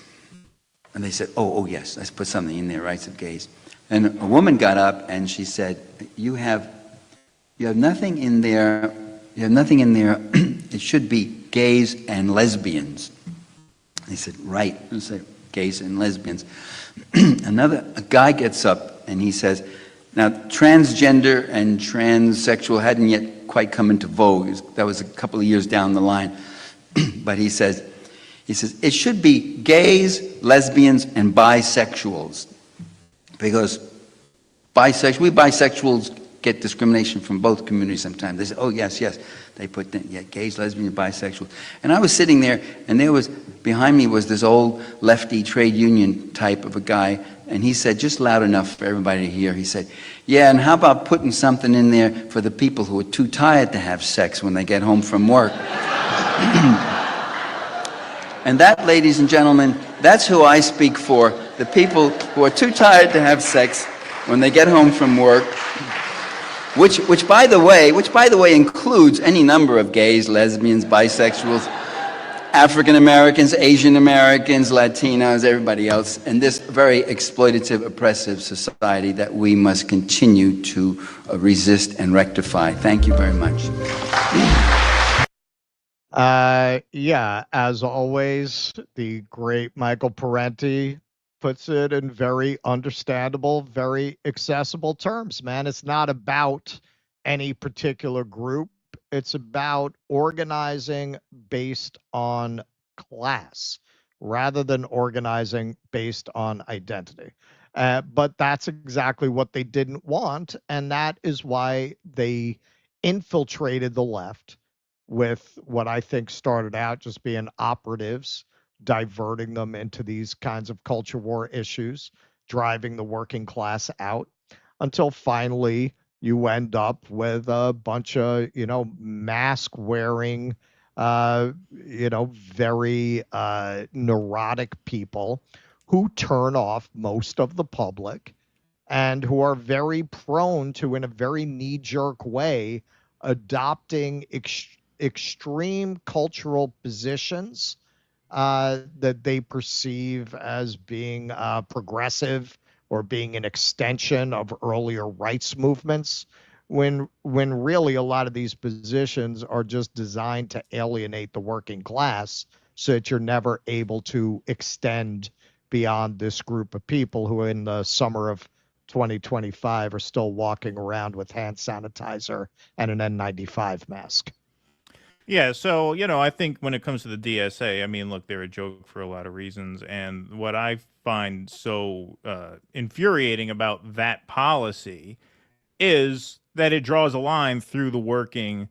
And they said, oh yes, let's put something in there, rights of gays. And a woman got up and she said, you have nothing in there, it should be gays and lesbians. They said, right, I said, gays and lesbians. A guy gets up and he says, now transgender and transsexual hadn't yet quite come into vogue. That was a couple of years down the line. But he says, it should be gays, lesbians, and bisexuals. Because we bisexuals get discrimination from both communities sometimes. They say, oh, yes, they put gays, lesbians, bisexuals. And I was sitting there, and behind me was this old lefty trade union type of a guy, and he said, just loud enough for everybody to hear, he said, yeah, and how about putting something in there for the people who are too tired to have sex when they get home from work? And that, ladies and gentlemen, that's who I speak for, the people who are too tired to have sex when they get home from work, which by the way includes any number of gays, lesbians, bisexuals, African Americans, Asian Americans, Latinos, everybody else, in this very exploitative, oppressive society that we must continue to resist and rectify. Thank you very much. Yeah, as always, the great Michael Parenti puts it in very understandable, very accessible terms, man. It's not about any particular group. It's about organizing based on class rather than organizing based on identity. But that's exactly what they didn't want. And that is why they infiltrated the left with what I think started out just being operatives, diverting them into these kinds of culture war issues, driving the working class out, until finally you end up with a bunch of, mask wearing, very neurotic people who turn off most of the public and who are very prone to, in a very knee-jerk way, adopting extreme cultural positions that they perceive as being progressive or being an extension of earlier rights movements, when really a lot of these positions are just designed to alienate the working class so that you're never able to extend beyond this group of people who in the summer of 2025 are still walking around with hand sanitizer and an N95 mask. Yeah, so, I think when it comes to the DSA, I mean, look, they're a joke for a lot of reasons. And what I find so infuriating about that policy is that it draws a line through the working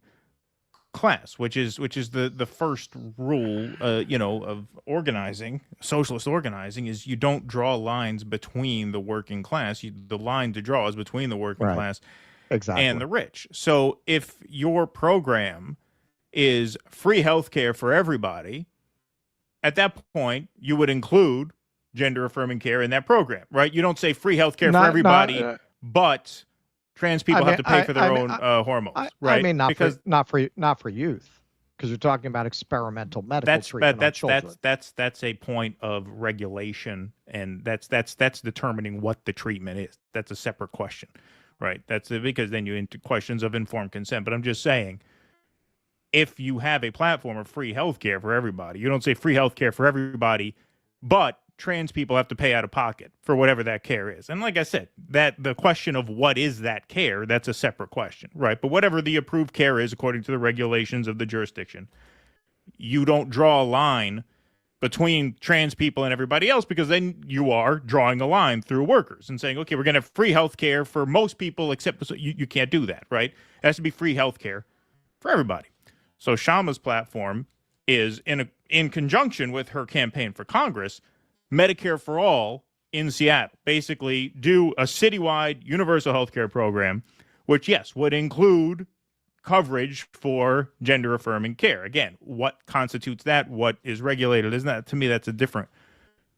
class, which is the first rule, of organizing, socialist organizing, is you don't draw lines between the working class. The line to draw is between the working class and the rich. So if your program is free healthcare for everybody, at that point, you would include gender affirming care in that program, right? You don't say free healthcare for everybody, but trans people have to pay for their own hormones, right? I mean, not for youth, because you're talking about experimental medical treatment on children. That's a point of regulation, and that's determining what the treatment is. That's a separate question, right? That's because then you're into questions of informed consent. But I'm just saying, if you have a platform of free healthcare for everybody, you don't say free healthcare for everybody, but trans people have to pay out of pocket for whatever that care is. And like I said, that the question of what is that care, that's a separate question, right? But whatever the approved care is according to the regulations of the jurisdiction, you don't draw a line between trans people and everybody else, because then you are drawing a line through workers and saying, okay, we're going to have free health care for most people, except you can't do that, right? It has to be free health care for everybody. So Shama's platform is in conjunction with her campaign for Congress, Medicare for All in Seattle. Basically, do a citywide universal health care program, which, yes, would include coverage for gender affirming care. Again, what constitutes that? What is regulated? Isn't that, to me, that's a different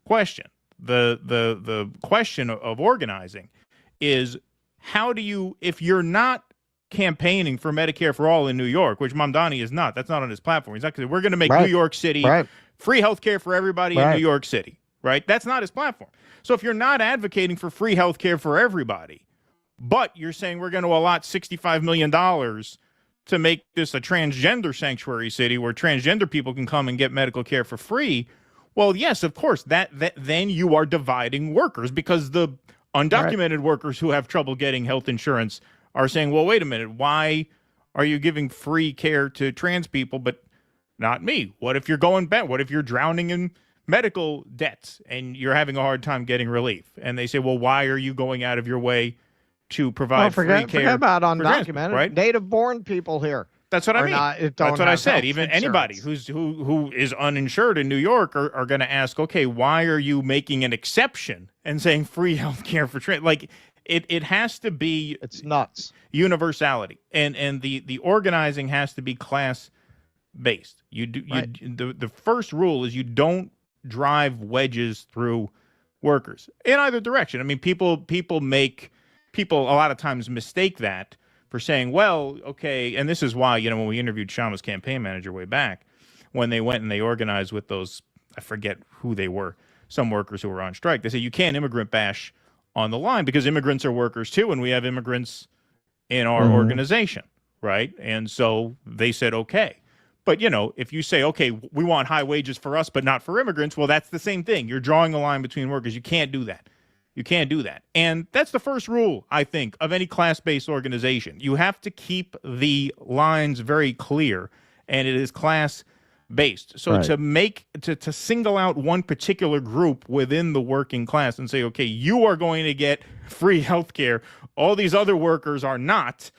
question. The question of organizing is, how do you, if you're not campaigning for Medicare for All in New York, which Mamdani is not, that's not on his platform. He's not going to, we're going to make New York City free health care for everybody in New York City, right? That's not his platform. So if you're not advocating for free health care for everybody, but you're saying we're going to allot $65 million to make this a transgender sanctuary city where transgender people can come and get medical care for free, well, yes, of course, that then you are dividing workers, because the undocumented workers who have trouble getting health insurance are saying, well, wait a minute, why are you giving free care to trans people, but not me? What if you're going bad? What if you're drowning in medical debts and you're having a hard time getting relief? And they say, well, why are you going out of your way to provide free care? Forget about undocumented, right? Native-born people here. That's what I mean. That's what I said. Even anybody who is uninsured in New York are going to ask, okay, why are you making an exception and saying free health care for trans? Like, it has to be, it's nuts, universality, and the organizing has to be class based. The first rule is you don't drive wedges through workers in either direction. I mean, people a lot of times mistake that for saying, well, okay, and this is why, when we interviewed Shama's campaign manager way back, when they went and they organized with those, I forget who they were, some workers who were on strike, they said you can't immigrant bash on the line because immigrants are workers too, and we have immigrants in our organization, right? And so they said, okay. But, you know, if you say, okay, we want high wages for us, but not for immigrants, well, that's the same thing. You're drawing a line between workers. You can't do that. You can't do that. And that's the first rule, I think, of any class-based organization. You have to keep the lines very clear, and it is class-based. So to single out one particular group within the working class and say, okay, you are going to get free health care, all these other workers are not,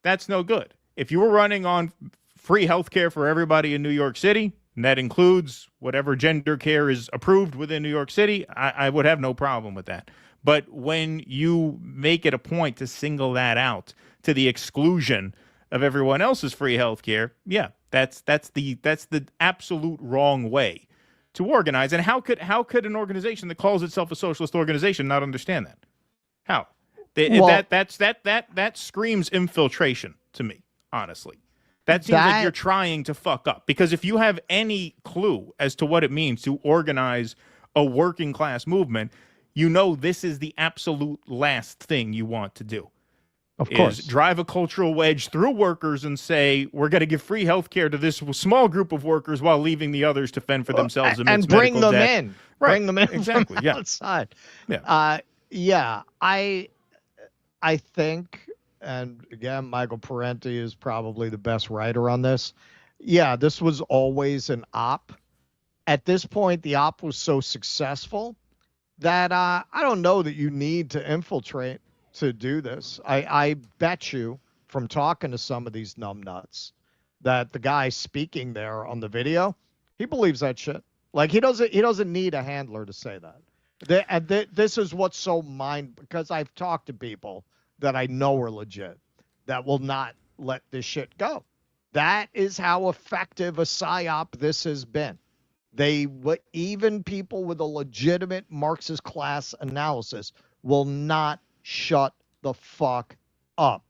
that's no good. If you were running on free health care for everybody in New York City, and that includes whatever gender care is approved within New York City, I would have no problem with that. But when you make it a point to single that out to the exclusion of everyone else's free health care, yeah, that's the absolute wrong way to organize. And how could an organization that calls itself a socialist organization not understand that? How? That screams infiltration to me, honestly. That seems like you're trying to fuck up. Because if you have any clue as to what it means to organize a working class movement, you know this is the absolute last thing you want to do. Of course. Drive a cultural wedge through workers and say, we're going to give free health care to this small group of workers while leaving the others to fend for themselves and bring them in. Right. Bring them in exactly. from outside. Yeah. I think, and again, Michael Parenti is probably the best writer on this. Yeah, this was always an op. At this point, the op was so successful that I don't know that you need to infiltrate to do this. I bet you from talking to some of these numbnuts that the guy speaking there on the video, he believes that shit. Like he doesn't need a handler to say that. This is what's so because I've talked to people that I know are legit that will not let this shit go. That is how effective a psyop this has been. Even people with a legitimate Marxist class analysis will not shut the fuck up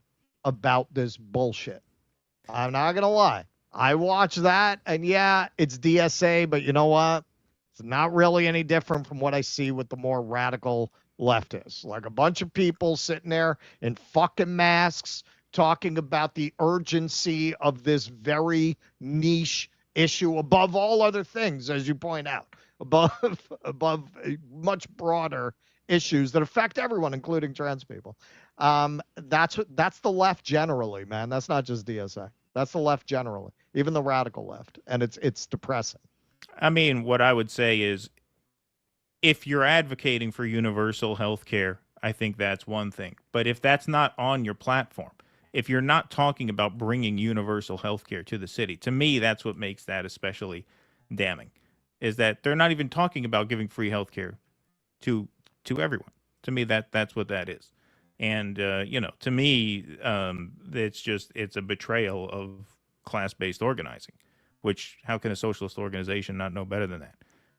about this bullshit. I'm not going to lie. I watch that, and yeah, it's DSA, but you know what? It's not really any different from what I see with the more radical leftists. Like a bunch of people sitting there in fucking masks talking about the urgency of this very niche issue above all other things, as you point out, above much broader issues that affect everyone, including trans people. That's the left generally, man. That's not just DSA. That's the left generally, even the radical left, and it's depressing. I mean, what I would say is, if you're advocating for universal health care, I think that's one thing. But if that's not on your platform, if you're not talking about bringing universal health care to the city, to me, that's what makes that especially damning, is that they're not even talking about giving free health care to everyone. To me, that's what that is. And, to me, it's a betrayal of class-based organizing, which how can a socialist organization not know better than that?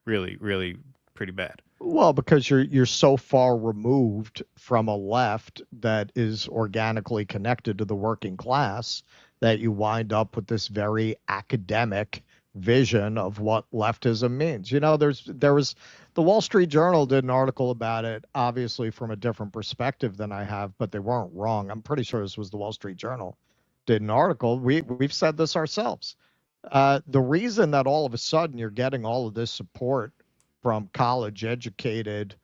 Really, really pretty bad. Well, because you're so far removed from a left that is organically connected to the working class that you wind up with this very academic vision of what leftism means. You know, there was the Wall Street Journal did an article about it, obviously from a different perspective than I have, but they weren't wrong. I'm pretty sure this was the Wall Street Journal did an article. We've said this ourselves. The reason that all of a sudden you're getting all of this support from college-educated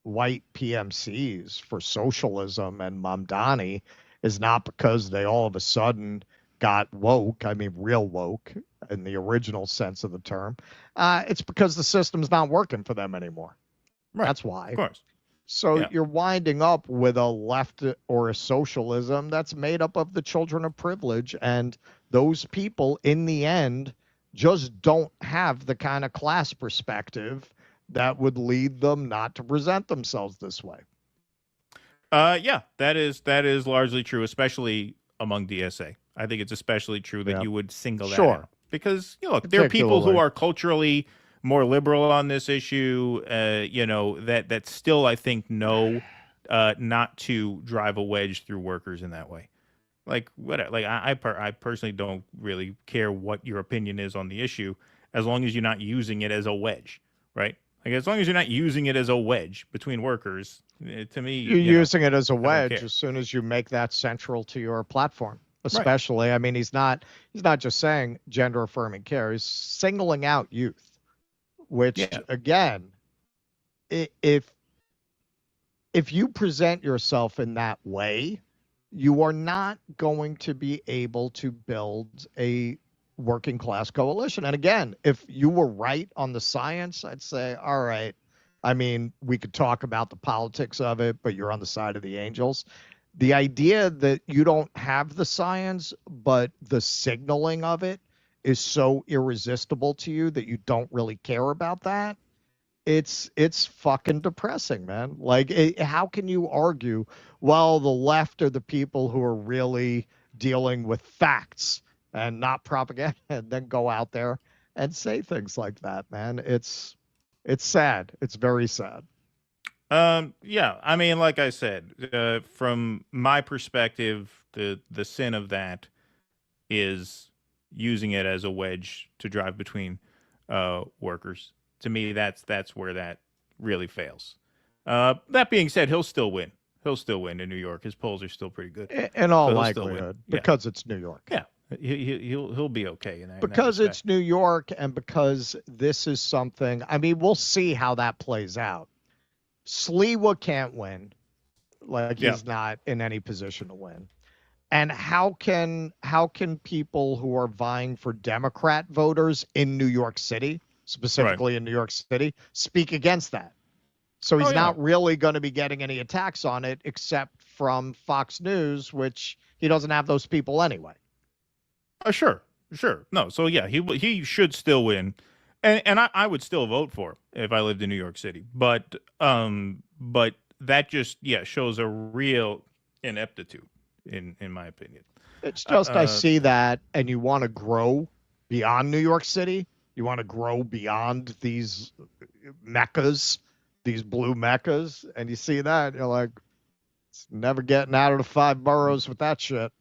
white PMCs for socialism and Mamdani is not because they all of a sudden got woke, I mean real woke in the original sense of the term. It's because the system's not working for them anymore. Right. That's why. Of course. So you're winding up with a left or a socialism that's made up of the children of privilege, and those people in the end just don't have the kind of class perspective that would lead them not to present themselves this way. Yeah, that is largely true, especially among DSA. I think it's especially true that you would single that out. Because, look, there are people who are culturally more liberal on this issue, that still, I think, know not to drive a wedge through workers in that way. Like, whatever. Like, I personally don't really care what your opinion is on the issue, as long as you're not using it as a wedge, right? Like, as long as you're not using it as a wedge between workers, to me, you're using it as a wedge as soon as you make that central to your platform. especially. I mean, he's not just saying gender affirming care. He's singling out youth, which again, if you present yourself in that way, you are not going to be able to build a working class coalition. And again, if you were right on the science, I'd say, all right, I mean, we could talk about the politics of it, but you're on the side of the angels. The idea that you don't have the science, but the signaling of it is so irresistible to you that you don't really care about that, it's fucking depressing, man. Like, how can you argue, well, the left are the people who are really dealing with facts and not propaganda, and then go out there and say things like that, man? It's sad. It's very sad. Yeah, I mean, like I said, from my perspective, the sin of that is using it as a wedge to drive between workers. To me, that's where that really fails. That being said, he'll still win. He'll still win in New York. His polls are still pretty good. In all likelihood, because it's New York. Yeah, he'll be okay in that. Because it's New York, and because this is something. I mean, we'll see how that plays out. Sliwa can't win. Like, he's not in any position to win. And how can people who are vying for Democrat voters in New York City, specifically in New York City, speak against that? So he's not really going to be getting any attacks on it, except from Fox News, which he doesn't have those people anyway. Sure. No, so yeah, he should still win. And I would still vote for him if I lived in New York City. But that just shows a real ineptitude in my opinion. It's just I see that, and you want to grow beyond New York City. You want to grow beyond these meccas, these blue meccas, and you see that, and you're like, it's never getting out of the 5 boroughs with that shit.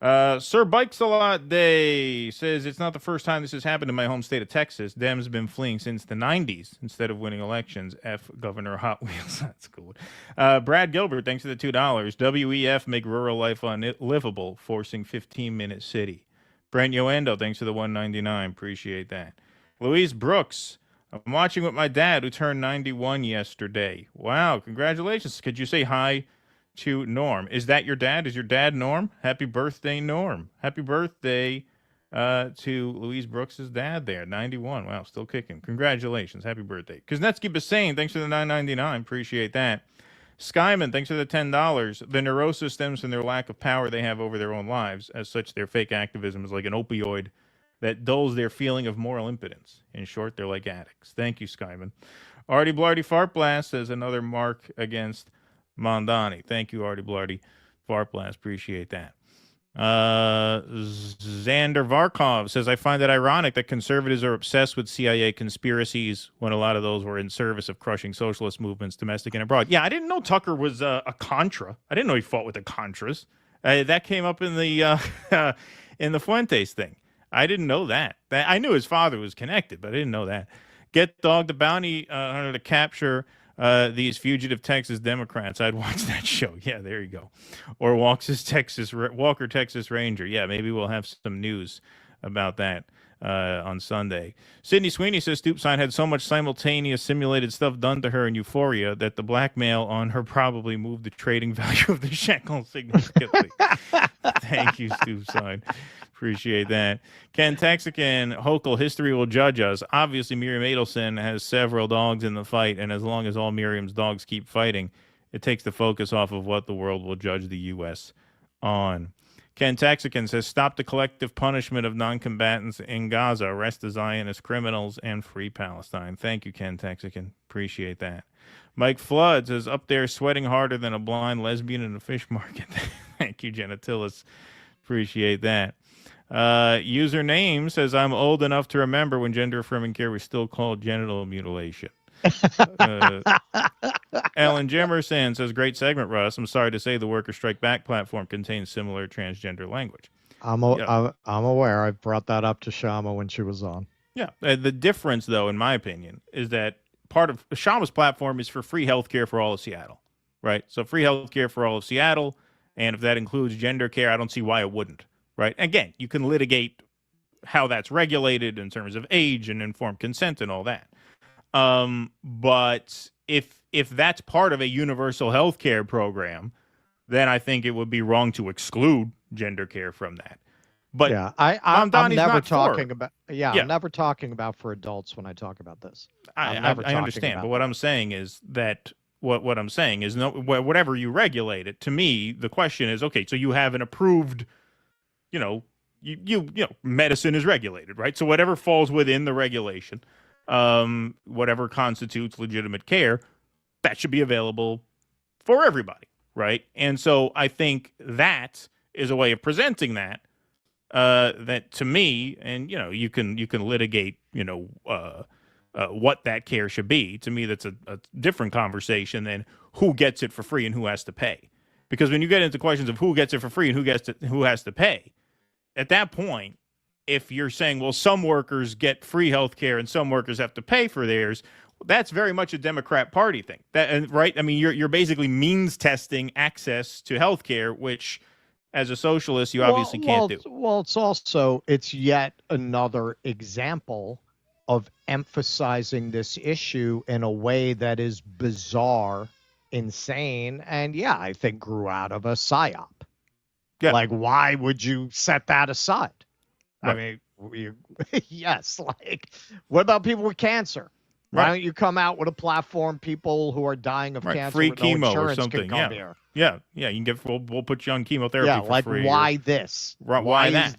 Sir Bikes a Lot Day says it's not the first time this has happened in my home state of Texas. Dems have been fleeing since the 90s instead of winning elections. F Governor Hot Wheels. That's cool. Brad Gilbert, thanks for the $2. WEF make rural life unlivable, forcing 15-minute city. Brent Yoendo, thanks for the $1.99. Appreciate that. Louise Brooks, I'm watching with my dad who turned 91 yesterday. Wow, congratulations. Could you say hi to Norm? Is that your dad? Is your dad Norm? Happy birthday, Norm. Happy birthday to Louise Brooks' dad there, 91. Wow, still kicking. Congratulations. Happy birthday. Kuznetsky Bassane, thanks for the $9.99. Appreciate that. Skyman, thanks for the $10. The neurosis stems from their lack of power they have over their own lives. As such, their fake activism is like an opioid that dulls their feeling of moral impotence. In short, they're like addicts. Thank you, Skyman. Artie Blarty Fart Blast says another mark against Mondani. Thank you, Artie Blarty Fart Blast. Appreciate that. Xander Varkov says, I find it ironic that conservatives are obsessed with CIA conspiracies when a lot of those were in service of crushing socialist movements, domestic and abroad. Yeah, I didn't know Tucker was a Contra. I didn't know he fought with the Contras. That came up in the in the Fuentes thing. I didn't know that. I knew his father was connected, but I didn't know that. Get Dog the Bounty Hunter to capture these fugitive Texas Democrats. I'd watch that show. Yeah, there you go. Or Walker, Texas Ranger. Yeah, maybe we'll have some news about that on Sunday. Sydney Sweeney says Stupsign had so much simultaneous simulated stuff done to her in Euphoria that the blackmail on her probably moved the trading value of the shekel significantly. Thank you, Stupsign. Appreciate that. Ken Texican, Hochul, history will judge us. Obviously, Miriam Adelson has several dogs in the fight, and as long as all Miriam's dogs keep fighting, it takes the focus off of what the world will judge the U.S. on. Ken Texican says, stop the collective punishment of non-combatants in Gaza. Arrest the Zionist criminals and free Palestine. Thank you, Ken Texican. Appreciate that. Mike Flood says, up there sweating harder than a blind lesbian in a fish market. Thank you, Genitilis. Appreciate that. Username says, I'm old enough to remember when gender-affirming care was still called genital mutilation. Ellen Jimerson says, great segment, Russ. I'm sorry to say the Worker Strike Back platform contains similar transgender language. I'm aware. I brought that up to Shama when she was on. Yeah. The difference, though, in my opinion, is that part of Shama's platform is for free health care for all of Seattle, right? So free health care for all of Seattle, And if that includes gender care, I don't see why it wouldn't, right? Again, you can litigate how that's regulated in terms of age and informed consent and all that. But if that's part of a universal health care program, then I think it would be wrong to exclude gender care from that. But yeah, I'm never talking about. Yeah, Yeah. I'm never talking about for adults when I talk about this. I talking understand, about but what I'm saying is that what I'm saying is no, whatever you regulate it. To me, the question is, okay, so you have an approved, you know, medicine is regulated, right? So whatever falls within the regulation, whatever constitutes legitimate care, that should be available for everybody, right? And so I think that is a way of presenting that. That to me, and you can litigate, what that care should be. To me, that's a different conversation than who gets it for free and who has to pay. Because when you get into questions of who gets it for free and who has to pay, at that point, if you're saying, well, some workers get free health care and some workers have to pay for theirs, that's very much a Democrat Party thing. Right? I mean, you're basically means testing access to health care, which as a socialist, you obviously can't do. Well, it's yet another example of emphasizing this issue in a way that is bizarre, insane, and I think grew out of a psyop. Yeah. Like, why would you set that aside? Right. I mean, yes. Like, what about people with cancer? Why don't you come out with a platform? People who are dying of cancer, free with chemo no or insurance something. can come here. Yeah. You can get. We'll put you on chemotherapy for free. Why this? Why that?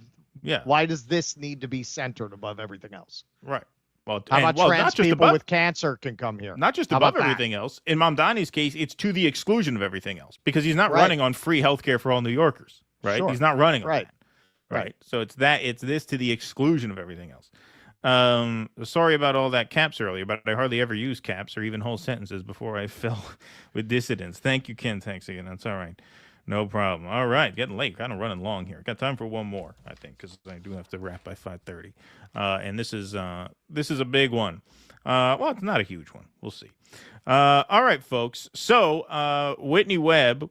Why does this need to be centered above everything else? Right. Well, how about trans not just people with cancer can come here? Not just How above about everything else. In Mamdani's case, it's to the exclusion of everything else because he's not running on free health care for all New Yorkers. Right. Sure. He's not running on Right. that. Right. So it's this to the exclusion of everything else. Sorry about all that caps earlier, but I hardly ever use caps or even whole sentences before I fell with dissidents. Thank you, Ken. Thanks again. That's all right. No problem. All right. Getting late. Kind of running long here. Got time for one more, I think, because I do have to wrap by 5:30. And this is a big one. Well, it's not a huge one. We'll see. All right, folks. So Whitney Webb,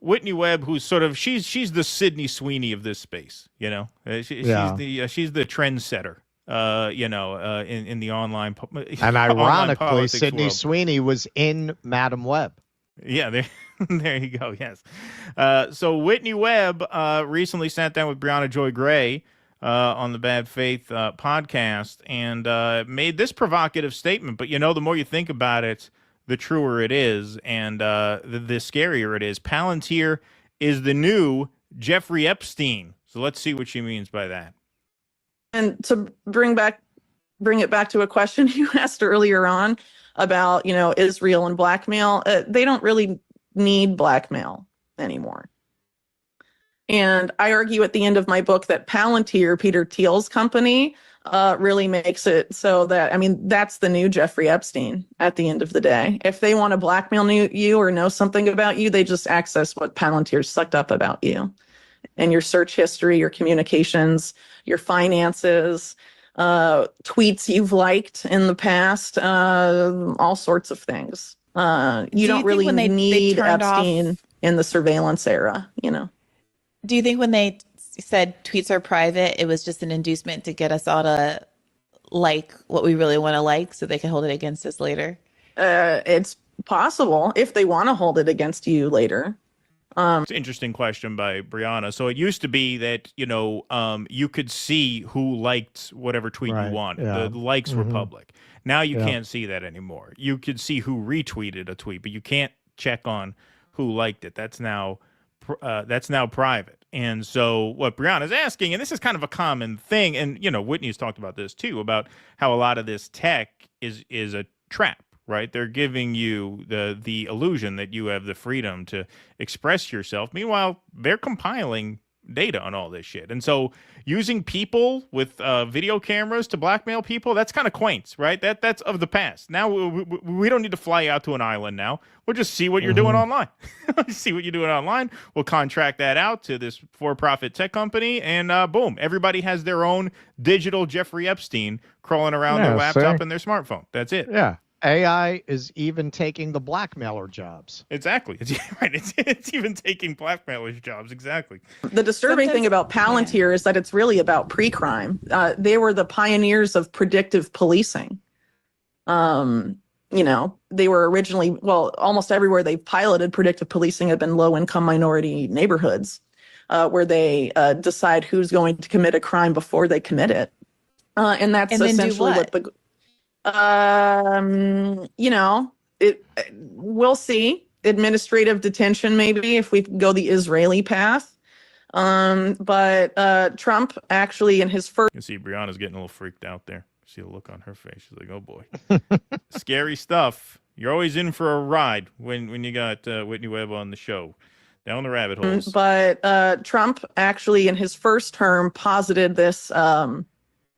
who's sort of she's the Sydney Sweeney of this space. She's the trendsetter. In the online and ironically, online Sydney world. Sweeney was in Madam Webb. Yeah, there you go. Yes. So Whitney Webb recently sat down with Brianna Joy Gray on the Bad Faith podcast and made this provocative statement. But the more you think about it, the truer it is, and the scarier it is. Palantir is the new Jeffrey Epstein. So let's see what she means by that. And to bring it back to a question you asked earlier on about, Israel and blackmail, they don't really need blackmail anymore. And I argue at the end of my book that Palantir, Peter Thiel's company, really makes it so that, that's the new Jeffrey Epstein at the end of the day. If they want to blackmail you or know something about you, they just access what Palantir sucked up about you. And your search history, your communications, your finances, tweets you've liked in the past, all sorts of things. You don't really need Epstein in the surveillance era, Do you think when they said tweets are private, it was just an inducement to get us all to like what we really want to like so they can hold it against us later? It's possible if they want to hold it against you later. It's an interesting question by Brianna. So it used to be that, you could see who liked whatever tweet you wanted. Yeah. The likes were public. Now you Yeah. can't see that anymore. You could see who retweeted a tweet, but you can't check on who liked it. That's now private. And so what Brianna's asking, and this is kind of a common thing, and, Whitney's talked about this too, about how a lot of this tech is a trap. Right, they're giving you the illusion that you have the freedom to express yourself. Meanwhile, they're compiling data on all this shit, and so using people with video cameras to blackmail people—that's kind of quaint, right? That's of the past. Now we don't need to fly out to an island. Now we'll just see what you're doing online. See what you're doing online. We'll contract that out to this for-profit tech company, and boom, everybody has their own digital Jeffrey Epstein crawling around their laptop and their smartphone. That's it. Yeah. AI is even taking the blackmailer jobs. Exactly. It's right. It's even taking blackmailers' jobs. Exactly. The disturbing thing about Palantir is that it's really about pre-crime. They were the pioneers of predictive policing. They were originally, almost everywhere they've piloted predictive policing have been low-income minority neighborhoods, where they decide who's going to commit a crime before they commit it. And that's essentially what the we'll see. Administrative detention, maybe, if we go the Israeli path. But Trump actually in his first... You see Brianna's getting a little freaked out there. See the look on her face. She's like, oh boy. Scary stuff. You're always in for a ride when you got Whitney Webb on the show. Down the rabbit holes. But Trump actually in his first term posited this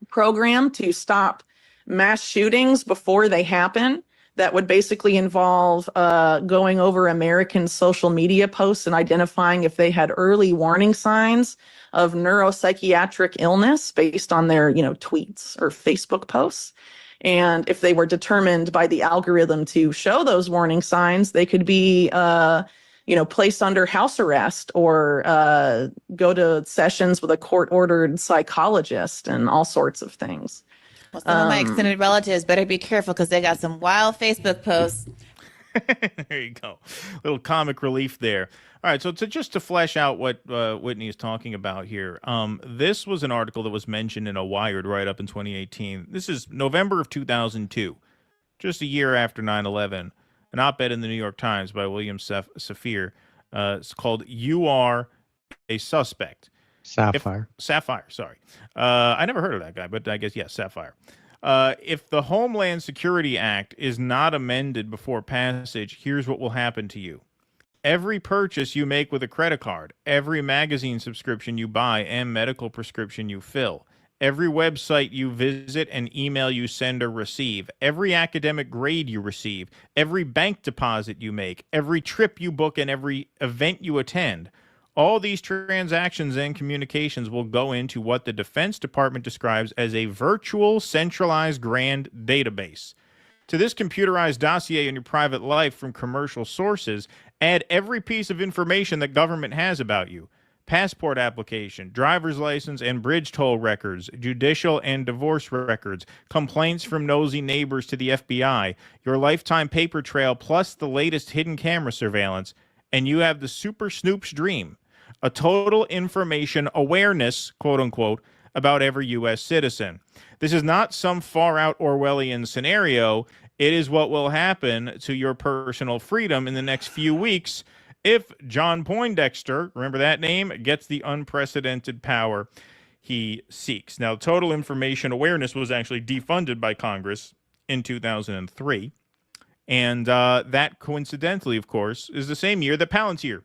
program to stop mass shootings before they happen. That would basically involve going over American social media posts and identifying if they had early warning signs of neuropsychiatric illness based on their, tweets or Facebook posts. And if they were determined by the algorithm to show those warning signs, they could be, placed under house arrest or go to sessions with a court-ordered psychologist and all sorts of things. Well, some of my extended relatives better be careful because they got some wild Facebook posts. There you go. Little comic relief there. All right, so just to flesh out what Whitney is talking about here, this was an article that was mentioned in a Wired write-up in 2018. This is November of 2002, just a year after 9/11. An op-ed in the New York Times by William Safire. It's called "You Are a Suspect." Sapphire. Sapphire, sorry. I never heard of that guy, but I guess, yes, Sapphire. If the Homeland Security Act is not amended before passage, here's what will happen to you. Every purchase you make with a credit card, every magazine subscription you buy and medical prescription you fill, every website you visit and email you send or receive, every academic grade you receive, every bank deposit you make, every trip you book and every event you attend, all these transactions and communications will go into what the Defense Department describes as a virtual centralized grand database. To this computerized dossier in your private life from commercial sources, add every piece of information that government has about you. Passport application, driver's license and bridge toll records, judicial and divorce records, complaints from nosy neighbors to the FBI, your lifetime paper trail plus the latest hidden camera surveillance, and you have the Super Snoop's dream. A total information awareness, quote unquote, about every U.S. citizen. This is not some far-out Orwellian scenario. It is what will happen to your personal freedom in the next few weeks if John Poindexter, remember that name, gets the unprecedented power he seeks. Now, total information awareness was actually defunded by Congress in 2003. And that, coincidentally, of course, is the same year that Palantir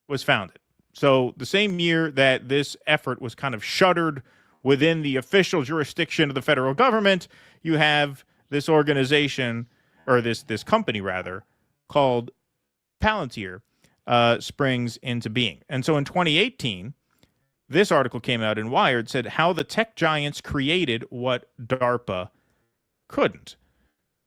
was founded. So the same year that this effort was kind of shuttered within the official jurisdiction of the federal government, you have this organization, or this company, rather, called Palantir, springs into being. And so in 2018, this article came out in Wired, said how the tech giants created what DARPA couldn't.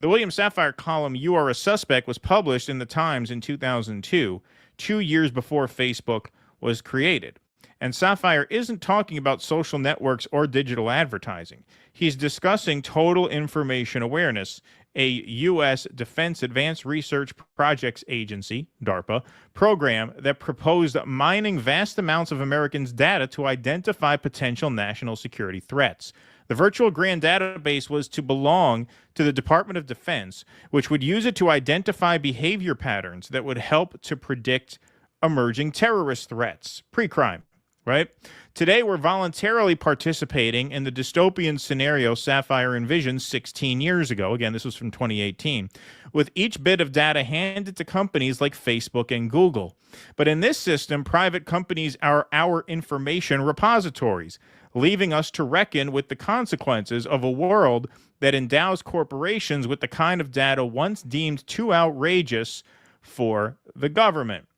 The William Safire column, "You Are a Suspect," was published in the Times in 2002, 2 years before Facebook was created. And Safire isn't talking about social networks or digital advertising. He's discussing total information awareness, a U.S. Defense Advanced Research Projects Agency, DARPA, program that proposed mining vast amounts of Americans' data to identify potential national security threats. The virtual grand database was to belong to the Department of Defense, which would use it to identify behavior patterns that would help to predict emerging terrorist threats, pre-crime, right? Today, we're voluntarily participating in the dystopian scenario Safire envisioned 16 years ago. Again, this was from 2018, with each bit of data handed to companies like Facebook and Google. But in this system, private companies are our information repositories, leaving us to reckon with the consequences of a world that endows corporations with the kind of data once deemed too outrageous for the government.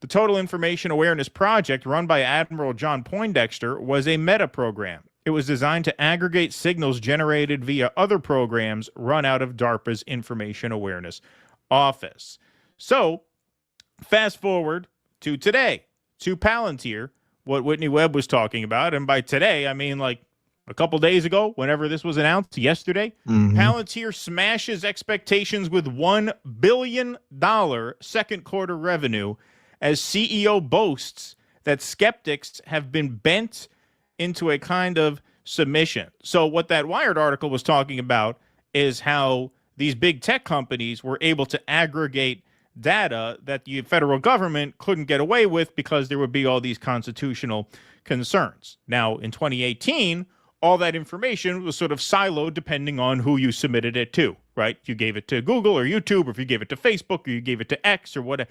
The Total Information Awareness Project, run by Admiral John Poindexter, was a meta program. It was designed to aggregate signals generated via other programs run out of DARPA's Information Awareness Office. So, fast forward to today, to Palantir, what Whitney Webb was talking about. And by today, I mean like a couple days ago, whenever this was announced, yesterday, Palantir smashes expectations with $1 billion second quarter revenue as CEO boasts that skeptics have been bent into a kind of submission. So what that Wired article was talking about is how these big tech companies were able to aggregate data that the federal government couldn't get away with because there would be all these constitutional concerns. Now, in 2018, all that information was sort of siloed depending on who you submitted it to, right? If you gave it to Google or YouTube, or if you gave it to Facebook, or you gave it to X, or what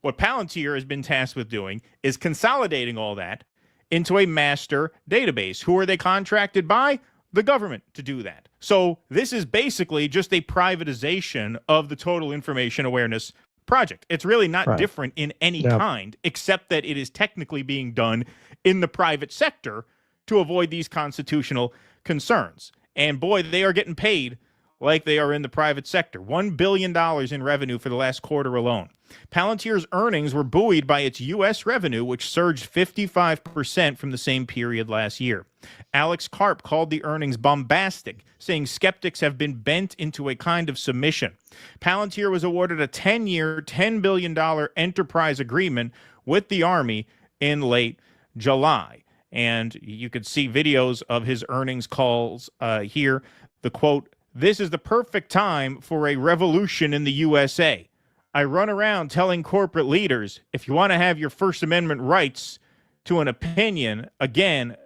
Palantir has been tasked with doing is consolidating all that into a master database. Who are they contracted by? The government to do that. So this is basically just a privatization of the total information awareness project. It's really not different in any kind, except that it is technically being done in the private sector to avoid these constitutional concerns. And boy, they are getting paid like they are in the private sector. $1 billion in revenue for the last quarter alone. Palantir's earnings were buoyed by its U.S. revenue, which surged 55% from the same period last year. Alex Karp called the earnings bombastic, saying skeptics have been bent into a kind of submission. Palantir was awarded a 10-year, $10 billion enterprise agreement with the Army in late July. And you could see videos of his earnings calls here. The quote, "This is the perfect time for a revolution in the USA. I run around telling corporate leaders, if you want to have your First Amendment rights to an opinion, again,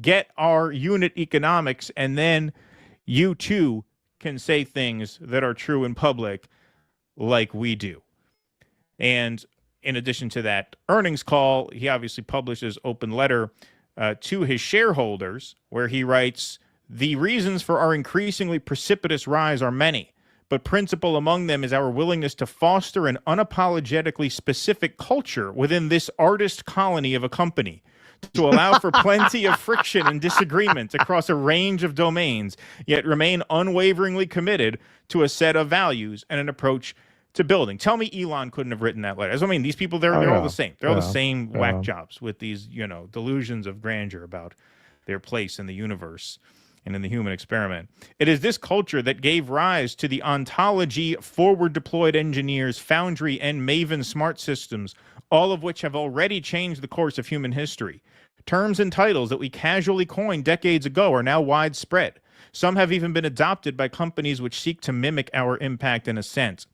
get our unit economics, and then you too can say things that are true in public like we do." And in addition to that earnings call, he obviously publishes open letter to his shareholders where he writes, "The reasons for our increasingly precipitous rise are many, but principal among them is our willingness to foster an unapologetically specific culture within this artist colony of a company, to allow for plenty of friction and disagreement across a range of domains, yet remain unwaveringly committed to a set of values and an approach to building." Tell me Elon couldn't have written that letter. I mean, these people, they're all the same. They're all the same whack jobs with these, delusions of grandeur about their place in the universe and in the human experiment. It is this culture that gave rise to the ontology, forward-deployed engineers, Foundry, and Maven smart systems, all of which have already changed the course of human history. Terms and titles that we casually coined decades ago are now widespread. Some have even been adopted by companies which seek to mimic our impact in a sense.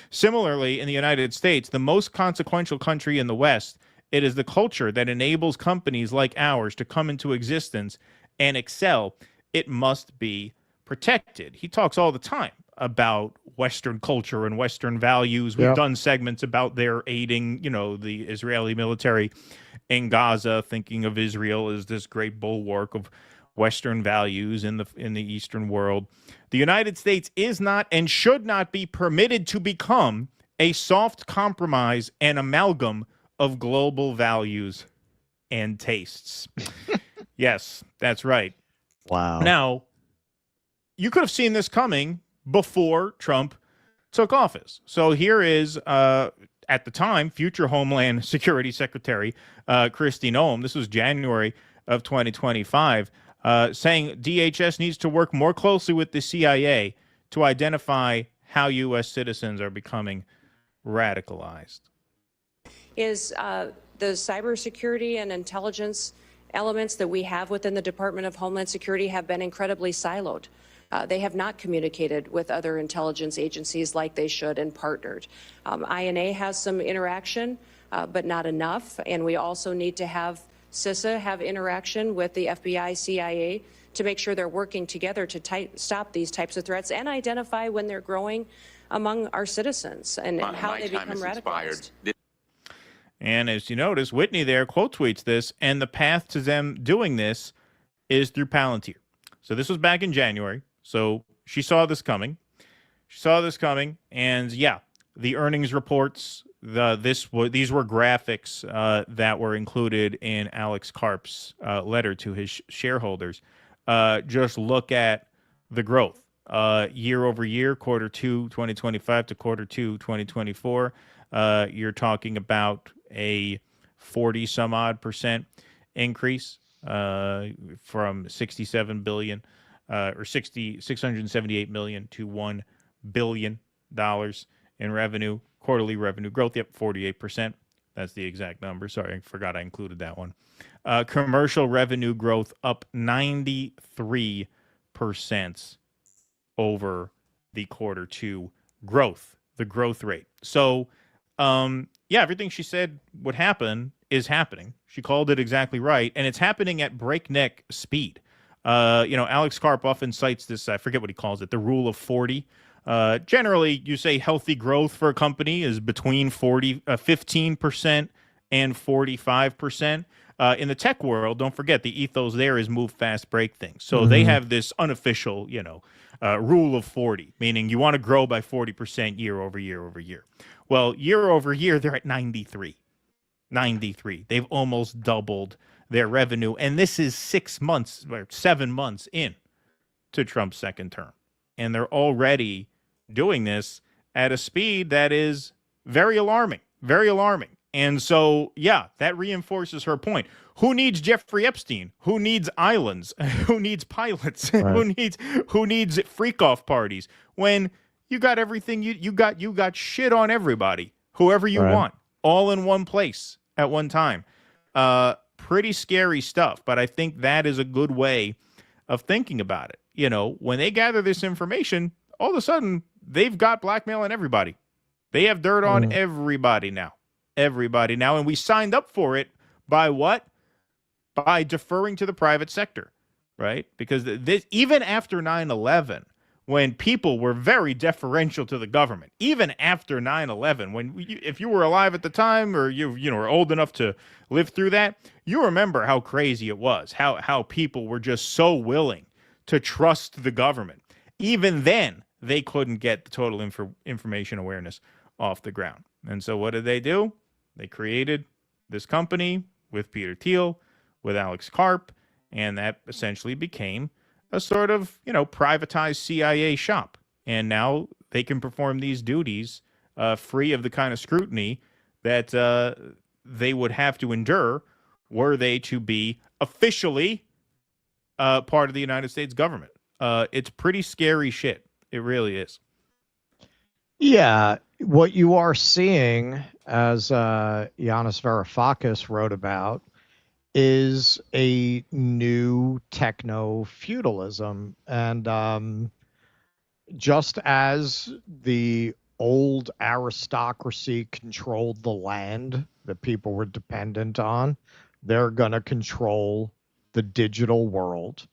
Similarly, in the United States, the most consequential country in the West, it is the culture that enables companies like ours to come into existence and excel. It must be protected. He talks all the time about Western culture and Western values. We've done segments about their aiding, the Israeli military in Gaza, thinking of Israel as this great bulwark of Western values in the Eastern world. The United States is not and should not be permitted to become a soft compromise and amalgam of global values and tastes. Yes, that's right. Wow. Now, you could have seen this coming before Trump took office. So here is, at the time, future Homeland Security Secretary Kristi Noem. This was January of 2025. Saying DHS needs to work more closely with the CIA to identify how U.S. citizens are becoming radicalized. Is the cybersecurity and intelligence elements that we have within the Department of Homeland Security have been incredibly siloed. They have not communicated with other intelligence agencies like they should and partnered. INA has some interaction, but not enough. And we also need to have CISA have interaction with the FBI, CIA to make sure they're working together to stop these types of threats and identify when they're growing among our citizens and how they become radicalized. And as you notice, Whitney there quote tweets this, and the path to them doing this is through Palantir. So this was back in January. So she saw this coming. And yeah, the earnings reports, these were graphics that were included in Alex Karp's letter to his shareholders. Just look at the growth. Year over year, quarter 2, 2025 to quarter 2, 2024, you're talking about a 40 some odd % increase from 67 billion or 678 million to $1 billion in revenue, quarterly revenue growth. Yep, 48%. That's the exact number. Sorry, I forgot I included that one. Commercial revenue growth up 93% over the quarter 2 growth, the growth rate. So, yeah, everything she said would happen is happening. She called it exactly right, and it's happening at breakneck speed. Alex Karp often cites this, I forget what he calls it, the rule of 40. Generally, you say healthy growth for a company is between 15% and 45%. In the tech world, don't forget, the ethos there is move fast, break things. So they have this unofficial, rule of 40, meaning you want to grow by 40% year over year over year. Well, year over year, they're at 93. 93. They've almost doubled their revenue. And this is 6 months or 7 months in to Trump's second term. And they're already doing this at a speed that is very alarming, very alarming. And so, yeah, that reinforces her point. Who needs Jeffrey Epstein? Who needs islands? Who needs pilots? Right. Who needs freak off parties? When you got everything, you got shit on everybody, whoever you want, all in one place at one time. Pretty scary stuff, but I think that is a good way of thinking about it. When they gather this information, all of a sudden they've got blackmail on everybody. They have dirt on everybody now. Everybody now. And we signed up for it by what? By deferring to the private sector, right? Because even after 9/11, when people were very deferential to the government, even after 9/11, if you were alive at the time or you were old enough to live through that, you remember how crazy it was, how people were just so willing to trust the government. Even then, they couldn't get the total information awareness off the ground. And so what did they do? They created this company with Peter Thiel, with Alex Karp, and that essentially became a sort of, privatized CIA shop. And now they can perform these duties free of the kind of scrutiny that they would have to endure were they to be officially part of the United States government. It's pretty scary shit. It really is. Yeah, what you are seeing, as Yanis Varoufakis wrote about, is a new techno-feudalism. And just as the old aristocracy controlled the land that people were dependent on, they're going to control the digital world.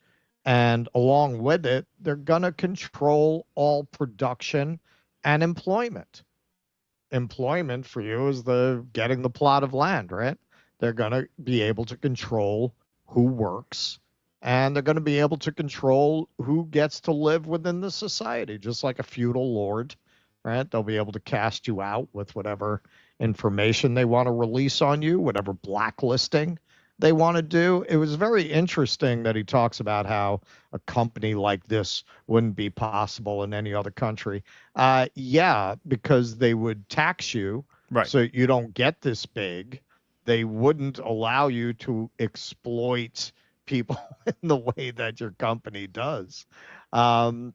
And along with it, they're going to control all production and employment. Employment for you is getting the plot of land, right? They're going to be able to control who works, and they're going to be able to control who gets to live within the society, just like a feudal lord, right? They'll be able to cast you out with whatever information they want to release on you, whatever blacklisting they want to do. It was very interesting that he talks about how a company like this wouldn't be possible in any other country. Yeah, because they would tax you, right, so you don't get this big. They wouldn't allow you to exploit people in the way that your company does. And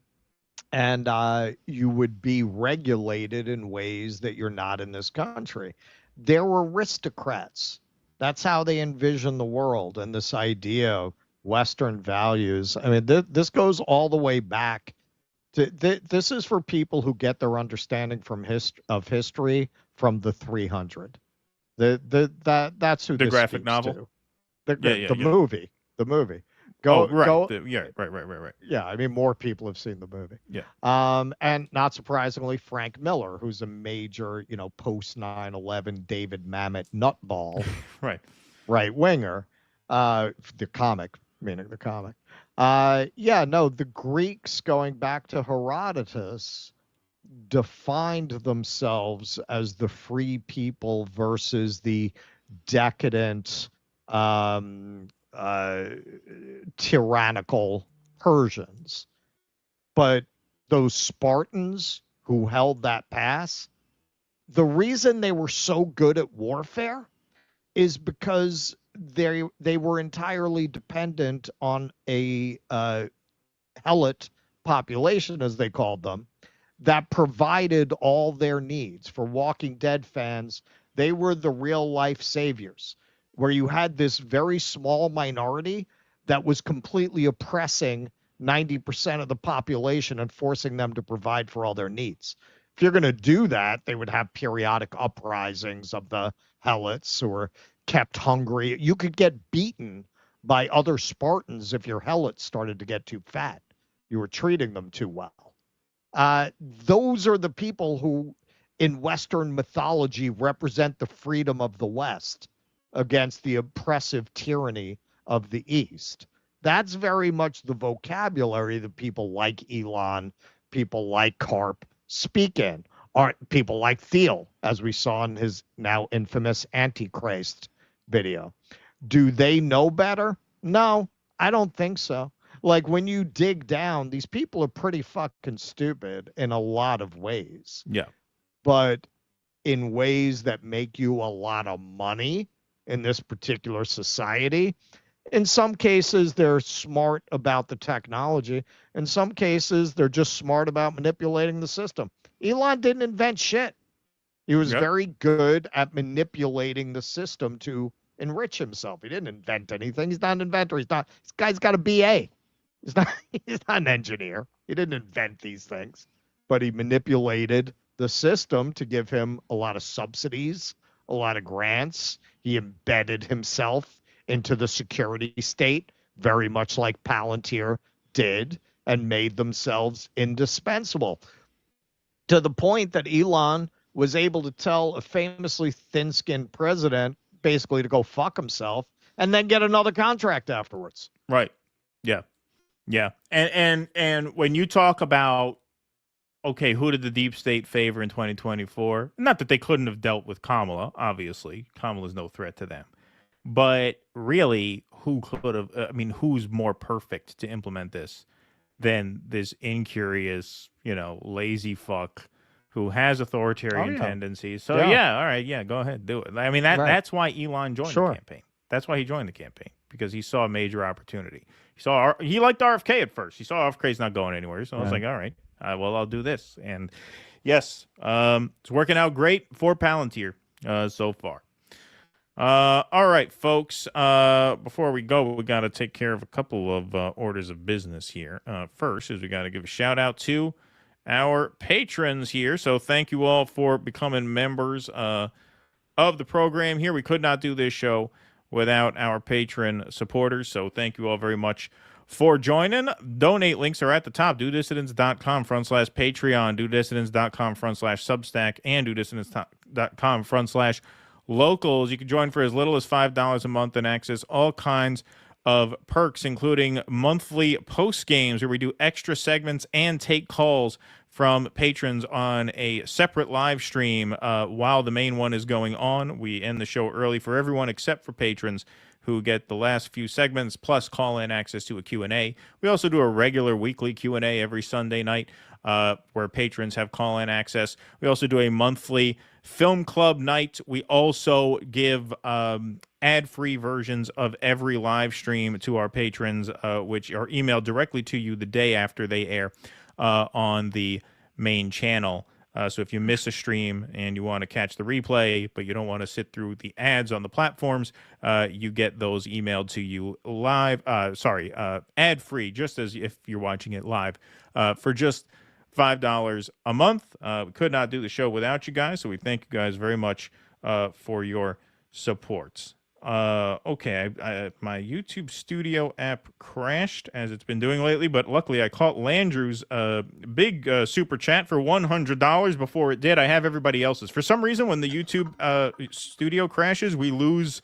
you would be regulated in ways that you're not in this country. They're aristocrats. That's how they envision the world, and this idea of Western values. I mean, this goes all the way back to this is for people who get their understanding of history from the 300. That's who the this graphic speaks novel, to. The movie. Go. Right. Yeah, I mean, more people have seen the movie. Yeah. And not surprisingly, Frank Miller, who's a major, post 9/11 David Mamet nutball, right winger, the comic. The Greeks, going back to Herodotus, defined themselves as the free people versus the decadent tyrannical Persians. But those Spartans who held that pass, the reason they were so good at warfare is because they were entirely dependent on a helot population, as they called them, that provided all their needs. For Walking Dead fans, they were the real life saviors, where you had this very small minority that was completely oppressing 90% of the population and forcing them to provide for all their needs. If you're going to do that, they would have periodic uprisings of the helots who were kept hungry. You could get beaten by other Spartans if your helots started to get too fat. You were treating them too well. Those are the people who, in Western mythology, represent the freedom of the West against the oppressive tyranny of the East. That's very much the vocabulary that people like Elon, people like Karp speak in. Aren't people like Thiel, as we saw in his now infamous Antichrist video. Do they know better? No, I don't think so. Like, when you dig down, these people are pretty fucking stupid in a lot of ways. Yeah. But in ways that make you a lot of money in this particular society. In some cases, they're smart about the technology. In some cases, they're just smart about manipulating the system. Elon didn't invent shit. He was very good at manipulating the system to enrich himself. He didn't invent anything. He's not an inventor. This guy's got a BA. He's not an engineer. He didn't invent these things. But he manipulated the system to give him a lot of subsidies, a lot of grants. He embedded himself into the security state, very much like Palantir did, and made themselves indispensable. To the point that Elon was able to tell a famously thin-skinned president basically to go fuck himself and then get another contract afterwards. Right. Yeah. Yeah. And when you talk about, okay, who did the deep state favor in 2024? Not that they couldn't have dealt with Kamala, obviously. Kamala's no threat to them. But really, who could have, who's more perfect to implement this than this incurious, lazy fuck who has authoritarian tendencies? So, all right, go ahead, do it. I mean, that's why Elon joined the campaign. That's why he joined the campaign, because he saw a major opportunity. He liked RFK at first. He saw RFK's not going anywhere. So I was like, all right, well, I'll do this. And yes, it's working out great for Palantir so far. All right, folks, before we go, we got to take care of a couple of orders of business here. First is we got to give a shout out to our patrons here. So thank you all for becoming members of the program here. We could not do this show without our patron supporters. So thank you all very much for joining. Donate links are at the top. DoDissidents.com/Patreon, DoDissidents.com/Substack, and DoDissidents.com/Locals. You can join for as little as $5 a month and access all kinds of perks, including monthly post games where we do extra segments and take calls from patrons on a separate live stream while the main one is going on. We end the show early for everyone except for patrons, who get the last few segments plus call-in access to a Q&A. We also do a regular weekly Q&A every Sunday night where patrons have call-in access. We also do a monthly film club night. We also give ad-free versions of every live stream to our patrons, which are emailed directly to you the day after they air on the main channel. So if you miss a stream and you want to catch the replay, but you don't want to sit through the ads on the platforms, you get those emailed to you live, ad-free, just as if you're watching it live, for just $5 a month. We could not do the show without you guys, so we thank you guys very much for your support. Okay, my YouTube Studio app crashed, as it's been doing lately, but luckily I caught Landrew's big super chat for $100 before it did. I have everybody else's. For some reason, when the YouTube Studio crashes, we lose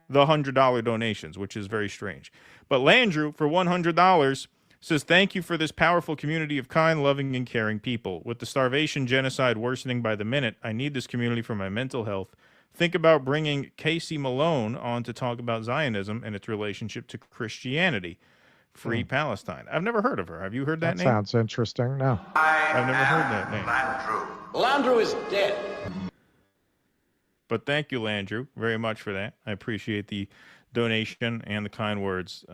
the $100 donations, which is very strange. But Landrew, for $100, says, thank you for this powerful community of kind, loving, and caring people. With the starvation genocide worsening by the minute, I need this community for my mental health. Think about bringing Casey Malone on to talk about Zionism and its relationship to Christianity. Free Palestine. I've never heard of her. Have you heard that name? Sounds interesting. No. I've never heard that name. Landrew is dead. But thank you, Landrew, very much for that. I appreciate the donation and the kind words,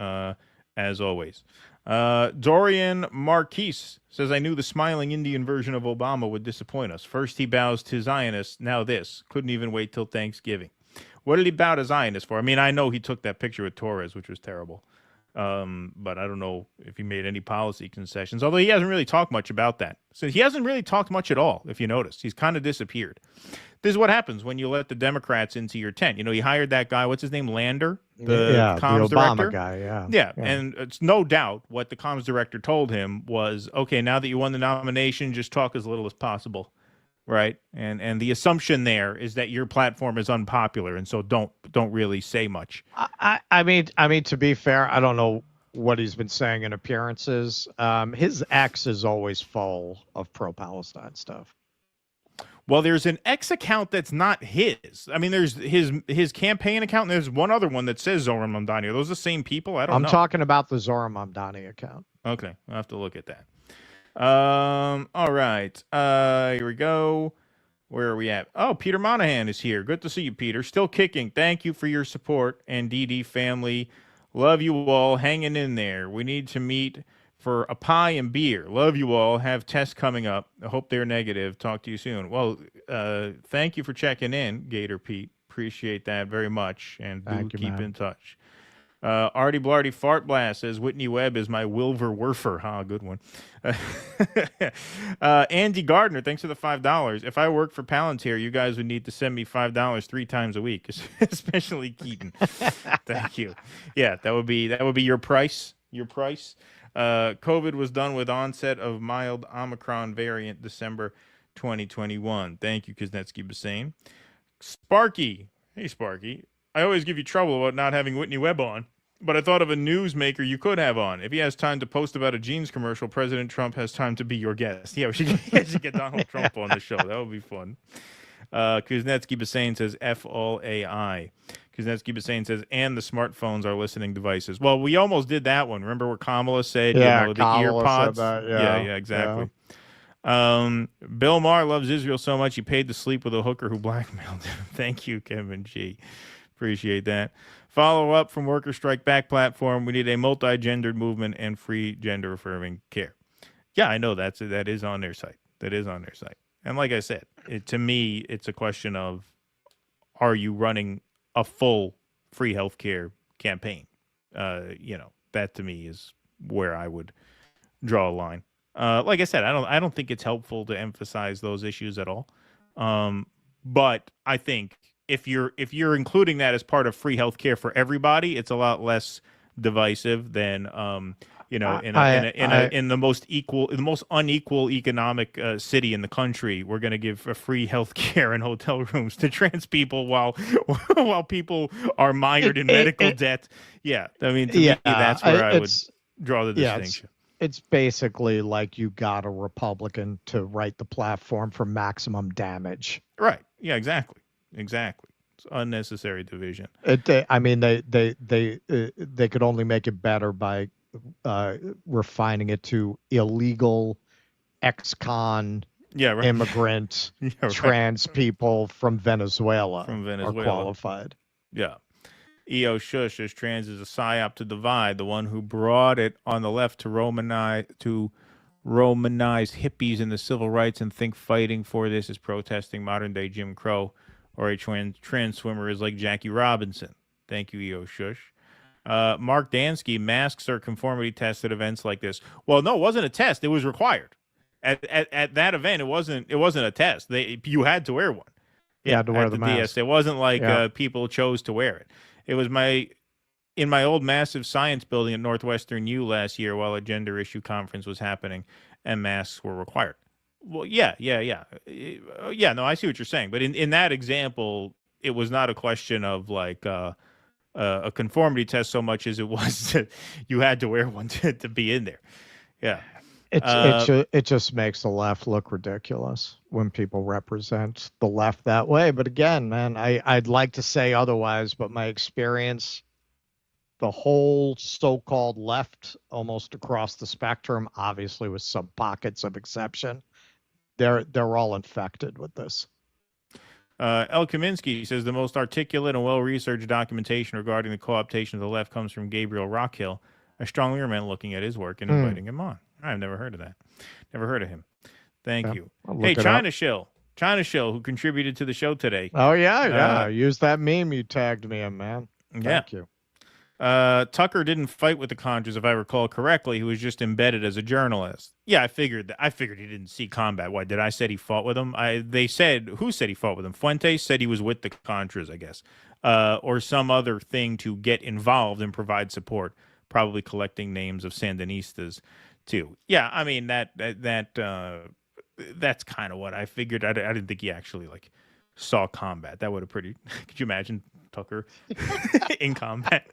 as always. Dorian Marquise says, I knew the smiling Indian version of Obama would disappoint us. First he bows to Zionists, now this. Couldn't even wait till Thanksgiving. What did he bow to Zionists for? I mean, I know he took that picture with Torres, which was terrible. But I don't know if he made any policy concessions, although he hasn't really talked much about that. So he hasn't really talked much at all, if you notice. He's kind of disappeared. This is what happens when you let the Democrats into your tent. You know, he hired that guy, what's his name, Lander? The comms the Obama director? guy, Yeah, and it's no doubt what the comms director told him was, okay, now that you won the nomination, just talk as little as possible, right? And the assumption there is that your platform is unpopular, and so don't really say much. I mean, to be fair, I don't know what he's been saying in appearances. His X is always full of pro-Palestine stuff. Well, there's an X account that's not his. I mean, there's his campaign account, and there's one other one that says Zohran Mamdani. Are those the same people? I don't know. I'm talking about the Zohran Mamdani account. Okay, I'll have to look at that. All right. Here we go. Where are we at? Oh, Peter Monahan is here. Good to see you, Peter. Still kicking. Thank you for your support. And DD family, love you all. Hanging in there. We need to meet for a pie and beer. Love you all. Have tests coming up. I hope they're negative. Talk to you soon. Well, thank you for checking in, Gator Pete. Appreciate that very much. And do keep in touch. Artie Blarty Fart Blast says Whitney Webb is my Wilver Werfer. Ha, good one. Andy Gardner, thanks for the $5. If I worked for Palantir, you guys would need to send me $5 3 times a week, especially Keaton. Thank you. Yeah, that would be your price. Your price. COVID was done with onset of mild Omicron variant December 2021. Thank you, Kuznetsky Bassane. Sparky. Hey, Sparky. I always give you trouble about not having Whitney Webb on, but I thought of a newsmaker you could have on. If he has time to post about a jeans commercial, President Trump has time to be your guest. Yeah, we should get Donald Trump on the show. That would be fun. Kuznetsky Bassane says F-all-A-I. Kuznetsky Bassane says, and the smartphones are listening devices. Well, we almost did that one. Remember what Kamala said? Yeah, the Kamala ear pods? said that, Yeah, exactly. Yeah. Bill Maher loves Israel so much he paid to sleep with a hooker who blackmailed him. Thank you, Kevin G. Appreciate that. Follow up from Worker Strike Back platform. We need a multi-gendered movement and free gender-affirming care. Yeah, I know that is on their site. That is on their site. And like I said, to me, it's a question of, are you running a full free healthcare campaign? That to me is where I would draw a line. Like I said, I don't think it's helpful to emphasize those issues at all. But I think if you're including that as part of free healthcare for everybody, it's a lot less divisive than in the most unequal economic city in the country. We're going to give free healthcare and hotel rooms to trans people while people are mired in medical debt. Yeah, I mean, to me, that's where I would draw the distinction. It's basically like you got a Republican to write the platform for maximum damage. Right. Yeah, exactly. It's unnecessary division. They could only make it better by refining it to illegal ex-con immigrant trans people from Venezuela are qualified. Yeah. EO Shush says trans is a psyop to divide. The one who brought it on the left to Romanize hippies in the civil rights and think fighting for this is protesting modern day Jim Crow, or a trans swimmer is like Jackie Robinson. Thank you, EO Shush. Mark Dansky, masks are conformity tests at events like this. Well, no, it wasn't a test. It was required. At that event, it wasn't a test. You had to wear one. You had to wear the mask. It wasn't like people chose to wear it. It was in my old massive science building at Northwestern U last year while a gender issue conference was happening and masks were required. Well, yeah. No, I see what you're saying. But in that example, it was not a question of like a conformity test so much as it was that you had to wear one to be in there. Yeah. It just makes the left look ridiculous when people represent the left that way. But again, man, I'd like to say otherwise, but my experience the whole so-called left, almost across the spectrum, obviously with some pockets of exception, they're all infected with this. El Kaminsky says the most articulate and well-researched documentation regarding the co-optation of the left comes from Gabriel Rockhill. I strongly recommend looking at his work and inviting him on. I've never heard of that. Never heard of him. Thank you. Hey, China Shill, who contributed to the show today. Oh, yeah. Use that meme you tagged me in, man. Thank you. Tucker didn't fight with the Contras, if I recall correctly. He was just embedded as a journalist. Yeah, I figured he didn't see combat. Why did I say he fought with them? They said, who said he fought with them? Fuentes said he was with the Contras, I guess, or some other thing to get involved and provide support. Probably collecting names of Sandinistas too. Yeah, I mean that's kind of what I figured. I didn't think he actually saw combat. That would have pretty. Could you imagine Tucker in combat?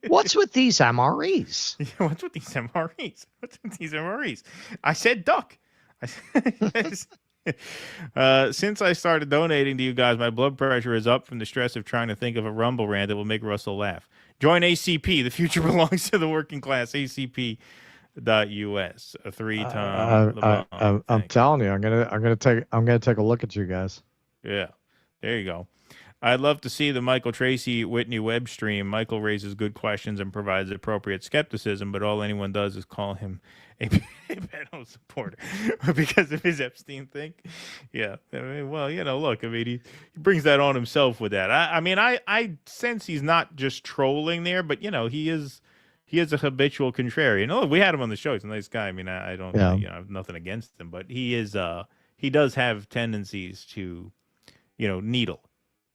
What's with these MREs? What's with these MREs? I said duck. Since I started donating to you guys, my blood pressure is up from the stress of trying to think of a Rumble rant that will make Russell laugh. Join ACP. The future belongs to the working class. ACP.us. A 3-time. I'm telling you, I'm gonna take a look at you guys. Yeah, there you go. I'd love to see the Michael Tracy Whitney Webb stream. Michael raises good questions and provides appropriate skepticism, but all anyone does is call him a Beto supporter because of his Epstein thing. Yeah. I mean, well, look, he brings that on himself with that. I sense he's not just trolling there, but he is a habitual contrarian. Look, we had him on the show. He's a nice guy. I mean, I don't I have nothing against him, but he does have tendencies to, needle.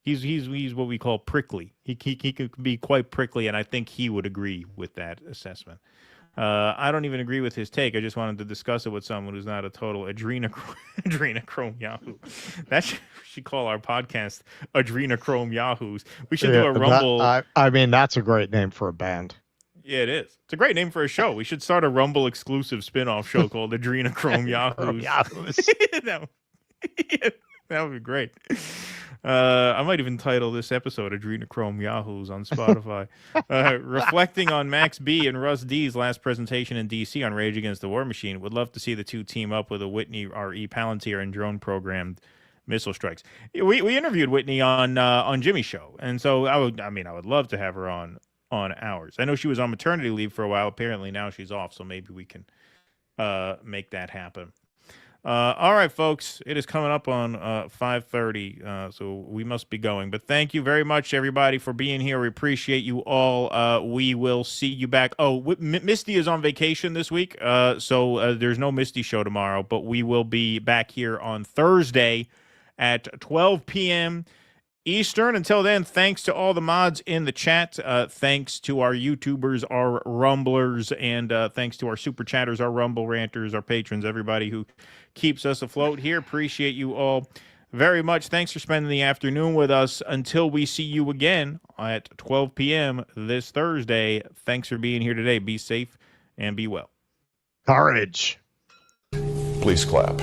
He's what we call prickly. He can be quite prickly, and I think he would agree with that assessment. I don't even agree with his take. I just wanted to discuss it with someone who's not a total adrenochrome Yahoo. That should call our podcast Adrenochrome Yahoos. We should do a Rumble. That's a great name for a band. Yeah, it is. It's a great name for a show. We should start a Rumble exclusive spin-off show called Adrenochrome Yahoos. That would be great. I might even title this episode Adrenochrome Yahoos on Spotify. Reflecting on Max B and Russ D's last presentation in D.C. on Rage Against the War Machine, would love to see the two team up with a Whitney R.E. Palantir and drone-programmed missile strikes. We interviewed Whitney on Jimmy's show, and so I would love to have her on ours. I know she was on maternity leave for a while. Apparently now she's off, so maybe we can make that happen. All right, folks, it is coming up on 5:30, so we must be going. But thank you very much, everybody, for being here. We appreciate you all. We will see you back. Oh, Misty is on vacation this week, so there's no Misty show tomorrow, but we will be back here on Thursday at 12 p.m. Eastern. Until then, thanks to all the mods in the chat. Thanks to our YouTubers, our Rumblers, and thanks to our Super Chatters, our Rumble Ranters, our patrons, everybody who keeps us afloat here. Appreciate you all very much. Thanks for spending the afternoon with us. Until we see you again at 12 p.m. this Thursday, thanks for being here today. Be safe and be well. Courage. Please clap.